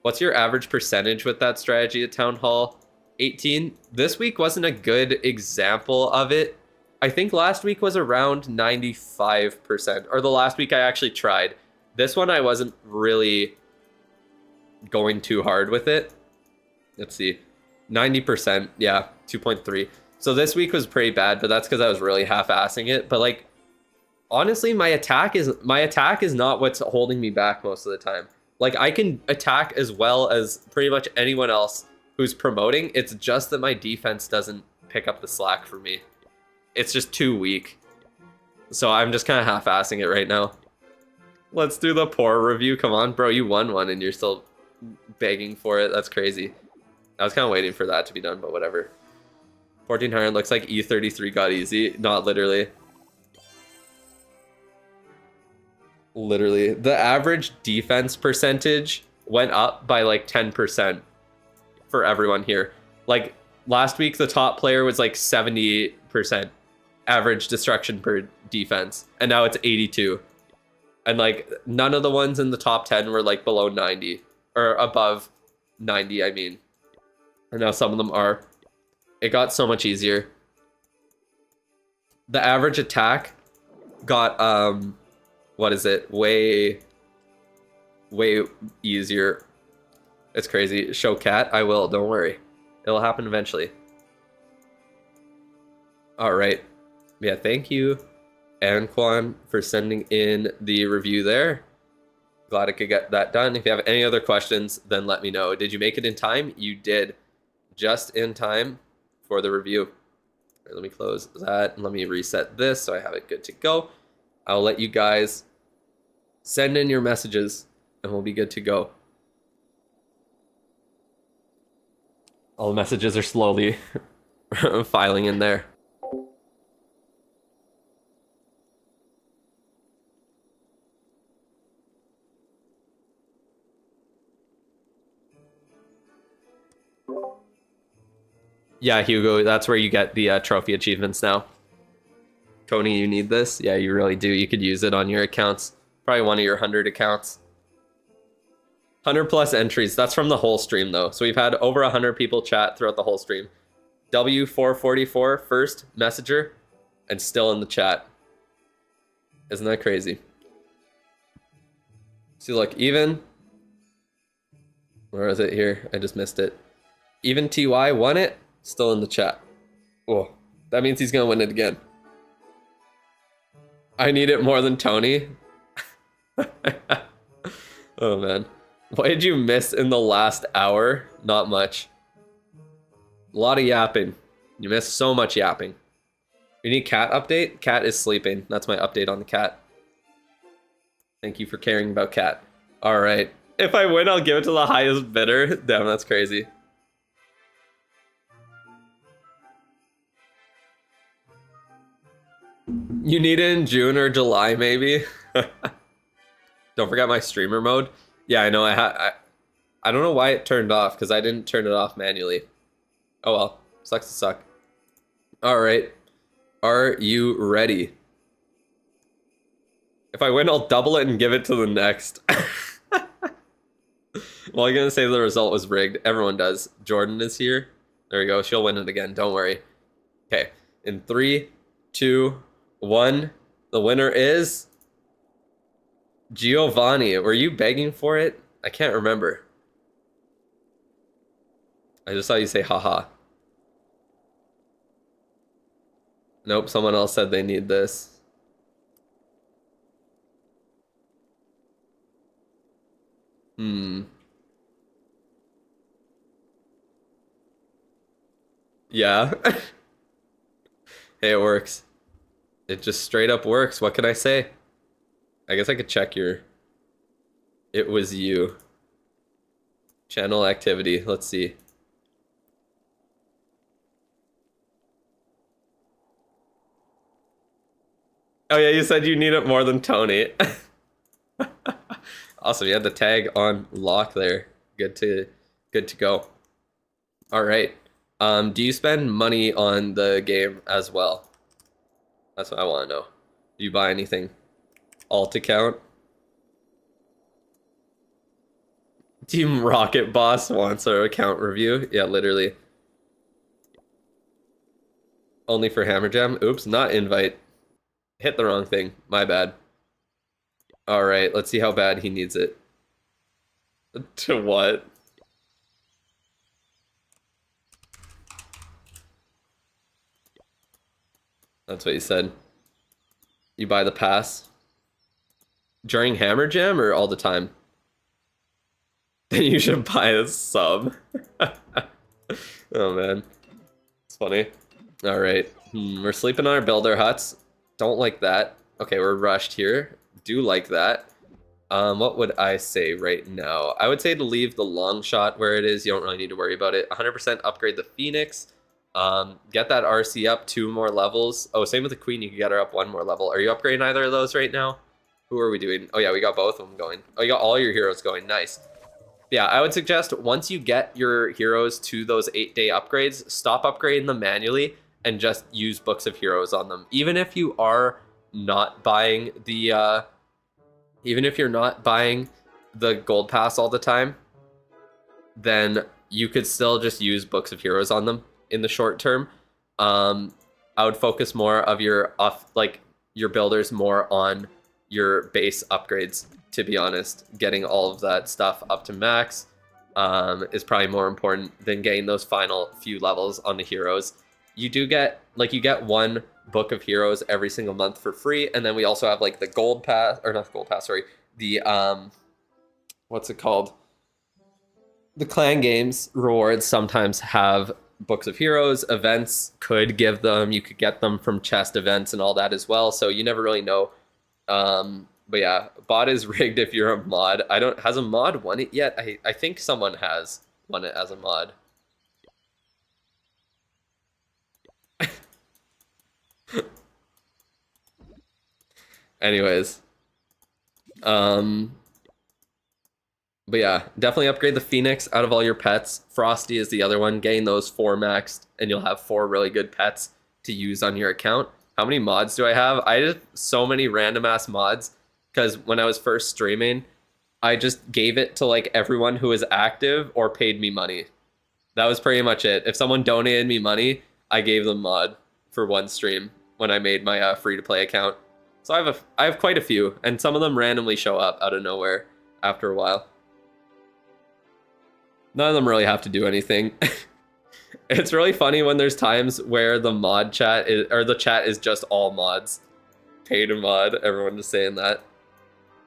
S1: what's your average percentage with that strategy at Town Hall 18? This week wasn't a good example of it. I think last week was around 95%, or the last week I actually tried. This one I wasn't really going too hard with it. Let's see. 90%, yeah, 2.3. So this week was pretty bad, but that's because I was really half-assing it. But like, honestly, my attack is not what's holding me back most of the time. Like, I can attack as well as pretty much anyone else who's promoting. It's just that my defense doesn't pick up the slack for me. It's just too weak. So I'm just kind of half-assing it right now. Let's do the poor review. Come on, bro, you won one and you're still begging for it. That's crazy. I was kind of waiting for that to be done, but whatever. 1400 looks like E33 got easy. Not literally. Literally. The average defense percentage went up by like 10% for everyone here. Like, last week, the top player was like 70% average destruction per defense, and now it's 82. And like, none of the ones in the top 10 were like below 90, or above 90, I mean. And now some of them are. It got so much easier. The average attack got, what is it? Way easier. It's crazy. Show cat? I will, don't worry. It'll happen eventually. All right. Yeah, thank you, Anquan, for sending in the review there. Glad I could get that done. If you have any other questions, then let me know. Did you make it in time? You did. Just in time for the review. Right, let me close that and let me reset this so I have it good to go. I'll let you guys send in your messages and we'll be good to go. All the messages are slowly filing in there. Yeah, Hugo, that's where you get the trophy achievements now. Tony, you need this? Yeah, you really do. You could use it on your accounts. Probably one of your 100 accounts. 100 plus entries. That's from the whole stream, though. So we've had over 100 people chat throughout the whole stream. W444, first messenger, and still in the chat. Isn't that crazy? See, look, even... Where is it here? I just missed it. Even TY won it, still in the chat. Oh, that means he's gonna win it again. I need it more than Tony. Oh man. What did you miss in the last hour? Not much. A lot of yapping. You missed so much yapping. You need cat update? Cat is sleeping. That's my update on the cat. Thank you for caring about cat. Alright. If I win, I'll give it to the highest bidder. Damn, that's crazy. You need it in June or July, maybe? Don't forget my streamer mode. Yeah, I know. I don't know why it turned off, because I didn't turn it off manually. Oh well. Sucks to suck. Alright. Are you ready? If I win, I'll double it and give it to the next. Well, I'm gonna say the result was rigged. Everyone does. Jordan is here. There we go. She'll win it again. Don't worry. Okay. In 3, 2, 1. The winner is... Giovanni. Were you begging for it? I can't remember. I just saw you say haha. Nope, someone else said they need this. Yeah. Hey, it works. It just straight up works. What can I say? I guess I could check your... It was you. Channel activity. Let's see. Oh yeah, you said you need it more than Tony. Awesome, you had the tag on lock there. Good to go. All right. Do you spend money on the game as well? That's what I want to know. Do you buy anything? Alt account? Team Rocket Boss wants our account review. Yeah, literally. Only for Hammer Jam? Oops, not invite. Hit the wrong thing. My bad. Alright, let's see how bad he needs it. To what? That's what you said. You buy the pass? During Hammer Jam or all the time? Then you should buy a sub. Oh man. It's funny. Alright. We're sleeping on our builder huts. Don't like that. Okay, we're rushed here. Do like that. What would I say right now? I would say to leave the long shot where it is. You don't really need to worry about it. 100% upgrade the Phoenix. Get that RC up 2 more levels. Oh, same with the Queen. You can get her up 1 more level. Are you upgrading either of those right now? Who are we doing? Oh yeah, we got both of them going. Oh, you got all your heroes going. Nice. Yeah, I would suggest once you get your heroes to those 8-day upgrades, stop upgrading them manually and just use books of heroes on them. Even if you are not buying the even if you're not buying the gold pass all the time, then you could still just use books of heroes on them in the short term. I would focus more of your your builders more on your base upgrades, to be honest. Getting all of that stuff up to max is probably more important than getting those final few levels on the heroes. You do get, you get 1 book of heroes every single month for free, and then we also have the gold pass, or not the gold pass, sorry, the what's it called? The clan games rewards sometimes have books of heroes. Events could give them, you could get them from chest events and all that as well, so you never really know. But yeah, bot is rigged if you're a mod. Has a mod won it yet? I think someone has won it as a mod. Anyways, But yeah, definitely upgrade the Phoenix out of all your pets. Frosty is the other one. Getting those 4 maxed, and you'll have 4 really good pets to use on your account. How many mods do I have? I just so many random ass mods because when I was first streaming, I just gave it to like everyone who was active or paid me money. That was pretty much it. If someone donated me money, I gave them mod for one stream when I made my free to play account. So I have quite a few, and some of them randomly show up out of nowhere after a while. None of them really have to do anything. It's really funny when there's times where the mod chat is, or the chat is just all mods. Pay to mod, everyone just saying that.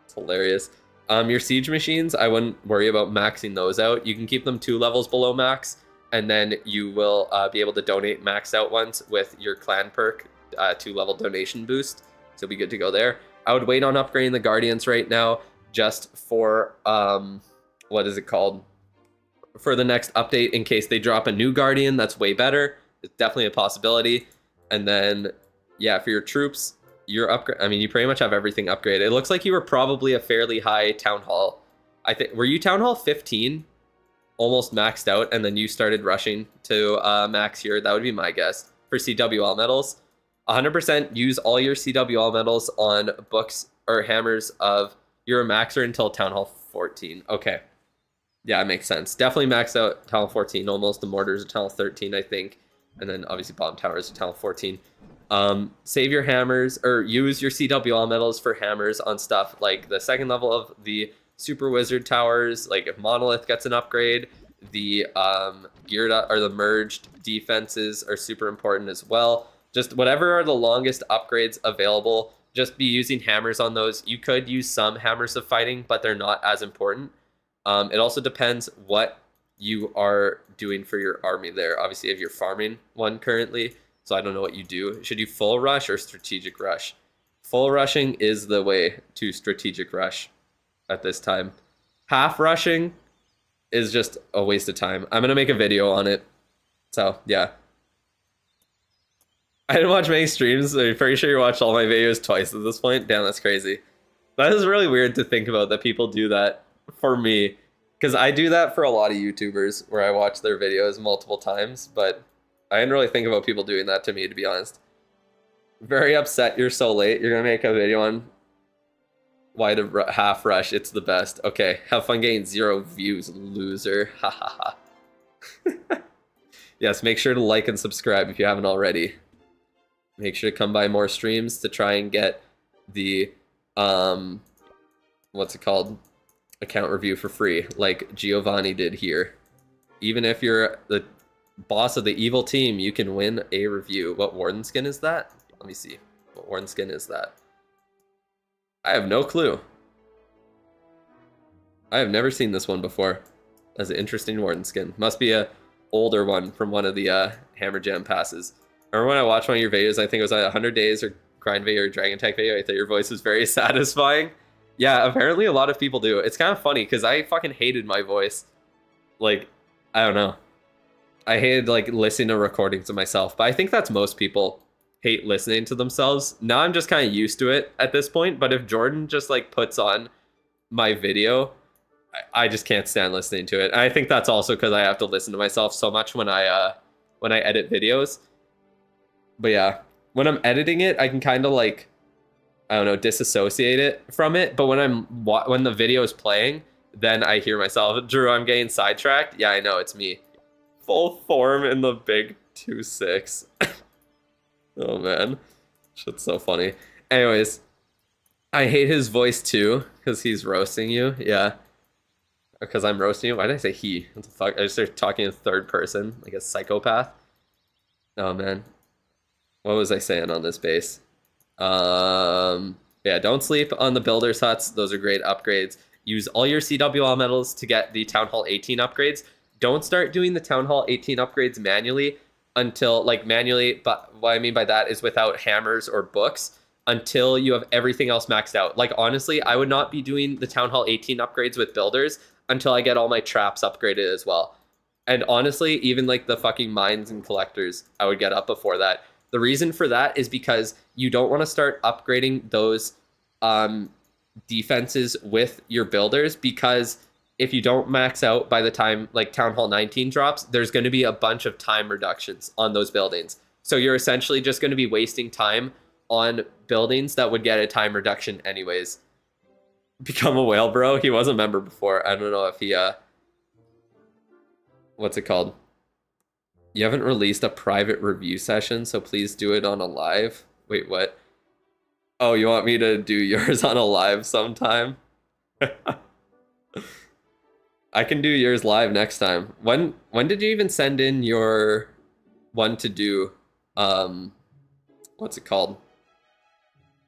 S1: It's hilarious. Your siege machines, I wouldn't worry about maxing those out. You can keep them 2 levels below max, and then you will be able to donate maxed out ones with your clan perk, 2-level donation boost. So you'll be good to go there. I would wait on upgrading the Guardians right now just for, what is it called? For the next update in case they drop a new Guardian that's way better. It's definitely a possibility. And then, yeah, for your troops, your upgrade. I mean, you pretty much have everything upgraded. It looks like you were probably a fairly high Town Hall. I think, were you Town Hall 15? Almost maxed out, and then you started rushing to max here. That would be my guess. For CWL medals, 100% use all your CWL medals on books or hammers of you're a maxer until Town Hall 14. Okay. Yeah, it makes sense. Definitely maxed out Town Hall 14, almost. The mortars are Town Hall 13, I think. And then obviously bomb towers are Town Hall 14. Save your hammers, or use your CWL medals for hammers on stuff like the 2nd level of the Super Wizard Towers. Like if Monolith gets an upgrade, the geared up or the merged defenses are super important as well. Just whatever are the longest upgrades available, just be using hammers on those. You could use some hammers of fighting, but they're not as important. It also depends what you are doing for your army there. Obviously, you have your farming one currently, so I don't know what you do. Should you full rush or strategic rush? Full rushing is the way to strategic rush at this time. Half rushing is just a waste of time. I'm going to make a video on it. So, yeah. I didn't watch many streams. So I'm pretty sure you watched all my videos twice at this point. Damn, that's crazy. That is really weird to think about that people do that for me. Because I do that for a lot of YouTubers where I watch their videos multiple times. But I didn't really think about people doing that to me, to be honest. Very upset you're so late. You're going to make a video on why to half rush. It's the best. Okay, have fun getting 0 views, loser. Ha ha ha. Yes, make sure to like and subscribe if you haven't already. Make sure to come by more streams to try and get the, what's it called? Account review for free, like Giovanni did here. Even if you're the boss of the evil team, you can win a review. What Warden skin is that? Let me see. What Warden skin is that? I have no clue. I have never seen this one before. That's an interesting Warden skin. Must be a older one from one of the Hammer Jam passes. Remember when I watched one of your videos, I think it was 100 Days or Grind video or Dragon Tech video, I thought your voice was very satisfying. Yeah, apparently a lot of people do. It's kind of funny because I fucking hated my voice. Like, I don't know. I hated like listening to recordings of myself, but I think that's most people hate listening to themselves. Now I'm just kind of used to it at this point, but if Jordan just like puts on my video, I just can't stand listening to it. And I think that's also because I have to listen to myself so much when I edit videos. But yeah, when I'm editing it, I can kind of like, I don't know, disassociate it from it. But when the video is playing, then I hear myself. Drew, I'm getting sidetracked. Yeah, I know, it's me. Full form in the big 2-6. Oh man, shit's so funny. Anyways, I hate his voice too because he's roasting you. Yeah, because I'm roasting you. Why did I say he? What the fuck? I just started talking in third person like a psychopath. Oh man, what was I saying on this base? Yeah, don't sleep on the builders huts. Those are great upgrades. Use all your CWL medals to get the Town Hall 18 upgrades. Don't start doing the Town Hall 18 upgrades manually until, like, manually, but what I mean by that is without hammers or books, until you have everything else maxed out. Like, honestly, I would not be doing the Town Hall 18 upgrades with builders until I get all my traps upgraded as well. And honestly, even like the fucking mines and collectors, I would get up before that. The reason for that is because you don't want to start upgrading those defenses with your builders, because if you don't max out by the time like Town Hall 19 drops, there's going to be a bunch of time reductions on those buildings. So you're essentially just going to be wasting time on buildings that would get a time reduction anyways. Become a whale, bro. He was a member before. I don't know if he what's it called? You haven't released a private review session, so please do it on a live. Wait, what? Oh, you want me to do yours on a live sometime? I can do yours live next time. When did you even send in your one to do what's it called?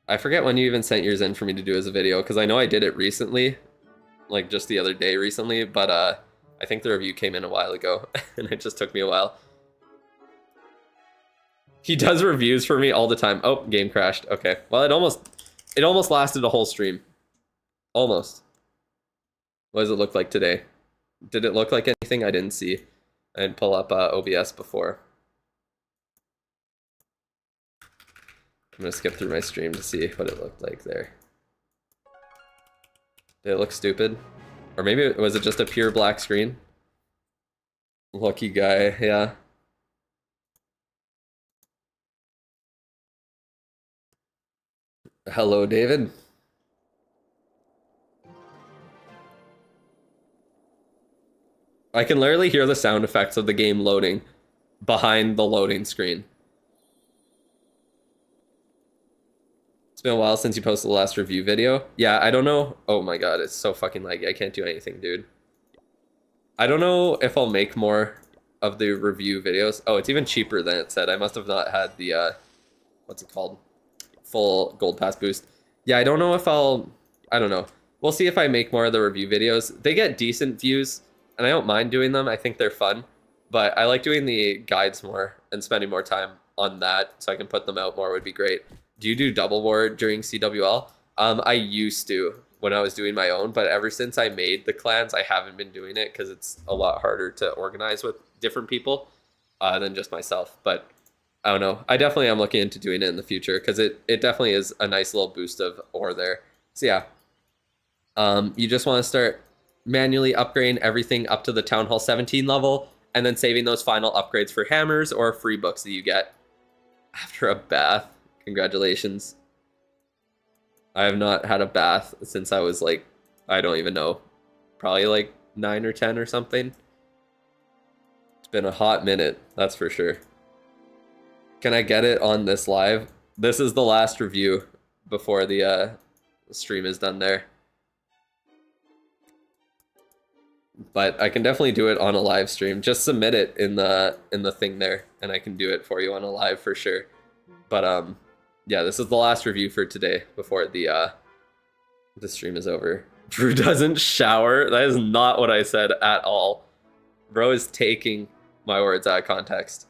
S1: I forget when you even sent yours in for me to do as a video, because I know I did it recently, like just the other day recently, but I think the review came in a while ago, and it just took me a while. He does reviews for me all the time. Oh, game crashed. Okay, well it almost lasted a whole stream. Almost. What does it look like today? Did it look like anything? I didn't see. I didn't pull up OBS before. I'm gonna skip through my stream to see what it looked like there. Did it look stupid? Or maybe was it just a pure black screen? Lucky guy, yeah. Hello, David. I can literally hear the sound effects of the game loading behind the loading screen. It's been a while since you posted the last review video. Yeah, I don't know. Oh my god, it's so fucking laggy. I can't do anything, dude. I don't know if I'll make more of the review videos. Oh, it's even cheaper than it said. I must have not had the, what's it called? Full gold pass boost. Yeah, I don't know if I don't know. We'll see if I make more of the review videos. They get decent views, and I don't mind doing them. I think they're fun. But I like doing the guides more and spending more time on that so I can put them out more would be great. Do you do double war during CWL? I used to when I was doing my own, but ever since I made the clans, I haven't been doing it because it's a lot harder to organize with different people than just myself. But I don't know. I definitely am looking into doing it in the future because it definitely is a nice little boost of ore there. So yeah, you just want to start manually upgrading everything up to the Town Hall 17 level and then saving those final upgrades for hammers or free books that you get after a bath. Congratulations. I have not had a bath since I was like, I don't even know, probably like 9 or 10 or something. It's been a hot minute, that's for sure. Can I get it on this live? This is the last review before the stream is done there. But I can definitely do it on a live stream. Just submit it in the thing there, and I can do it for you on a live for sure. But yeah, this is the last review for today before the stream is over. Drew doesn't shower. That is not what I said at all. Bro is taking my words out of context.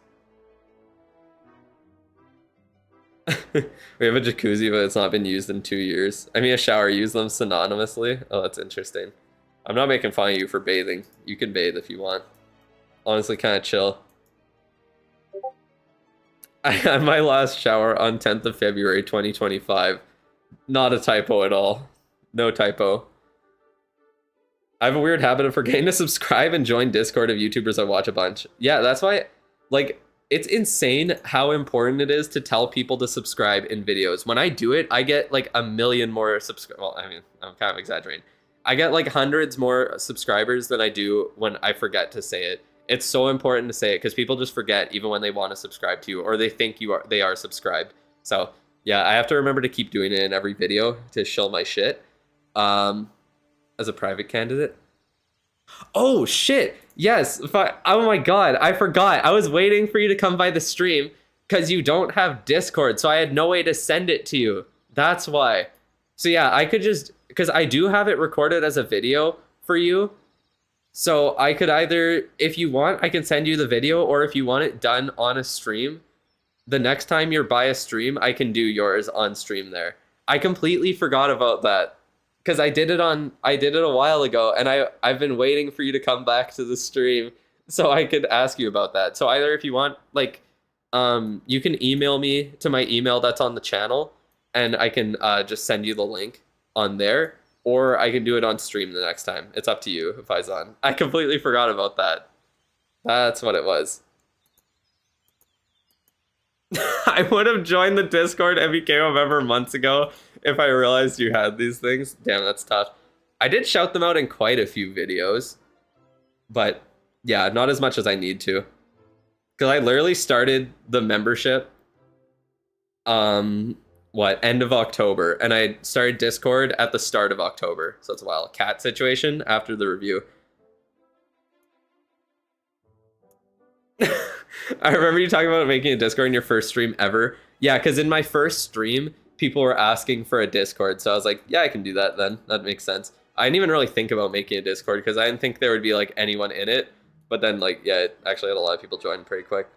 S1: We have a jacuzzi, but it's not been used in 2 years. I mean, a shower, use them synonymously. Oh, that's interesting. I'm not making fun of you for bathing. You can bathe if you want. Honestly, kind of chill. I had my last shower on 10th of February, 2025. Not a typo at all. No typo. I have a weird habit of forgetting to subscribe and join Discord of YouTubers I watch a bunch. Yeah, that's why, like, it's insane how important it is to tell people to subscribe in videos. When I do it, I get like 1 million more subscribers. Well, I mean, I'm kind of exaggerating. I get like hundreds more subscribers than I do when I forget to say it. It's so important to say it because people just forget even when they want to subscribe to you or they think they are subscribed. So yeah, I have to remember to keep doing it in every video to show my shit. As a private candidate. Oh shit! Yes. Oh my god, I forgot. I was waiting for you to come by the stream because you don't have Discord, so I had no way to send it to you. That's why. So yeah, I could just because I do have it recorded as a video for you. So I could either, if you want, I can send you the video, or if you want it done on a stream, the next time you're by a stream, I can do yours on stream there. I completely forgot about that because I did it a while ago, and I've been waiting for you to come back to the stream so I could ask you about that. So either if you want, like, you can email me to my email that's on the channel, and I can just send you the link on there. or I can do it on stream the next time. It's up to you, Faizan. I completely forgot about that. That's what it was. I would have joined the Discord and became a member months ago if I realized you had these things. Damn, that's tough. I did shout them out in quite a few videos, but yeah, not as much as I need to. Because I literally started the membership, end of October, and I started Discord at the start of October. So it's a wild cat situation after the review. I remember you talking about making a Discord in your first stream ever. Yeah, because in my first stream, people were asking for a Discord. So I was like, yeah, I can do that then. That makes sense. I didn't even really think about making a Discord because I didn't think there would be like anyone in it. But then like, yeah, it actually had a lot of people join pretty quick.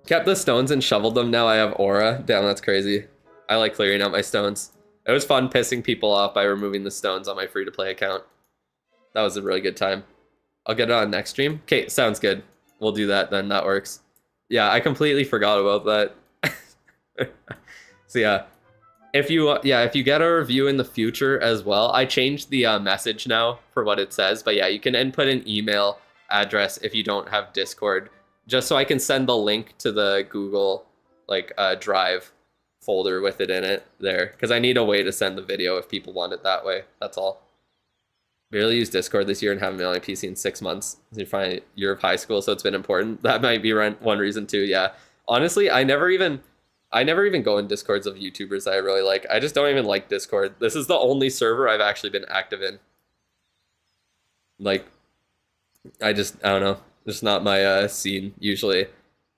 S1: Kept the stones and shoveled them. Now I have aura. Damn, that's crazy. I like clearing out my stones. It was fun pissing people off by removing the stones on my free-to-play account. That was a really good time. I'll get it on next stream. Okay, sounds good. We'll do that then. That works. Yeah, I completely forgot about that. So yeah, if you get a review in the future as well, I changed the message now for what it says. But yeah, you can input an email address if you don't have Discord, just so I can send the link to the Google Drive folder with it in it there, because I need a way to send the video if people want it that way. That's all. Barely used Discord this year and haven't been on my PC in 6 months. You're fine. Year of high school, so it's been important. That might be one reason too. Yeah, honestly, I never even go in Discords of YouTubers that I really like. I just don't even like Discord. This is the only server I've actually been active in. Like, I don't know. It's not my scene usually,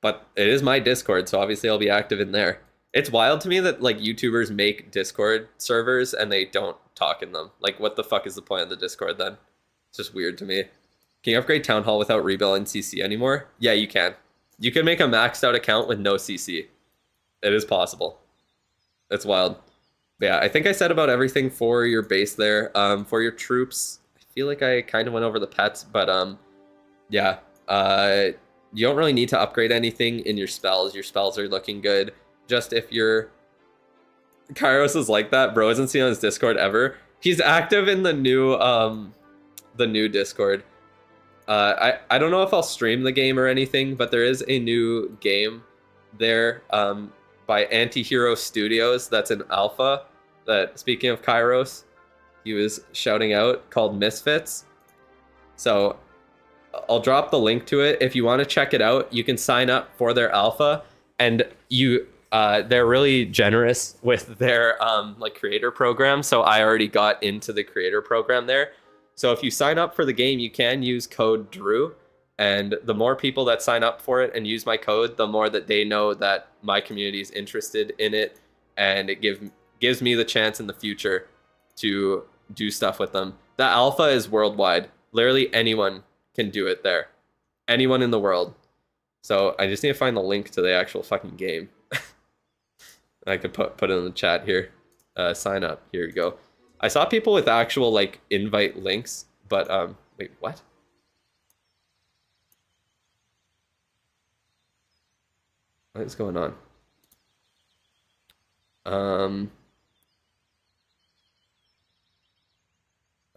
S1: but it is my Discord, so obviously I'll be active in there. It's wild to me that like YouTubers make Discord servers and they don't talk in them. Like, what the fuck is the point of the Discord then? It's just weird to me. Can you upgrade Town Hall without rebuilding CC anymore? Yeah, you can. You can make a maxed out account with no CC. It is possible. It's wild. But yeah, I think I said about everything for your base there. For your troops, I feel like I kind of went over the pets, but yeah. You don't really need to upgrade anything in your spells. Your spells are looking good. Just if you're... Kairos is like that. Bro hasn't seen on his Discord ever. He's active in the new Discord. I don't know if I'll stream the game or anything, but there is a new game there by Anti-Hero Studios that's in alpha. That, speaking of Kairos, he was shouting out, called Misfits. So I'll drop the link to it. If you want to check it out, you can sign up for their alpha, and they're really generous with their creator program. So I already got into the creator program there. So if you sign up for the game, you can use code Drew, and the more people that sign up for it and use my code, the more that they know that my community is interested in it, and it gives me the chance in the future to do stuff with them. The alpha is worldwide. Literally anyone can do it there. Anyone in the world. So I just need to find the link to the actual fucking game. I could put it in the chat here. Sign up. Here you go. I saw people with actual invite links, but wait, what? What is going on? Oh,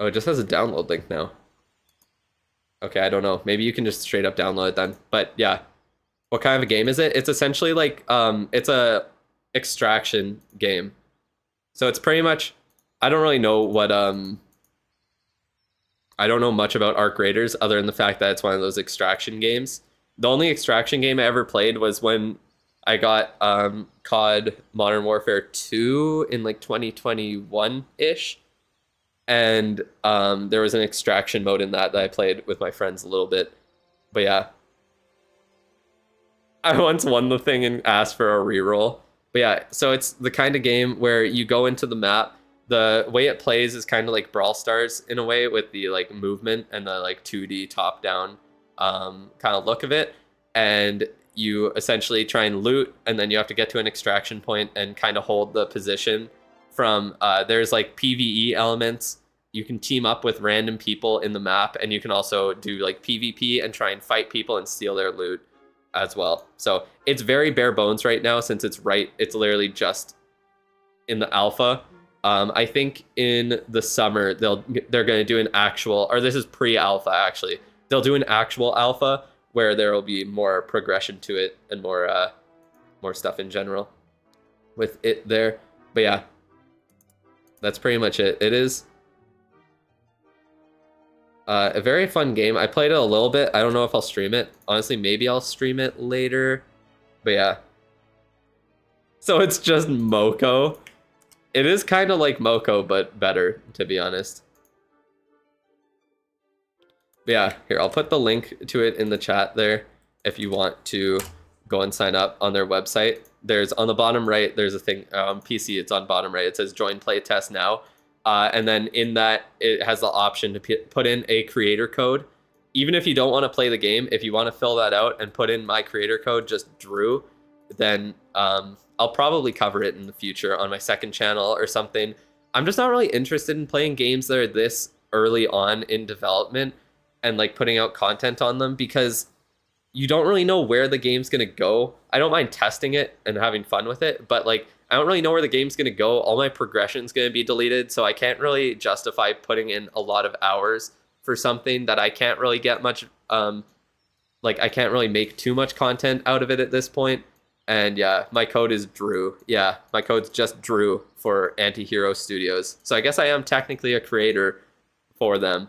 S1: it just has a download link now. Okay, I don't know. Maybe you can just straight up download it then. But yeah, what kind of a game is it? It's essentially it's a extraction game. So it's pretty much, I don't really know what I don't know much about Arc Raiders other than the fact that it's one of those extraction games. The only extraction game I ever played was when I got COD Modern Warfare 2 in 2021-ish. And there was an extraction mode in that I played with my friends a little bit. But yeah. I once won the thing and asked for a reroll. But yeah, so it's the kind of game where you go into the map. The way it plays is kind of like Brawl Stars in a way, with the movement and the 2D top-down kind of look of it. And you essentially try and loot, and then you have to get to an extraction point and kind of hold the position from... there's PvE elements. You can team up with random people in the map, and you can also do PvP and try and fight people and steal their loot as well. So it's very bare bones right now, since it's literally just in the alpha. I think in the summer they're going to do an actual, or this is pre-alpha actually. They'll do an actual alpha where there will be more progression to it and more stuff in general with it there. But yeah, that's pretty much it. It is a very fun game. I played it a little bit. I don't know if I'll stream it. Honestly, maybe I'll stream it later. But yeah. So it's just Moko. It is kind of like Moko, but better, to be honest. But yeah, here, I'll put the link to it in the chat there if you want to go and sign up on their website. There's on the bottom right, there's a thing, PC, it's on bottom right. It says join playtest now. And then in that, it has the option to put in a creator code. Even if you don't want to play the game, if you want to fill that out and put in my creator code, just Drew, then I'll probably cover it in the future on my second channel or something. I'm just not really interested in playing games that are this early on in development and like putting out content on them, because you don't really know where the game's gonna go. I don't mind testing it and having fun with it, but like I don't really know where the game's gonna go. All my progression's gonna be deleted, so I can't really justify putting in a lot of hours for something that I can't really get much like I can't really make too much content out of it at this point. And yeah, my code is Drew. Yeah, my code's just Drew for Antihero Studios. So I guess I am technically a creator for them.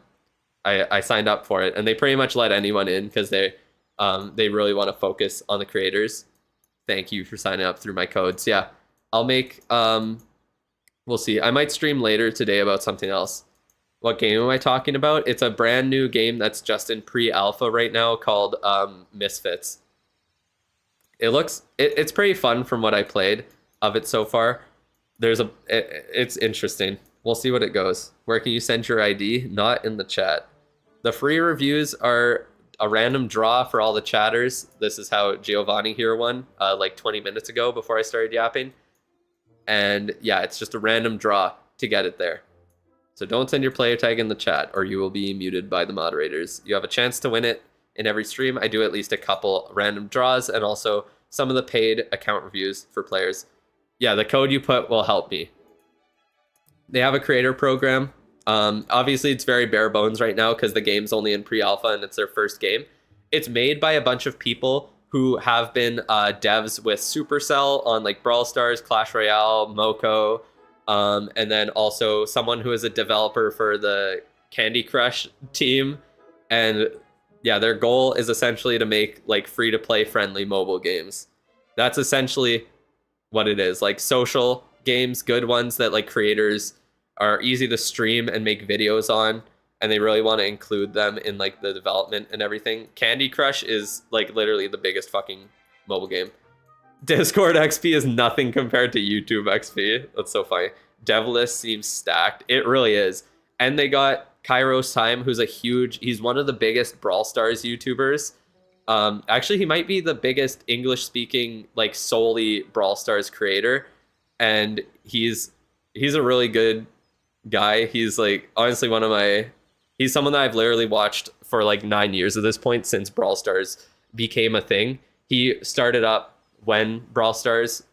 S1: I signed up for it, and they pretty much let anyone in because they really want to focus on the creators. Thank you for signing up through my codes. Yeah, I'll make we'll see. I might stream later today about something else. What game am I talking about? It's a brand new game that's just in pre-alpha right now called Misfits. It's pretty fun from what I played of it so far. It's interesting. We'll see what it goes. Where can you send your ID? Not in the chat. The free reviews are a random draw for all the chatters. This is how Giovanni here won like 20 minutes ago before I started yapping. And yeah, it's just a random draw to get it there. So don't send your player tag in the chat or you will be muted by the moderators. You have a chance to win it in every stream. I do at least a couple random draws and also some of the paid account reviews for players. Yeah, the code you put will help me. They have a creator program. Obviously, it's very bare bones right now because the game's only in pre-alpha and it's their first game. It's made by a bunch of people who have been devs with Supercell on like Brawl Stars, Clash Royale, Moko, and then also someone who is a developer for the Candy Crush team. And yeah, their goal is essentially to make like free-to-play friendly mobile games. That's essentially what it is. Like social games, good ones that like creators are easy to stream and make videos on, and they really want to include them in like the development and everything. Candy Crush is like literally the biggest fucking mobile game. Discord XP is nothing compared to YouTube XP. That's so funny. Devlist seems stacked. It really is. And they got Kairos Time, who's he's one of the biggest Brawl Stars YouTubers. Actually, he might be the biggest English-speaking, like solely Brawl Stars creator. And he's a really good guy. He's like honestly he's someone that I've literally watched for like 9 years at this point since Brawl Stars became a thing. He started up when Brawl Stars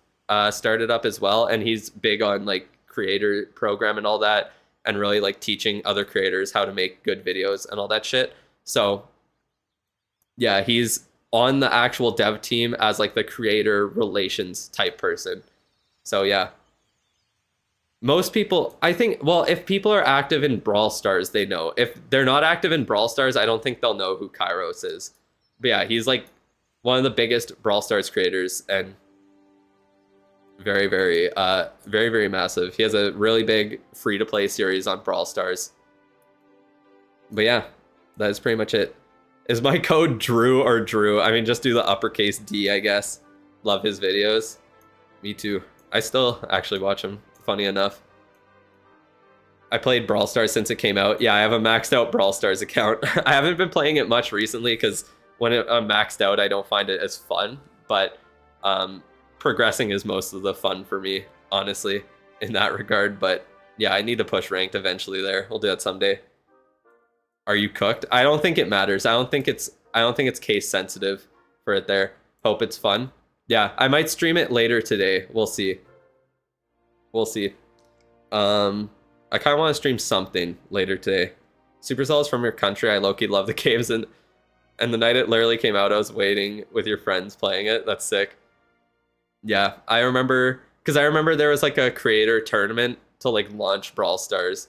S1: started up as well, and he's big on like creator program and all that, and really like teaching other creators how to make good videos and all that shit. So yeah, he's on the actual dev team as like the creator relations type person. So yeah, most people, I think, well, if people are active in Brawl Stars, they know. If they're not active in Brawl Stars, I don't think they'll know who Kairos is. But yeah, he's like one of the biggest Brawl Stars creators and very, very, very, very massive. He has a really big free-to-play series on Brawl Stars. But yeah, that is pretty much it. Is my code Drew or Drew? I mean, just do the uppercase D, I guess. Love his videos. Me too. I still actually watch him, funny enough. I played Brawl Stars since it came out. Yeah, I have a maxed out Brawl Stars account. I haven't been playing it much recently because when I'm maxed out, I don't find it as fun. But progressing is most of the fun for me, honestly, in that regard. But yeah, I need to push ranked eventually there. We'll do that someday. Are you cooked? I don't think it matters. I don't think it's case sensitive for it there. Hope it's fun. Yeah, I might stream it later today. We'll see. We'll see. I kind of want to stream something later today. Supercells from your country. I low-key love the games, and the night it literally came out, I was waiting with your friends playing it. That's sick. Yeah, I remember, because I remember there was like a creator tournament to like launch Brawl Stars.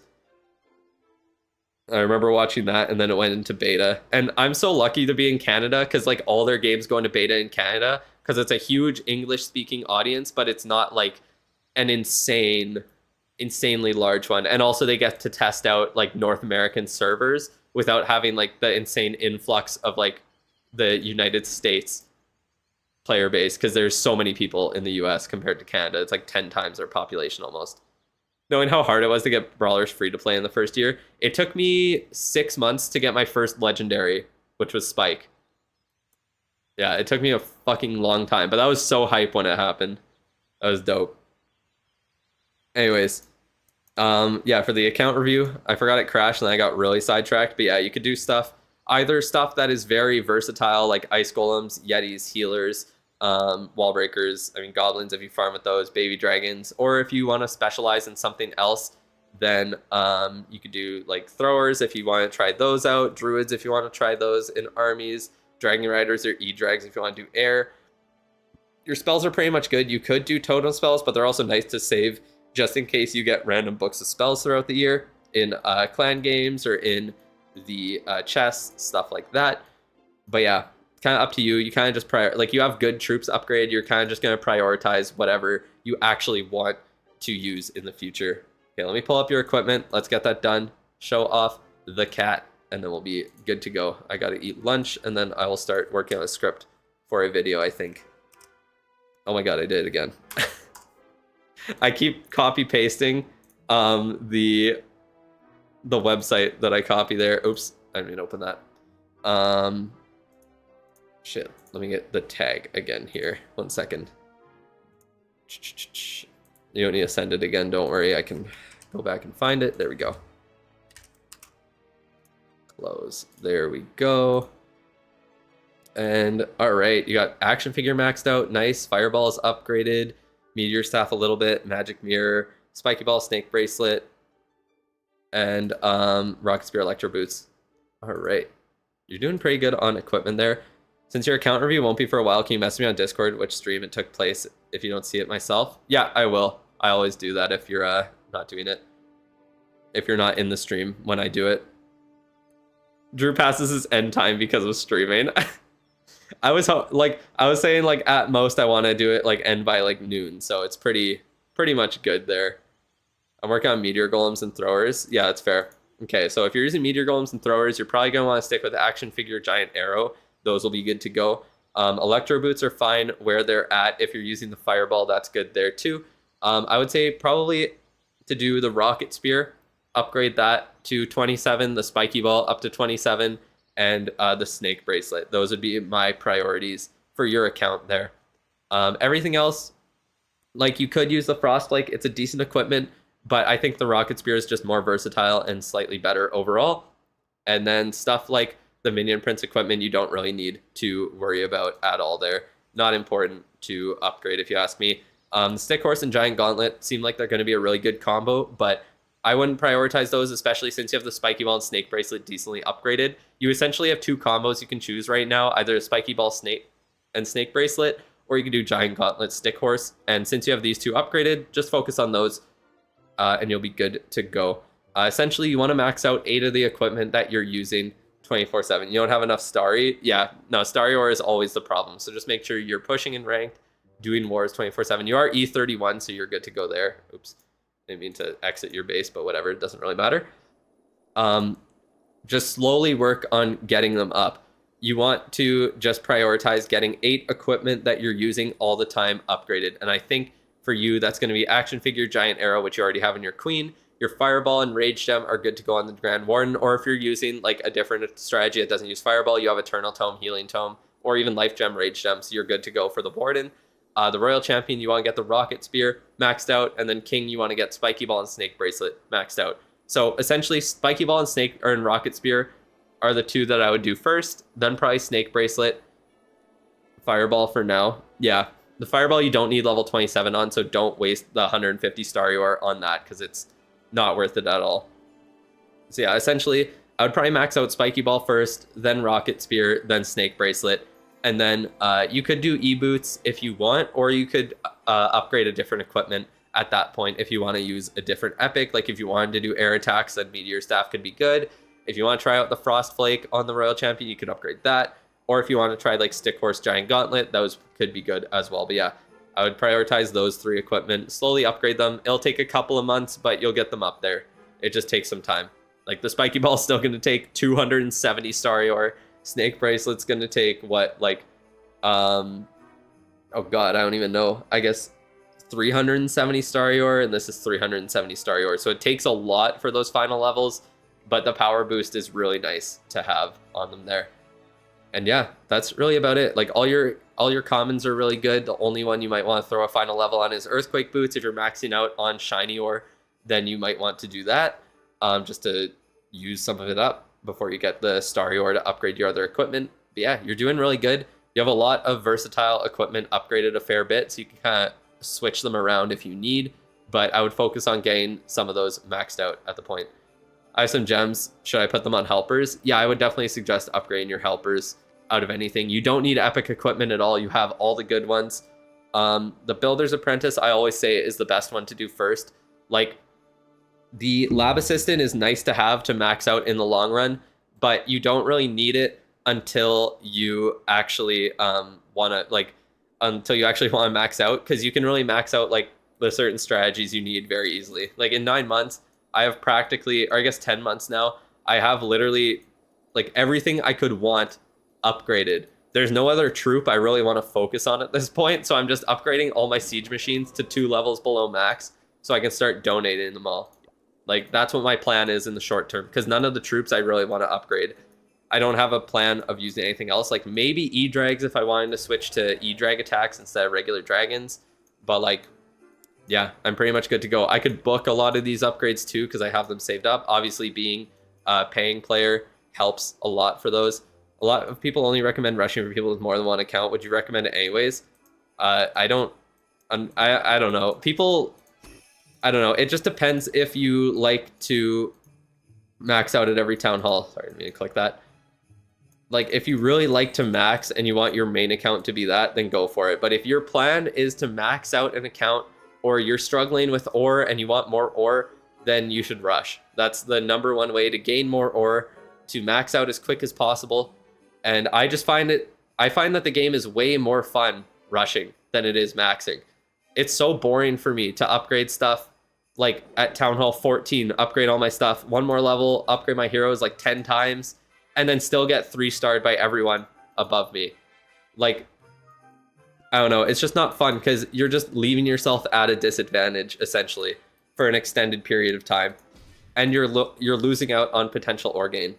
S1: I remember watching that, and then it went into beta. And I'm so lucky to be in Canada, because like all their games go into beta in Canada, because it's a huge English-speaking audience, but it's not like an insanely large one. And also they get to test out like North American servers without having like the insane influx of like the United States player base, because there's so many people in the US compared to Canada. It's like 10 times their population almost. Knowing how hard it was to get brawlers free to play in the first year, it took me 6 months to get my first legendary, which was Spike. Yeah, it took me a fucking long time, but that was so hype when it happened. That was dope. Anyways, yeah, for the account review, I forgot it crashed and I got really sidetracked. But yeah, you could do stuff, either stuff that is very versatile, like ice golems, yetis, healers, wall breakers, I mean goblins if you farm with those, baby dragons, or if you want to specialize in something else, then you could do like throwers if you want to try those out, druids if you want to try those in armies, dragon riders or e-drags if you want to do air. Your spells are pretty much good. You could do totem spells, but they're also nice to save just in case you get random books of spells throughout the year in clan games or in the chests, stuff like that. But yeah, kind of up to you. You kind of just like you have good troops upgrade. You're kind of just going to prioritize whatever you actually want to use in the future. Okay, let me pull up your equipment. Let's get that done. Show off the cat, and then we'll be good to go. I got to eat lunch, and then I will start working on a script for a video, I think. Oh my god, I did it again. I keep copy pasting the website that I copy there. Oops, I didn't open that. Shit, let me get the tag again here. 1 second. You don't need to send it again, don't worry. I can go back and find it. There we go. Close. There we go. And all right, you got action figure maxed out. Nice. Fireball is upgraded. Meteor staff a little bit. Magic mirror. Spiky ball, snake bracelet, and rocket spear, electro boots. All right, you're doing pretty good on equipment there. Since your account review won't be for a while, can you message me on Discord which stream it took place if you don't see it myself? Yeah, I will. I always do that if you're not doing it. If you're not in the stream when I do it. Drew passes his end time because of streaming. I was saying like at most I want to do it like end by like noon, so it's pretty much good there. I'm working on meteor golems and throwers. Yeah, that's fair. Okay, so if you're using meteor golems and throwers, you're probably gonna want to stick with action figure giant arrow. Those will be good to go. Electro boots are fine where they're at. If you're using the fireball, that's good there too. I would say probably to do the rocket spear, upgrade that to 27, the spiky ball up to 27, and the snake bracelet. Those would be my priorities for your account there. Everything else, like you could use the frostflake. It's a decent equipment, but I think the rocket spear is just more versatile and slightly better overall. And then stuff like the minion prince equipment, you don't really need to worry about at all there. Not important to upgrade if you ask me. The stick horse and giant gauntlet seem like they're going to be a really good combo, but I wouldn't prioritize those, especially since you have the spiky ball and snake bracelet decently upgraded. You essentially have two combos you can choose right now, either a spiky ball snake and snake bracelet, or you can do giant gauntlet stick horse. And since you have these two upgraded, just focus on those and you'll be good to go. Essentially, you want to max out 8 of the equipment that you're using 24/7. You don't have enough starry. Yeah, no, starry ore is always the problem. So just make sure you're pushing in ranked, doing wars 24/7. You are E31, so you're good to go there. Oops, didn't mean to exit your base, but whatever, it doesn't really matter. Just slowly work on getting them up. You want to just prioritize getting 8 equipment that you're using all the time upgraded. And I think for you, that's going to be action figure, giant arrow, which you already have in your queen. Your fireball and rage gem are good to go on the Grand Warden, or if you're using like a different strategy that doesn't use fireball, you have eternal tome, healing tome, or even life gem, rage gem, so you're good to go for the Warden. The royal champion, you want to get the rocket spear maxed out, and then king, you want to get spiky ball and snake bracelet maxed out. So essentially, spiky ball and snake and rocket spear are the 2 that I would do first, then probably snake bracelet, fireball for now. Yeah, the fireball you don't need level 27 on, so don't waste the 150 star ore on that because it's not worth it at all. So yeah, essentially, I would probably max out Spiky Ball first, then Rocket Spear, then Snake Bracelet, and then you could do E-Boots if you want, or you could upgrade a different equipment at that point if you want to use a different epic. Like if you wanted to do air attacks, then Meteor Staff could be good. If you want to try out the Frost Flake on the Royal Champion, you could upgrade that. Or if you want to try like Stick Horse Giant Gauntlet, those could be good as well. But yeah, I would prioritize those 3 equipment, slowly upgrade them. It'll take a couple of months, but you'll get them up there. It just takes some time. Like the Spiky Ball is still going to take 270 star ore. Snake Bracelet's going to take what, like, oh god, I don't even know. I guess 370 star ore, and this is 370 star ore. So it takes a lot for those final levels, but the power boost is really nice to have on them there. And yeah, that's really about it. Like all your commons are really good. The only one you might want to throw a final level on is Earthquake Boots. If you're maxing out on shiny ore, then you might want to do that, just to use some of it up before you get the Starry Ore to upgrade your other equipment. But yeah, you're doing really good. You have a lot of versatile equipment upgraded a fair bit, so you can kind of switch them around if you need, but I would focus on getting some of those maxed out at the point. I have some gems. Should I put them on helpers? Yeah, I would definitely suggest upgrading your helpers out of anything. You don't need epic equipment at all. You have all the good ones. The Builder's Apprentice, I always say, is the best one to do first. Like, the Lab Assistant is nice to have to max out in the long run, but you don't really need it until you actually want to max out, because you can really max out like the certain strategies you need very easily. Like in 9 months, I have practically, or I guess 10 months now, I have literally like everything I could want upgraded. There's no other troop I really want to focus on at this point, so I'm just upgrading all my siege machines to 2 levels below max so I can start donating them all. Like, that's what my plan is in the short term, because none of the troops I really want to upgrade. I don't have a plan of using anything else. Like, maybe E-Drags if I wanted to switch to E-Drag attacks instead of regular dragons. But, like, yeah, I'm pretty much good to go. I could book a lot of these upgrades, too, because I have them saved up. Obviously, being a paying player helps a lot for those. A lot of people only recommend rushing for people with more than 1 account. Would you recommend it anyways? I don't know. People... I don't know. It just depends if you like to max out at every town hall. Sorry, I didn't mean to click that. Like, if you really like to max and you want your main account to be that, then go for it. But if your plan is to max out an account, or you're struggling with ore and you want more ore, then you should rush. That's the #1 way to gain more ore, to max out as quick as possible. And I find that the game is way more fun rushing than it is maxing. It's so boring for me to upgrade stuff like at Town Hall 14, upgrade all my stuff, 1 more level, upgrade my heroes like 10 times, and then still get 3-starred by everyone above me. Like, I don't know, it's just not fun because you're just leaving yourself at a disadvantage, essentially, for an extended period of time. And you're losing out on potential ore gain.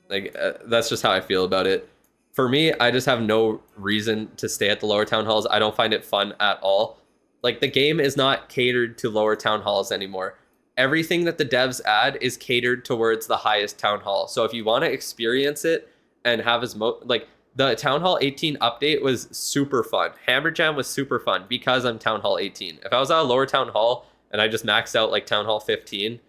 S1: Like, that's just how I feel about it. For me, I just have no reason to stay at the lower town halls. I don't find it fun at all. Like, the game is not catered to lower town halls anymore. Everything that the devs add is catered towards the highest town hall. So if you want to experience it and have like, the Town Hall 18 update was super fun. Hammer Jam was super fun because I'm Town Hall 18. If I was at a lower town hall and I just maxed out like Town Hall 15,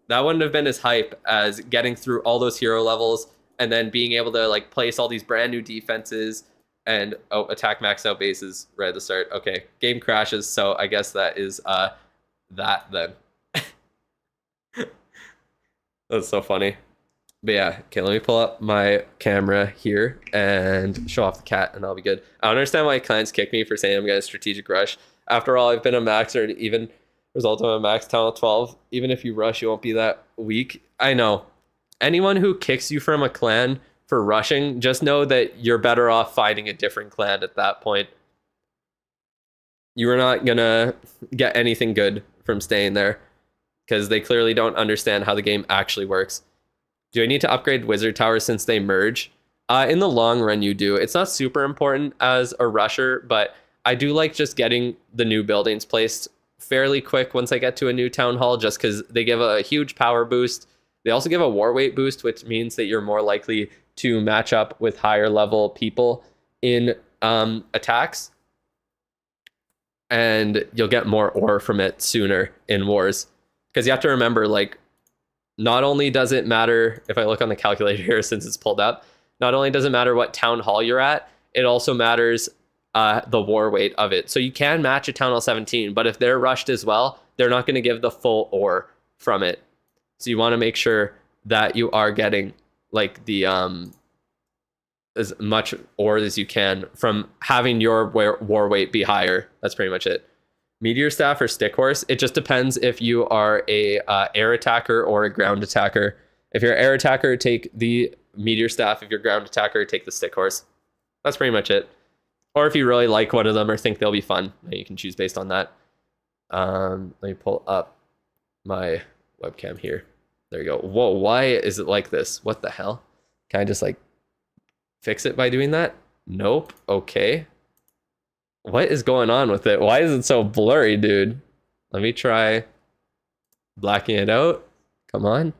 S1: that wouldn't have been as hype as getting through all those hero levels and then being able to like place all these brand new defenses and attack max out bases right at the start. Okay, game crashes, so I guess that is that then. That's so funny. But yeah, okay, let me pull up my camera here and show off the cat and I'll be good. I don't understand why clients kick me for saying I'm getting a strategic rush. After all, I've been a max, or even result of a max Town Hall 12. Even if you rush, you won't be that weak. I know. Anyone who kicks you from a clan for rushing, just know that you're better off finding a different clan at that point. You are not gonna get anything good from staying there because they clearly don't understand how the game actually works. Do I need to upgrade Wizard Towers since they merge? In the long run, you do. It's not super important as a rusher, but I do like just getting the new buildings placed fairly quick once I get to a new town hall, just because they give a huge power boost. They also give a war weight boost, which means that you're more likely to match up with higher level people in attacks, and you'll get more ore from it sooner in wars. Because you have to remember, like, not only does it matter, if I look on the calculator here since it's pulled up, not only does it matter what town hall you're at, it also matters the war weight of it. So you can match a town hall 17, but if they're rushed as well, they're not going to give the full ore from it. So you want to make sure that you are getting like the as much ore as you can from having your war weight be higher. That's pretty much it. Meteor staff or stick horse, it just depends if you are a air attacker or a ground attacker. If you're an air attacker, take the meteor staff. If you're a ground attacker, take the stick horse. That's pretty much it. Or if you really like one of them or think they'll be fun, you can choose based on that. Let me pull up my webcam here. There you go. Whoa, why is it like this? What the hell? Can I just like fix it by doing that? Nope. Okay. What is going on with it? Why is it so blurry, dude? Let me try blacking it out. Come on.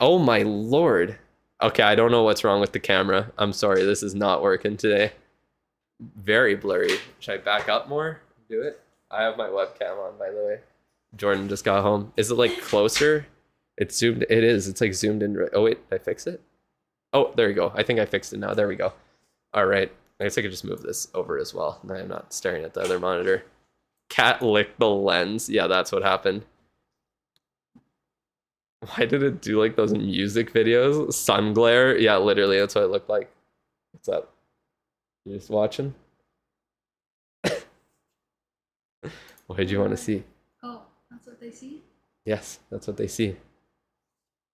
S1: Oh my lord. Okay, I don't know what's wrong with the camera. I'm sorry, this is not working today. Very blurry. Should I back up more? Do it? I have my webcam on, by the way. Jordan just got home. Is it like closer? It's zoomed. It is. It's like zoomed in. Oh wait, did I fix it? Oh, there you go. I think I fixed it now. There we go. All right. I guess I could just move this over as well. Now I'm not staring at the other monitor. Cat licked the lens. Yeah, that's what happened. Why did it do like those music videos? Sun glare? Yeah, literally, that's what it looked like. What's up? You just watching? What did you want to see?
S2: Oh, that's what they see?
S1: Yes, that's what they see.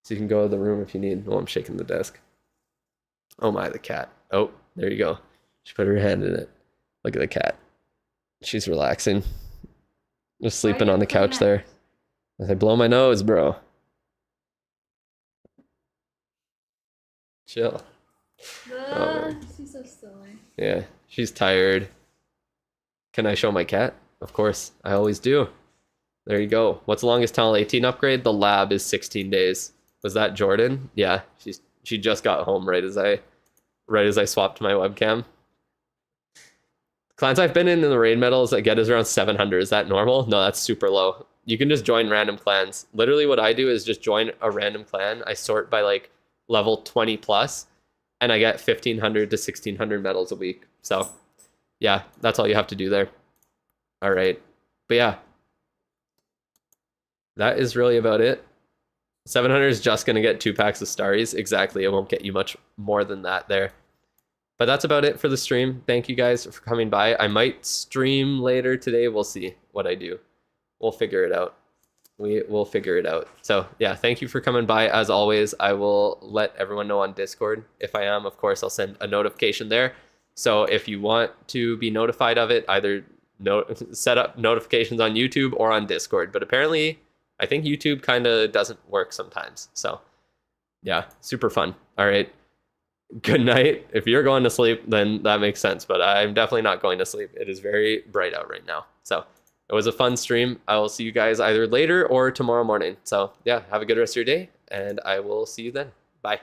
S1: So you can go to the room if you need. Oh, I'm shaking the desk. Oh my, the cat. Oh, there you go. She put her hand in it. Look at the cat. She's relaxing. Just sleeping on the couch there. As I blow my nose, bro. Chill. Oh,
S2: she's so silly.
S1: yeah, she's tired. Can I show my cat? Of course, I always do. There you go. What's the longest Tunnel 18 upgrade? The lab is 16 days. Was that Jordan? Yeah, she just got home right as I swapped my webcam. Clans I've been in the raid medals I get is around 700. Is that normal? No, that's super low. You can just join random clans. Literally what I do is just join a random clan. I sort by like level 20 plus, and I get 1,500 to 1,600 medals a week. So yeah, that's all you have to do there. All right. But yeah, that is really about it. 700 is just going to get 2 packs of Starries. Exactly. It won't get you much more than that there. But that's about it for the stream. Thank you guys for coming by. I might stream later today. We'll see what I do. We'll figure it out. We will figure it out. So yeah, thank you for coming by. As always, I will let everyone know on Discord. If I am, of course, I'll send a notification there. So if you want to be notified of it, either set up notifications on YouTube or on Discord. But apparently, I think YouTube kind of doesn't work sometimes. So yeah, super fun. All right. Good night. If you're going to sleep, then that makes sense. But I'm definitely not going to sleep. It is very bright out right now. So it was a fun stream. I will see you guys either later or tomorrow morning. So yeah, have a good rest of your day, and I will see you then. Bye.